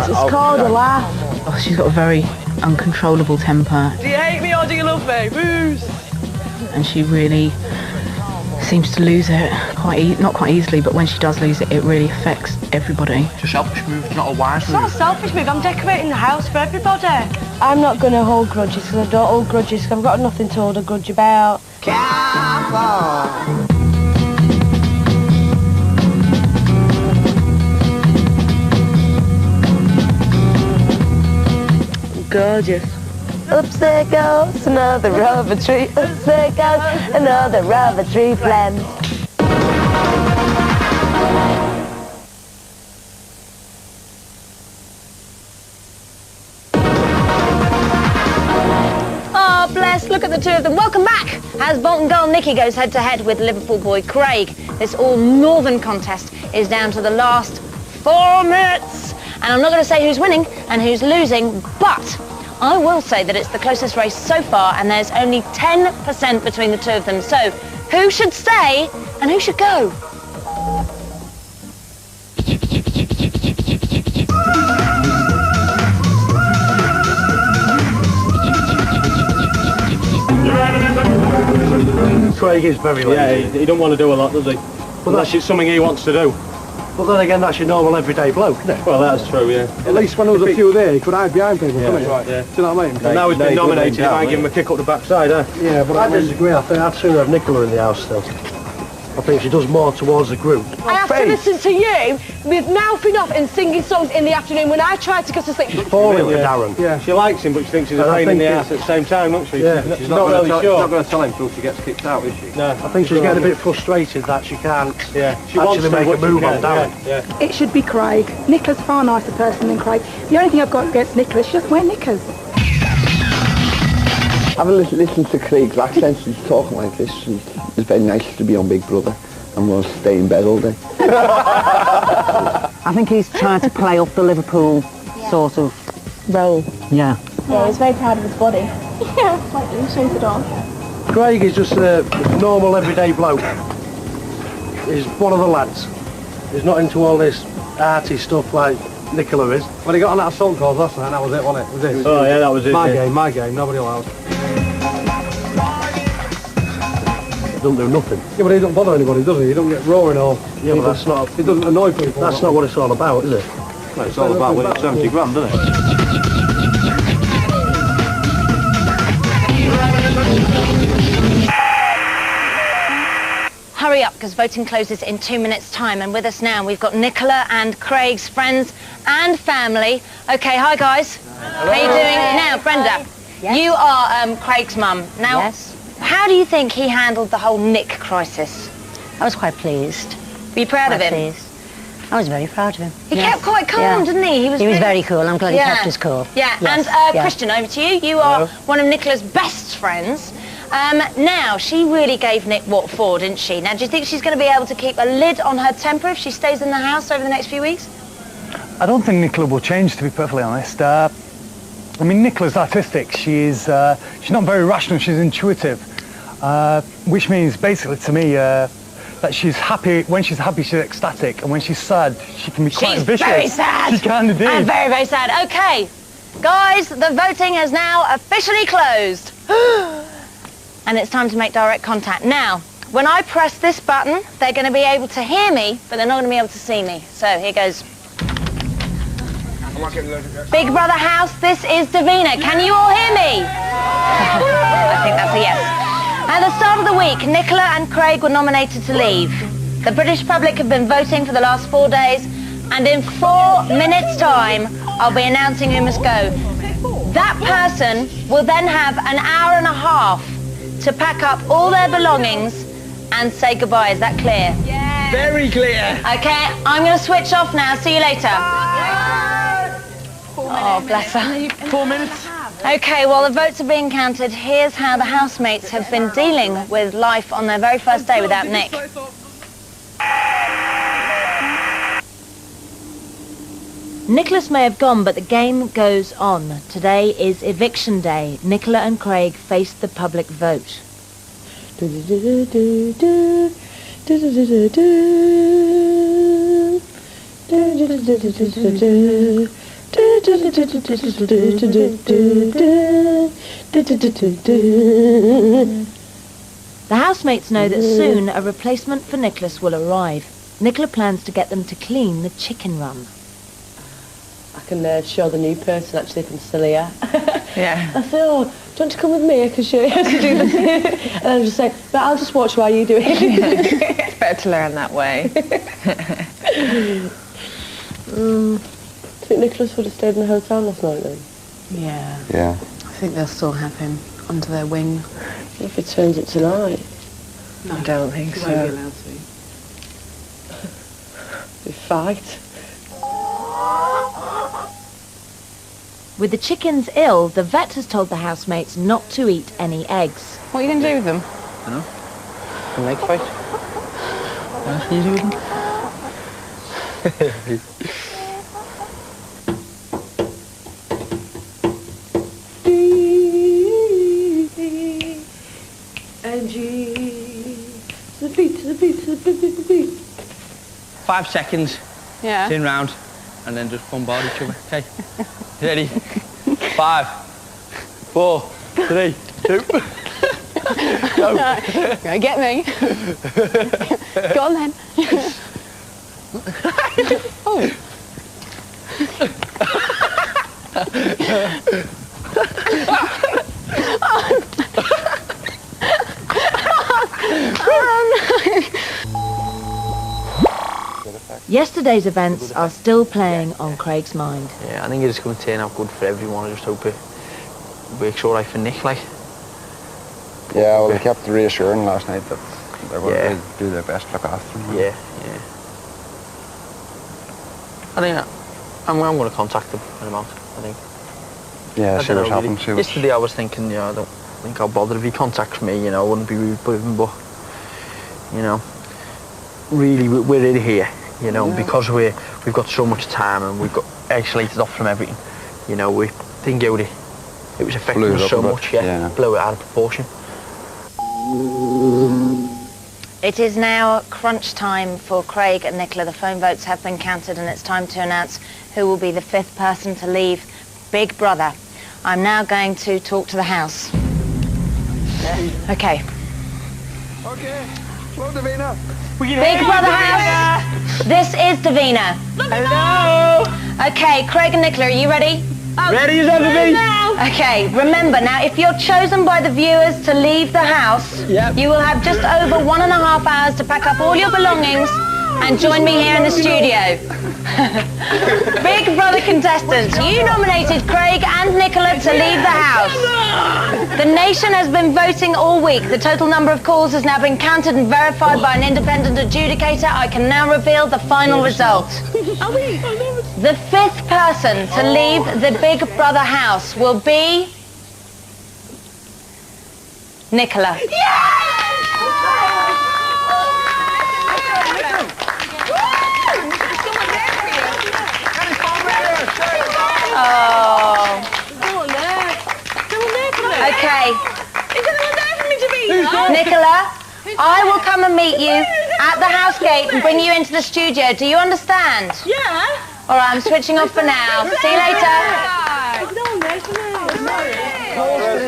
It's called a laugh. Oh, she's got a very uncontrollable temper. Do you hate me or do you love me? Booze. And she really seems to lose it not quite easily, but when she does lose it, it really affects everybody. It's a selfish move, not a wise move. It's not a selfish move. I'm decorating the house for everybody. I'm not going to hold grudges because I don't hold grudges because I've got nothing to hold a grudge about. Come on. Gorgeous. Oops, there goes another rubber tree. Oops, there goes another rubber tree plant. Oh, bless, look at the two of them. Welcome back as Bolton girl Nicky goes head-to-head with Liverpool boy Craig. This all-northern contest is down to the last 4 minutes. And I'm not going to say who's winning and who's losing, but I will say that it's the closest race so far, and there's only 10% between the two of them. So, who should stay and who should go? Craig is very lazy. Yeah, he don't want to do a lot, does he? Unless it's something he wants to do. But then again, that's your normal everyday bloke, isn't it? Well, that's true, yeah. At least when there was a few there, he could hide behind people, couldn't he? Right, yeah. Do you know what I mean? And now he's been nominated, you might give him a kick up the backside, eh? Yeah, but I disagree. I think I'd sooner have Nicola in the house still. I think she does more towards the group. I have to listen to you with mouthing off and singing songs in the afternoon when I try to go to sleep. She's falling with Darren. Yeah, she likes him, but she thinks he's a pain in the ass at the same time, doesn't she? Yeah. She's not really sure. She's not going to tell him until she gets kicked out, is she? No. I think she's getting a bit frustrated that she can't she actually make a move on Darren. Yeah. It should be Craig. Nicola's a far nicer person than Craig. The only thing I've got against Nicola is she doesn't wear knickers. Having listened to Craig's accent, he's talking like this. It's very nice to be on Big Brother and we'll stay in bed all day. I think he's trying to play off the Liverpool sort of role. Yeah. Yeah, he's very proud of his body. Yeah, like he shows it off. Craig is just a normal everyday bloke. He's one of the lads. He's not into all this arty stuff like Nicola is. When he got on that assault course last night, that was it, wasn't it? Was it? Oh yeah, that was it. My game, nobody allowed. Doesn't do nothing. Yeah, but he doesn't bother anybody, does he? He doesn't get roaring or... Yeah, but that's not... It doesn't annoy people. That's not what it's all about, is it? No, it's all about winning 70 grand, isn't it? Hurry up, because voting closes in 2 minutes' time. And with us now, we've got Nicola and Craig's friends and family. Okay, hi, guys. Hello. How are you doing? Now, Brenda, you are Craig's mum. Now, how do you think he handled the whole Nick crisis? I was quite pleased. Were you proud of him? Pleased. I was very proud of him. He kept quite calm, didn't he? He was really... very cool. I'm glad he kept his cool. Yeah, yes. And Christian, over to you. You are one of Nicola's best friends. Now, she really gave Nick what for, didn't she? Now, do you think she's going to be able to keep a lid on her temper if she stays in the house over the next few weeks? I don't think Nicola will change, to be perfectly honest. I mean, Nicola's artistic. She's not very rational. She's intuitive, which means, basically, to me, that she's happy. When she's happy, she's ecstatic, and when she's sad, she can be quite vicious. She's very sad. She kind of is. I'm very, very sad. Okay, guys, the voting has now officially closed. And it's time to make direct contact. Now, when I press this button, they're going to be able to hear me, but they're not going to be able to see me. So here goes. Big Brother house, this is Davina. Can you all hear me? I think that's a yes. At the start of the week, Nicola and Craig were nominated to leave. The British public have been voting for the last 4 days, and in 4 minutes' time, I'll be announcing who must go. That person will then have an hour and a half to pack up all their belongings and say goodbye. Is that clear? Yeah. Very clear. Okay, I'm going to switch off now. See you later. Oh, bless her. 4 minutes. Okay, while the votes are being counted, here's how the housemates have been dealing with life on their very first day without Nick. Nicholas may have gone, but the game goes on. Today is eviction day. Nicola and Craig faced the public vote. The housemates know that soon a replacement for Nicholas will arrive. Nicola plans to get them to clean the chicken run. I can show the new person actually if I'm still here. Yeah. I say, oh, do you want to come with me? I can show you how to do this. And I'm just saying, but I'll just watch while you do it. It's better to learn that way. Do you think Nicholas would have stayed in the hotel last night then? Yeah. Yeah. I think they'll still have him under their wing. If he turns it tonight. No, I don't think so. He won't be allowed to. We fight. With the chickens ill, the vet has told the housemates not to eat any eggs. What are you going to do with them? I don't know. An egg fight. What else can you do with them? To the beat, 5 seconds. Yeah. Spin round, and then just bombard each other. Okay. Ready? 5, 4, 3, 2. Go get me. Go on then. Oh. Yesterday's events are still playing on Craig's mind. Yeah, I think it's going to turn out good for everyone. I just hope it works all right for Nick, like. Yeah, well, they kept reassuring last night that they're going to do their best to look after him. Yeah. I think I'm going to contact them in a month, I think. Yeah, see what's happening. Yesterday I was thinking, I don't think I'll bother if he contacts me, I wouldn't be rude with him, but, really, we're in here, because we've got so much time and we've got isolated off from everything, we didn't go it was affecting us so much, blew it out of proportion. It is now crunch time for Craig and Nicola. The phone votes have been counted and it's time to announce who will be the 5th person to leave Big Brother. I'm now going to talk to the house. Okay. Okay. Hello, Davina. Big Brother house. This is Davina. Hello. Okay, Craig and Nicola, are you ready? Ready as ever be. Okay, remember now, if you're chosen by the viewers to leave the house, you will have just over 1.5 hours to pack up all your belongings and join me here in the studio. Big Brother contestants, you nominated Craig and Nicola to leave the house. The nation has been voting all week. The total number of calls has now been counted and verified by an independent adjudicator. I can now reveal the final result. The 5th person to leave the Big Brother house will be Nicola. Oh. Okay. Nicola, I will come and meet you at the house gate and bring you into the studio. Do you understand? Yeah. All right, I'm switching off for now. See you later.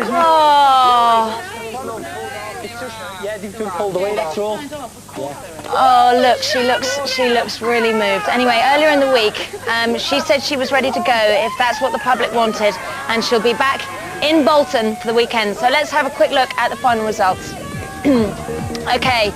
Oh. Yeah, they've been pulled away, that's all. Oh, look, she looks really moved. Anyway, earlier in the week, she said she was ready to go if that's what the public wanted, and she'll be back in Bolton for the weekend. So let's have a quick look at the final results. Okay.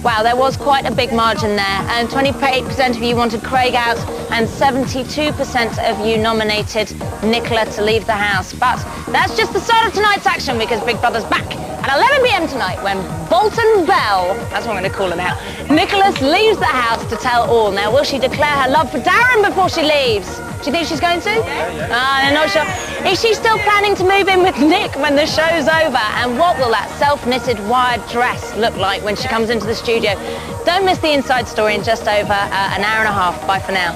Wow, there was quite a big margin there. 28% of you wanted Craig out and 72% of you nominated Nicola to leave the house. But that's just the start of tonight's action because Big Brother's back at 11 p.m. tonight when Bolton Belle, that's what I'm going to call her now, Nicholas leaves the house to tell all. Now, will she declare her love for Darren before she leaves? Do you think she's going to? I'm not sure. Is she still planning to move in with Nick when the show's over? And what will that self-knitted wired dress look like when she comes into the studio? Don't miss the inside story in just over an hour and a half. Bye for now.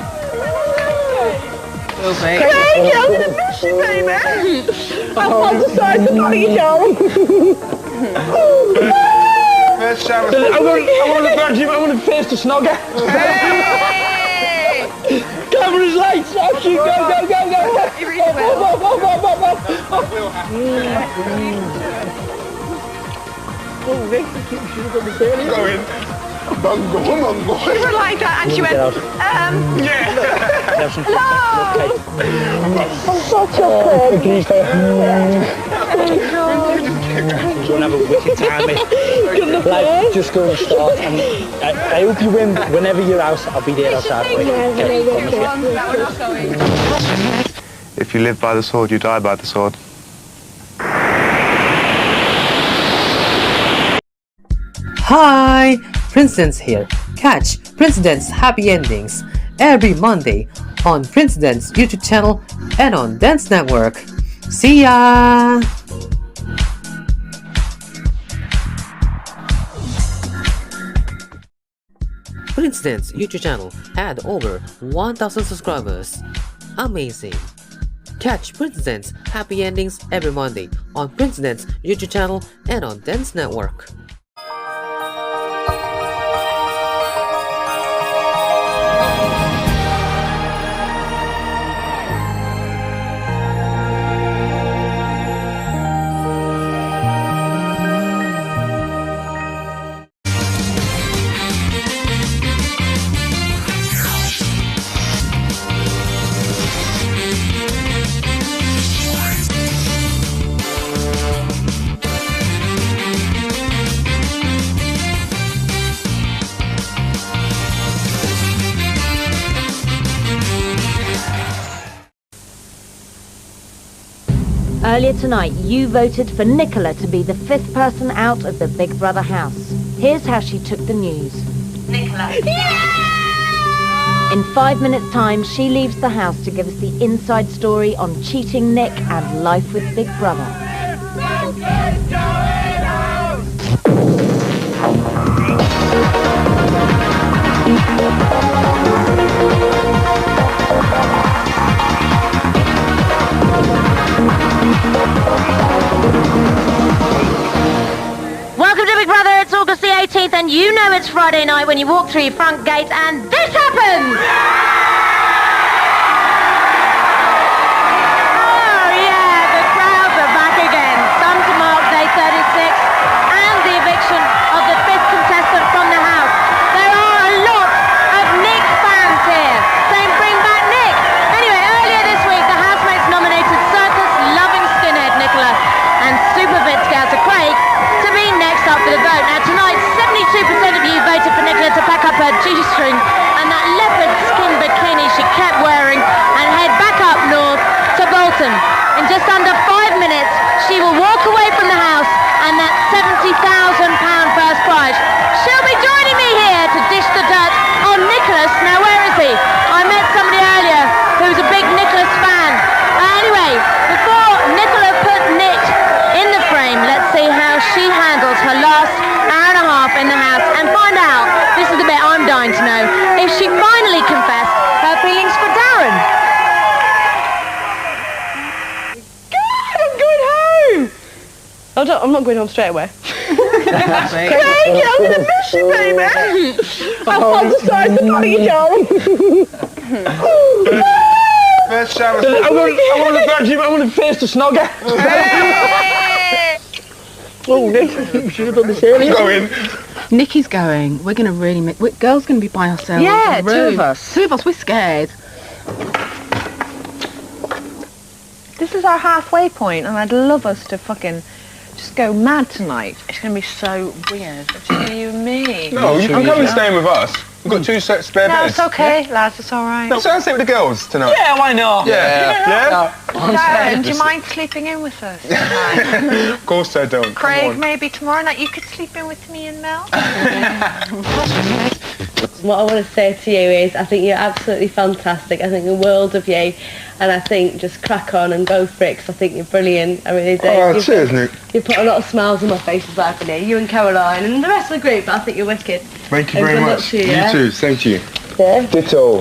Craig, I'm going to miss you, baby. I'm on the side to knock you down. First shower. I want to face the snogger. Camera's lights, action, go. Oh, Vic, she was on the sailing. Go in. I'm going. She was like that and she went, Yeah. I'm such a pig. Go and have a wicked time, mate. Like, just go and start. And I hope you win. Whenever you're out, I'll be there outside. If you live by the sword, you die by the sword. Hi! Prince here. Catch Prince Happy Endings every Monday on Prince YouTube channel and on Dance Network. See ya! Prince YouTube channel had over 1,000 subscribers. Amazing! Catch Prince Happy Endings every Monday on Prince YouTube channel and on Dance Network. Earlier tonight, you voted for Nicola to be the 5th person out of the Big Brother house. Here's how she took the news. Nicola. In 5 minutes' time, she leaves the house to give us the inside story on cheating Nick and life with Big Brother. Welcome to Big Brother, it's August the 18th and you know it's Friday night when you walk through your front gate and this happens! Oh yeah, the crowds are back again. Some to mark day 36 and the eviction of the 5th contestant from the house. There are a lot of Nick fans here saying bring back Nick. Anyway, earlier this week the housemates nominated circus-loving skinhead Nicola and super fit scouser Craig to be next up for the vote. Now tonight, 72% of you voted for Nicola to pack up her G-string and that leopard skin bikini she kept wearing and head back up north to Bolton. In just under 5 minutes, she will walk away from the house and that £70,000 first prize. She'll be joining me here to dish the dirt on Nicholas. Now where is he? I met somebody earlier who was a big Nicholas fan. Anyway, before Nicola put Nick in the frame, let's see how she handles her last hour and a half in the house and find out, this is the bit I'm dying to know, if she finally confessed her feelings for Darren. God, I'm going home! I'm not going home straight away. Craig, I'm going to miss you, baby! I'll fantasize about you, darling. First shower. I want to face the snogger. Oh, Nick, you should have done this earlier. Going. Nikki's going. We're going to really make... Girls going to be by ourselves. Yeah, in the two room. of us. Two of us, we're scared. This is our halfway point, and I'd love us to fucking just go mad tonight. It's going to be so weird. It's just you and me. No, you can come and stay with us. We've got 2 sets spare No, beds. it's okay, lads. It's all right. No, so I'll stay with the girls tonight. Yeah, why not? Yeah. Darren, do you mind sleeping in with us tonight? Of course I don't. Craig, maybe tomorrow night you could sleep in with me and Mel? What I want to say to you is I think you're absolutely fantastic. I think the world of you. And I think just crack on and go for it because I think you're brilliant. I really do. Oh, cheers, Nick. You put a lot of smiles on my face as well, haven't you? You and Caroline and the rest of the group, but I think you're wicked. Thank you very much. To you, yeah? too, same to you. Yeah. Ditto.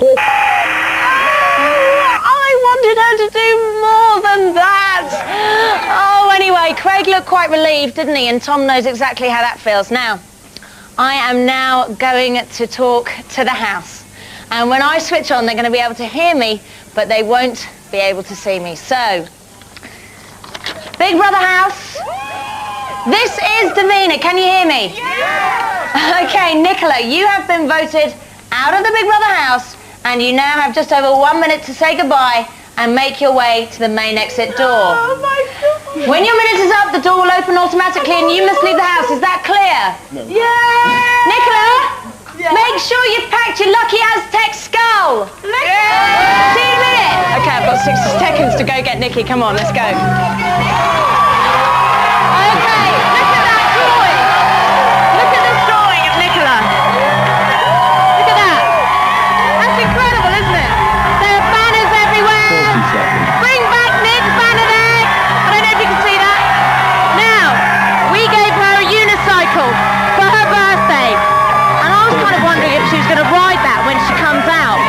I wanted her to do more than that. Oh, anyway, Craig looked quite relieved, didn't he? And Tom knows exactly how that feels. Now, I am now going to talk to the house. And when I switch on, they're going to be able to hear me, but they won't be able to see me. So, Big Brother house, this is Davina. Can you hear me? Yeah. Okay, Nicola, you have been voted out of the Big Brother house, and you now have just over 1 minute to say goodbye and make your way to the main exit door. Oh my God. When your minute is up, the door will open automatically and you must leave the house. Is that clear? No. Yeah! Nicola, make sure you've packed your lucky Aztec skull. Yeah! See you in a minute. Okay, I've got 6 seconds to go get Nikki. Come on, let's go. Okay, look at that drawing. Look at this drawing of Nicola. Look at that. That's incredible, isn't it? There are banners everywhere. Bring back Nick's banner there. I don't know if you can see that. Now, we gave her a unicycle for her birthday. And I was kind of wondering if she was going to ride that when she comes out.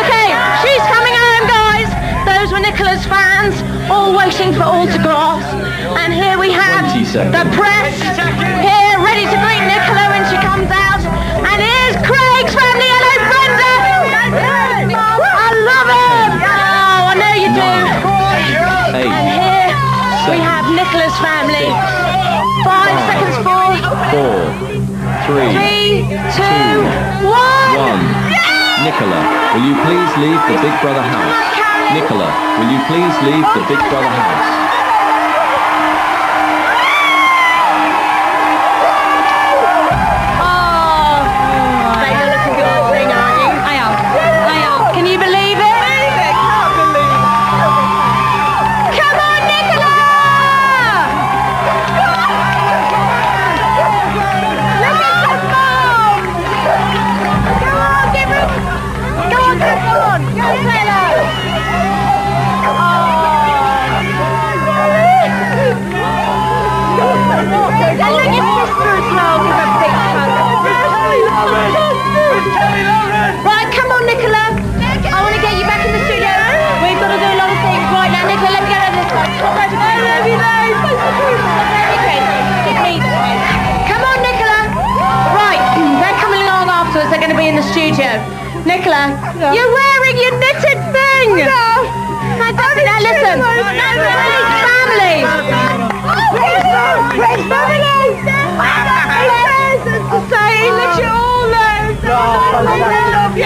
Okay, she's coming home, guys. Those were Nicola's fans, all waiting for autographs. And here we have the press here, ready to greet Nicola when she comes out. And here's Craig's family. Hello, Brenda. I love him. Oh, I know you do. And here we have Nicola's family. 5 seconds, 4, 3, 2, 1. Nicola, will you please leave the Big Brother house? Nicola, will you please leave the Big Brother house? You're looking good, aren't you? I am. Can you believe it? Come on, Nicola! Right, come on, Nicola. I want to get you back in the studio. We've got to do a lot of things. Right now, Nicola, let me get over this one. Come on, Nicola. Right, they're coming along afterwards. They're going to be in the studio. Nicola, you're wearing your knitted thing. Fantastic. Now listen. Family. Great family. Say that you all know. I love you.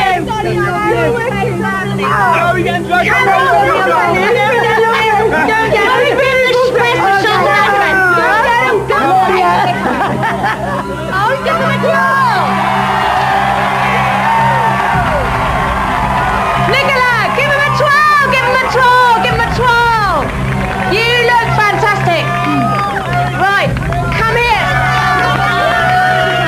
Nicola, give him a twirl, give him a twirl, give him a twirl. You look fantastic. Right, come here.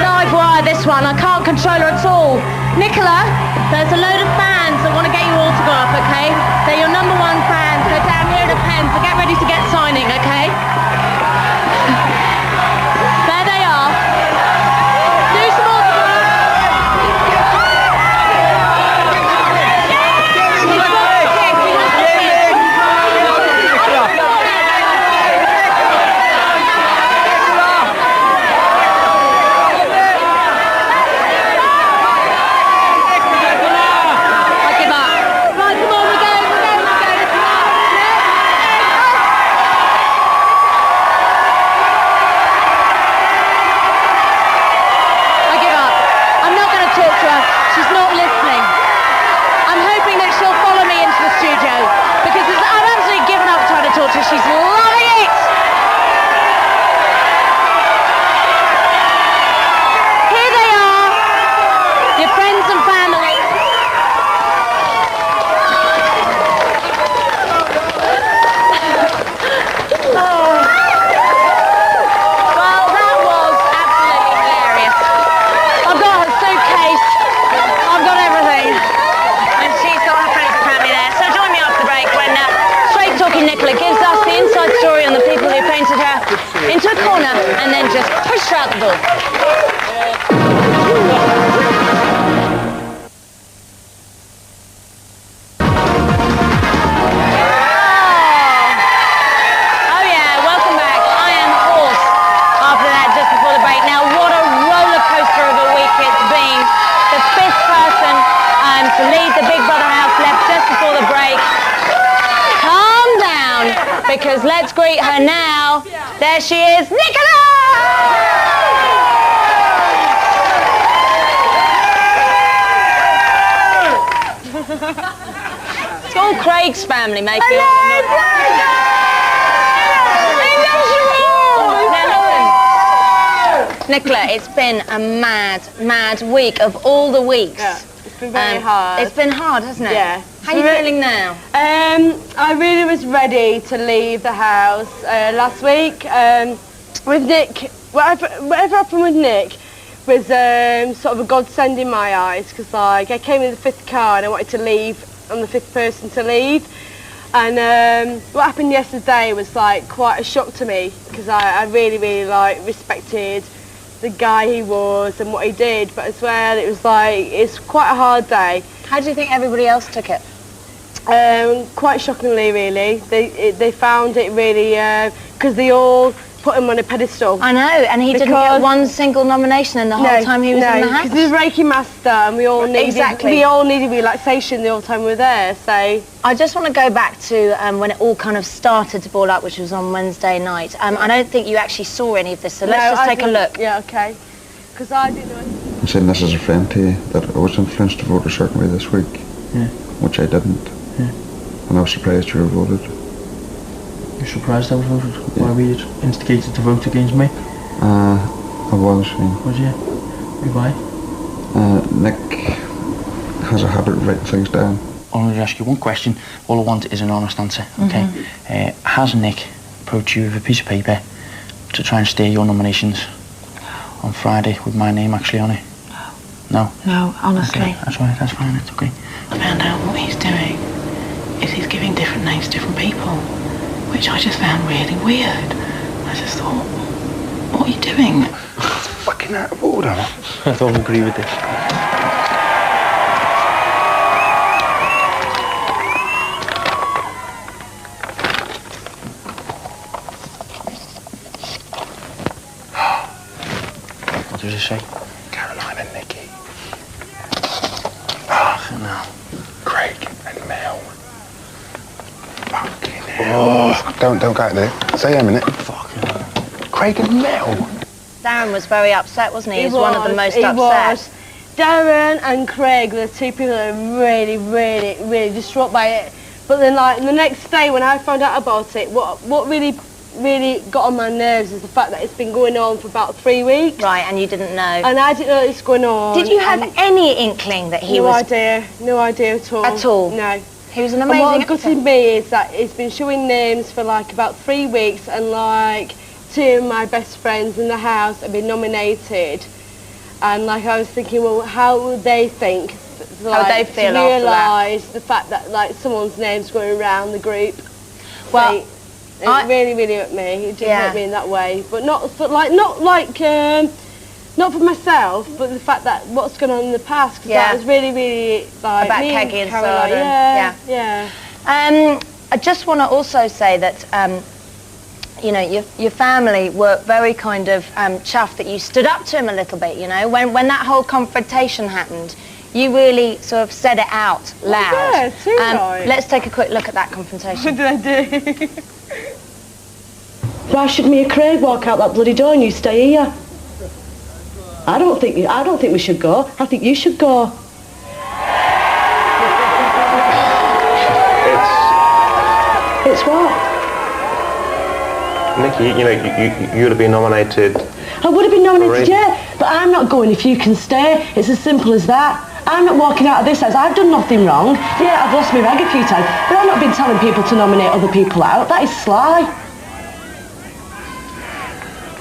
Live wire, this one. I can't control her at all. Nicola, there's a load of fans that want to get you autograph, okay? They're your #1 fans. They're down here at the pen, so get ready to get signing, okay? There they are. Do some autographs. She's loving it! Here they are, your friends and family. Well, that was absolutely hilarious. I've got her suitcase, I've got everything, and she's got her friends and family there. So join me after the break when Straight Talking Nicola gives us the inside story on the people who painted her into a corner and then just pushed her out the door. Oh yeah, welcome back. I am hoarse after that just before the break. Now what a roller coaster of a week it's been. The 5th person to lead the Big Brother house left just before the break. Calm down, because let's greet her now. There she is, Nicola! It's all Craig's family making it. Nicola, it's been a mad week of all the weeks. Yeah, it's been very hard. It's been hard, hasn't it? Yeah. How are you feeling now? I really was ready to leave the house last week. With Nick, whatever happened with Nick was sort of a godsend in my eyes, because like I came in the 5th car and I wanted to leave. I'm the 5th person to leave. And what happened yesterday was like quite a shock to me, because I really like respected the guy he was and what he did, but as well it was like, it's quite a hard day. How do you think everybody else took it? Quite shockingly, really. They found it really, because they all put him on a pedestal. I know, and he didn't get one single nomination in the whole time he was in the house. because he's a Reiki master, and we all needed relaxation the whole time we were there. So I just want to go back to when it all kind of started to ball up, which was on Wednesday night. I don't think you actually saw any of this, so let's just take a look. Yeah, okay. Because I didn't know. I'm saying this as a friend to you, that I was influenced to vote a certain way this week, which I didn't. And I was surprised you voted. You're surprised I was voted? Why were you instigated to vote against me? I was. Was you? Why? Nick has a habit of writing things down. I'll only ask you one question. All I want is an honest answer, okay? Has Nick approached you with a piece of paper to try and steer your nominations on Friday with my name actually on it? No? No, honestly. Okay, that's right, that's fine, it's okay. I found out what he's doing is he's giving different names to different people, which I just found really weird. I just thought, what are you doing? It's fucking out of order. I don't agree with this. say? Caroline and Nikki. Oh, no. Craig and Mel. Fucking hell. Oh, don't go out there. Say a minute. Fucking hell. Craig and Mel. Darren was very upset, wasn't he? He He was one of the most upset. Was. Darren and Craig were the two people that were really, really, really distraught by it. But then, like, the next day when I found out about it, what really got on my nerves is the fact that it's been going on for about 3 weeks. Right, and you didn't know. And I didn't know it was going on. Did you have any inkling that he was... No idea at all. At all? No. He was an And amazing what actor. gutted me is that it's been showing names for like about 3 weeks, and like 2 of my best friends in the house have been nominated. And like I was thinking, well, how would they think? How would they feel to after that? realise the fact that like someone's name's going around the group. Well, It really, really hurt me. It just hurt me in that way, but not for myself, but the fact that what's going on in the past. Because that was really, really like about me Keggy and Caroline. Sarah. Yeah. I just want to also say that you know, your family were very kind of chuffed that you stood up to him a little bit. You know, when that whole confrontation happened, you really sort of said it out loud. Yeah, too right. Let's take a quick look at that confrontation. What did I do? Why should me and Craig walk out that bloody door and you stay here? I don't think we should go. I think you should go. It's what? Nikki, you know, you'd have been nominated. I would have been nominated, yeah, but I'm not going if you can stay. It's as simple as that. I'm not walking out of this house. I've done nothing wrong. Yeah, I've lost my rag a few times, but I've not been telling people to nominate other people out. That is sly.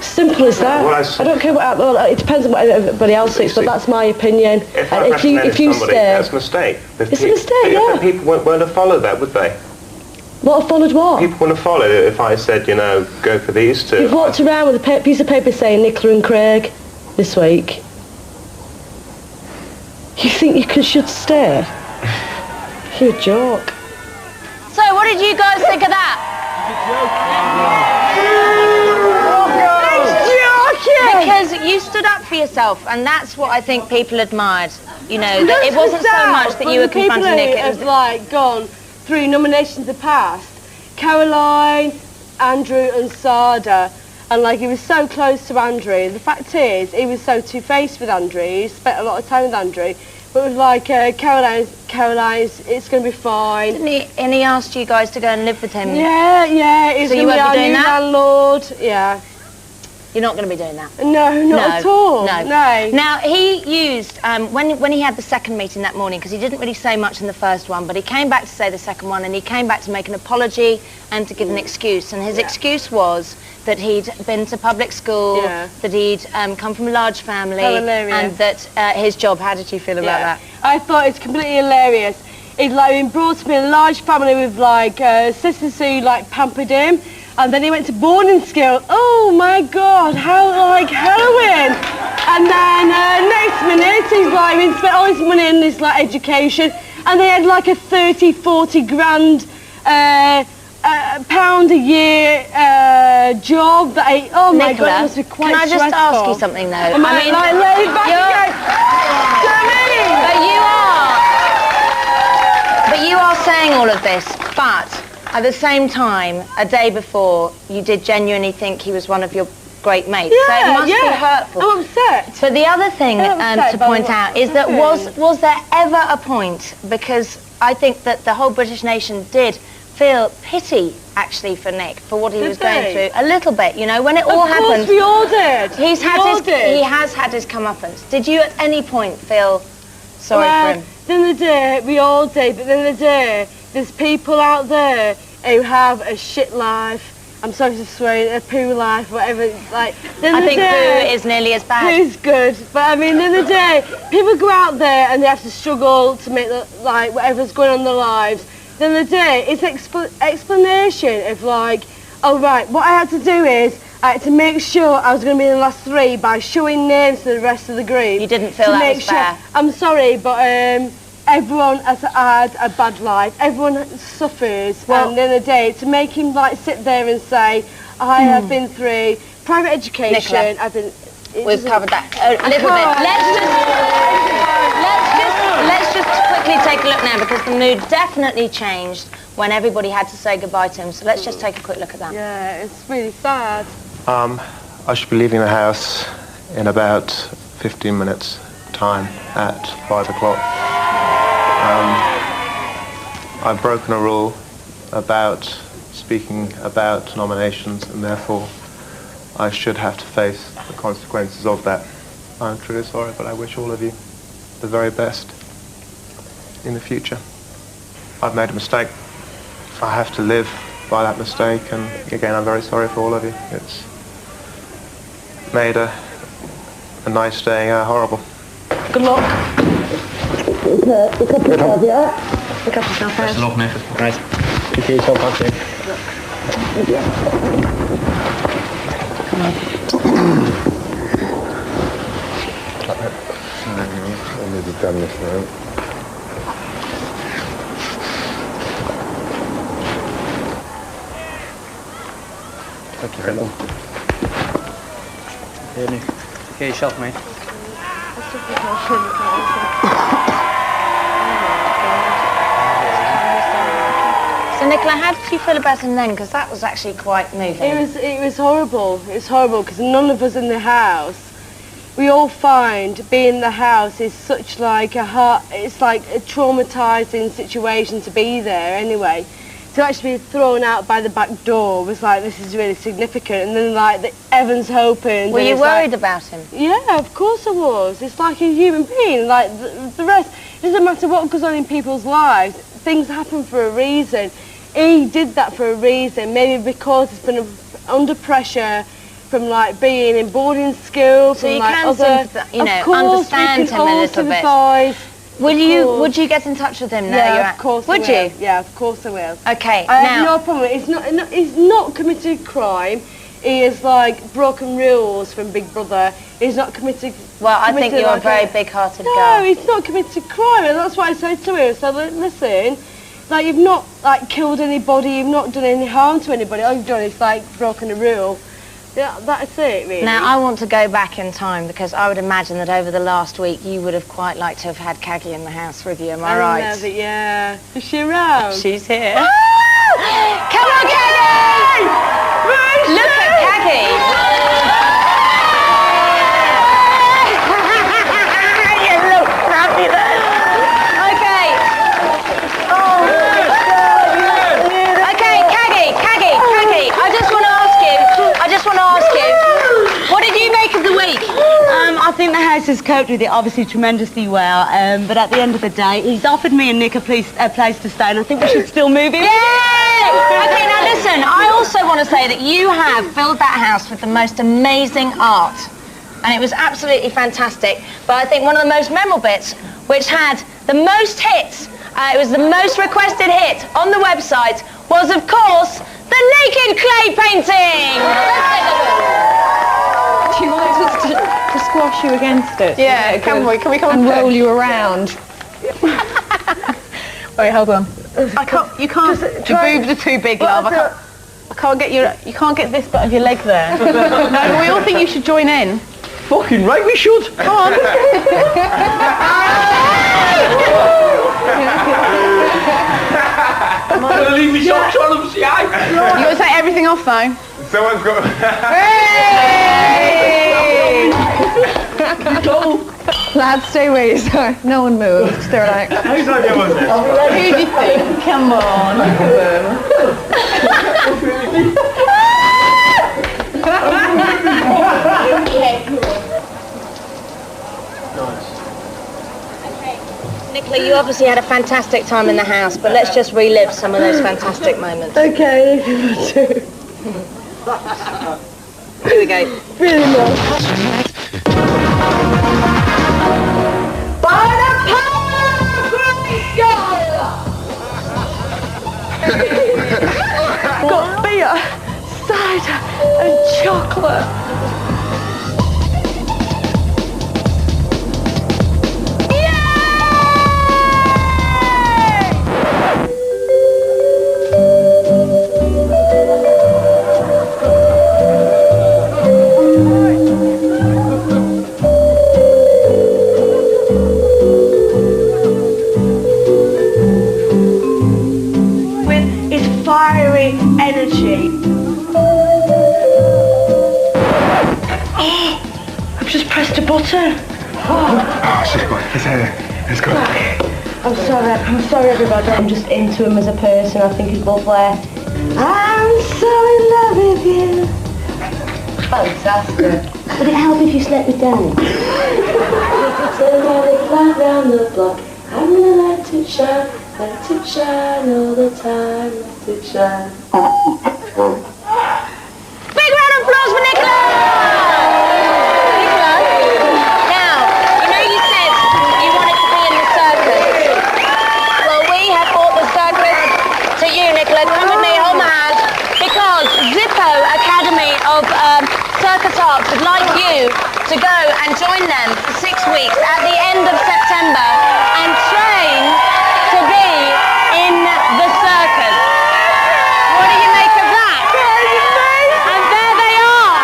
Simple as that. I don't care what. It depends on what everybody else thinks, but that's my opinion. If you stay, that's a mistake. It's a mistake, yeah. People won't have followed that, would they? What have followed what? People wouldn't have followed it if I said, you know, go for these two. You've walked around with a piece of paper saying Nicola and Craig this week. You think you should stay? You're a joke. So, what did you guys think of that? Because you stood up for yourself, and that's what I think people admired. You know, that it wasn't so much that you were confronting Nick. It was like gone through nominations in the past. Caroline, Andrew, and Sada, and like he was so close to Andrew. The fact is, he was so two-faced with Andrew. He spent a lot of time with Andrew, but with like Caroline's, it's going to be fine. Didn't he? And he asked you guys to go and live with him. Yeah. He's So you going to won't be be doing our new that? landlord. Yeah. You're not going to be doing that. No, not at all. No. Now he used when he had the second meeting that morning, because he didn't really say much in the first one, but he came back to say the second one, and he came back to make an apology and to give an excuse. And his excuse was that he'd been to public school, that he'd come from a large family, and that his job. How did you feel about that? I thought it's completely hilarious. He'd like been brought up in a large family with like sisters who like pampered him. And then he went to boarding school. Oh my God, how like heroin. And then next minute he's like, he spent all his money in this like education, and they had like a 30-40 grand pound a year job that oh my Nicola, God, it must be quite can I just stressful. ask you something though? I mean, like lay back again. But you are saying all of this, but at the same time, a day before, you did genuinely think he was one of your great mates. So it must be hurtful. I'm upset. But the other thing to point out is that was there ever a point, because I think that the whole British nation did feel pity actually for Nick for what he was going through a little bit, you know, when it all happened. Of course we all did. He has had his comeuppance. Did you at any point feel sorry for him? Then the day we all did, but then the day there's people out there who have a shit life. I'm sorry to swear, a poo life, whatever. Like, I think poo is nearly as bad. Poo's good, but I mean, in the day, people go out there and they have to struggle to make like whatever's going on in their lives. Then the day, it's explanation of like, oh right, what I had to do is I had to make sure I was going to be in the last 3 by showing names to the rest of the group. You didn't feel that was fair. I'm sorry, but everyone has had a bad life. Everyone suffers. Well, and in the day, to make him like sit there and say, I have been through private education. Nicola, I've been. We've covered that a little bit. Let's just quickly take a look now, because the mood definitely changed when everybody had to say goodbye to him. So let's just take a quick look at that. Yeah, it's really sad. I should be leaving the house in about 15 minutes time at 5 o'clock. I've broken a rule about speaking about nominations, and therefore I should have to face the consequences of that. I'm truly sorry, but I wish all of you the very best in the future. I've made a mistake. I have to live by that mistake, and again, I'm very sorry for all of you. It's made a nice day horrible. Good luck. Look up yourself, yeah? Look up yourself first. Best of luck, mate. Right. Take care of yourself, that's it. Come on. I need to damn this now. Thank you very much. Here, Nick. Take care of yourself, mate. So Nicola, how did you feel about him then? Because that was actually quite moving. It was horrible. It was horrible because none of us in the house, we all find being in the house is such like it's like a traumatizing situation to be there anyway. To actually be thrown out by the back door was like, this is really significant. And then like the Evans opened. Were you worried like, about him? Yeah, of course I was. It's like a human being. Like the rest, it doesn't matter what goes on in people's lives. Things happen for a reason. He did that for a reason. Maybe because he's been under pressure from like being in boarding school. So from, you like, can other, you know, of course, understand him a little bit. Would you get in touch with him now? Yeah, of course. Would I will. you? Yeah, of course I will. Okay. I now, have no problem. He's not committed a crime. He has like broken rules from Big Brother. He's not committed. Well, I think you're like a very big-hearted girl. No, he's not committed a crime, and that's what I said to him. So listen, like you've not like killed anybody. You've not done any harm to anybody. All you've done is like broken a rule. Yeah, that's it, really. Now, I want to go back in time, because I would imagine that over the last week you would have quite liked to have had Kaggy in the house with you, am I right? Love it, yeah. Is she around? She's here. Come on, Kaggy! Look at Kaggy! You look fabulous! Okay. Okay, Kaggy, I just want to ask you, what did you make of the week? I think the house has coped with it obviously tremendously well, but at the end of the day, he's offered me and Nick a place to stay, and I think we should still move in. Yay! Okay, now listen, I also want to say that you have filled that house with the most amazing art, and it was absolutely fantastic. But I think one of the most memorable bits, which had the most hits, it was the most requested hit on the website, was of course the naked clay painting. Do you want us to squash you against it? Yeah, can we come and roll you around? Wait, hold on. I can't. You can't. The boobs are too big, love. I can't get you can't get this bit of your leg there. No, we all think you should join in. Fucking right, we should. Come on. Leave me socks on them, see? You got to take everything off though. Someone's got... Lads, stay where you are. No one move. Just relax. Whose idea was this? Who do you think? Come on. Nicola, you obviously had a fantastic time in the house, but let's just relive some of those fantastic moments. Okay, if you want to. Here we go. Really nice. Got beer, cider and chocolate. butter. Oh, she's good. It's good. I'm sorry everybody. I'm just into him as a person. I think he's lovely. I'm so in love with you. Fantastic. Would it help if you slept me down? Turn my light round the block. I'm gonna let it shine all the time, let it shine. Big round of applause for Nicola! Nicola, now, you said you wanted to be in the circus. Well, we have brought the circus to you, Nicola. Come with me, hold my hand. Because Zippo Academy of Circus Arts would like you to go and join them for 6 weeks at the end of September and train to be in the circus. What do you make of that? And there they are.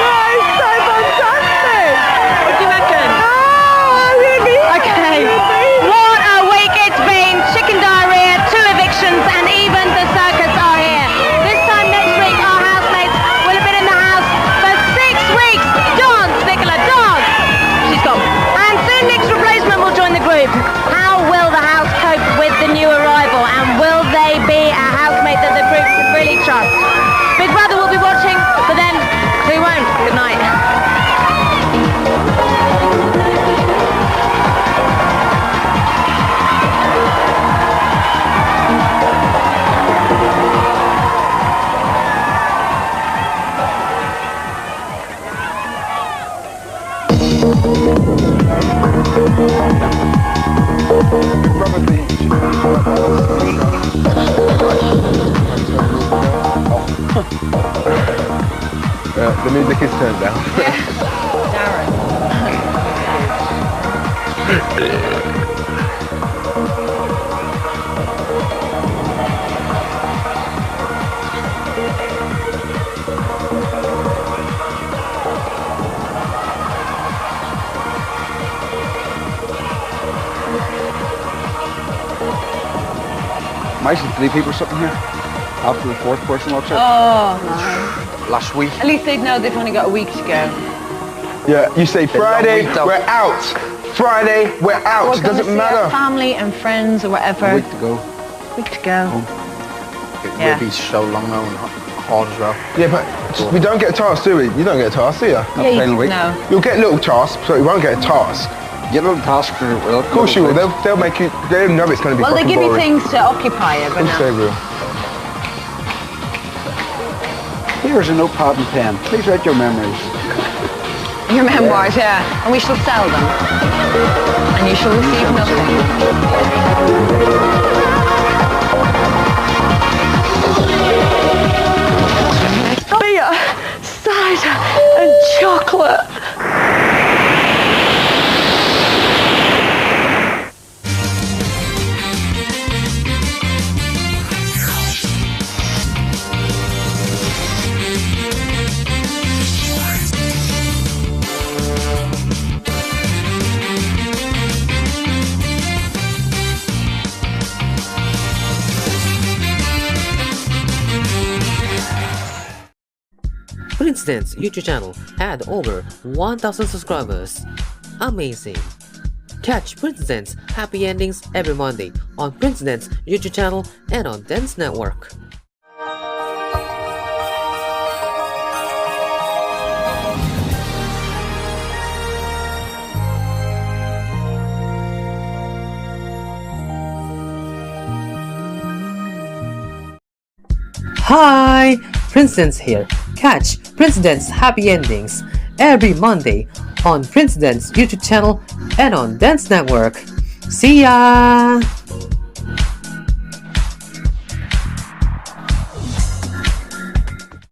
That is so fantastic. What do you reckon? Okay. What a week it's been. Chicken diarrhea, 2 evictions, and even the circus are here. This time next week, our housemates will have been in the house for 6 weeks. Dance, Nicola, dance. She's gone. And soon Nick's replacement will join the group. How will the house cope with the new arrival? And will they be a housemate that the group can really trust? Big Brother will be watching, but then we won't. Good night. The music is turned down. Mice and 3 people sitting here after the 4th person walks out. Oh, no. Last week. At least they'd know they've only got a week to go. Yeah, you say Friday, we're out. Friday, we're out. It doesn't matter. Family and friends or whatever. A week to go. Week to go. It will be so long now and hard as well. Yeah, but we don't get a task, do we? You don't get a task, do you? Not final week. No. You'll get little tasks, but you won't get a task. Get a little task for it. Of course you will. They'll make you. They know it's going to be. Well, they give boring. you things to occupy you, but Of course they will. Here's a notepad and pen. Please write your memories. Your memoirs, yeah. And we shall sell them. And you shall receive nothing. Beer, cider, and chocolate. Princeton's YouTube channel had over 1,000 subscribers. Amazing! Catch Princeton's Happy Endings every Monday on Princeton's YouTube channel and on DenSS Network. Hi! Princeton's here. Catch Princeton's Happy Endings every Monday on Princeton's YouTube channel and on DenSS Network. See ya!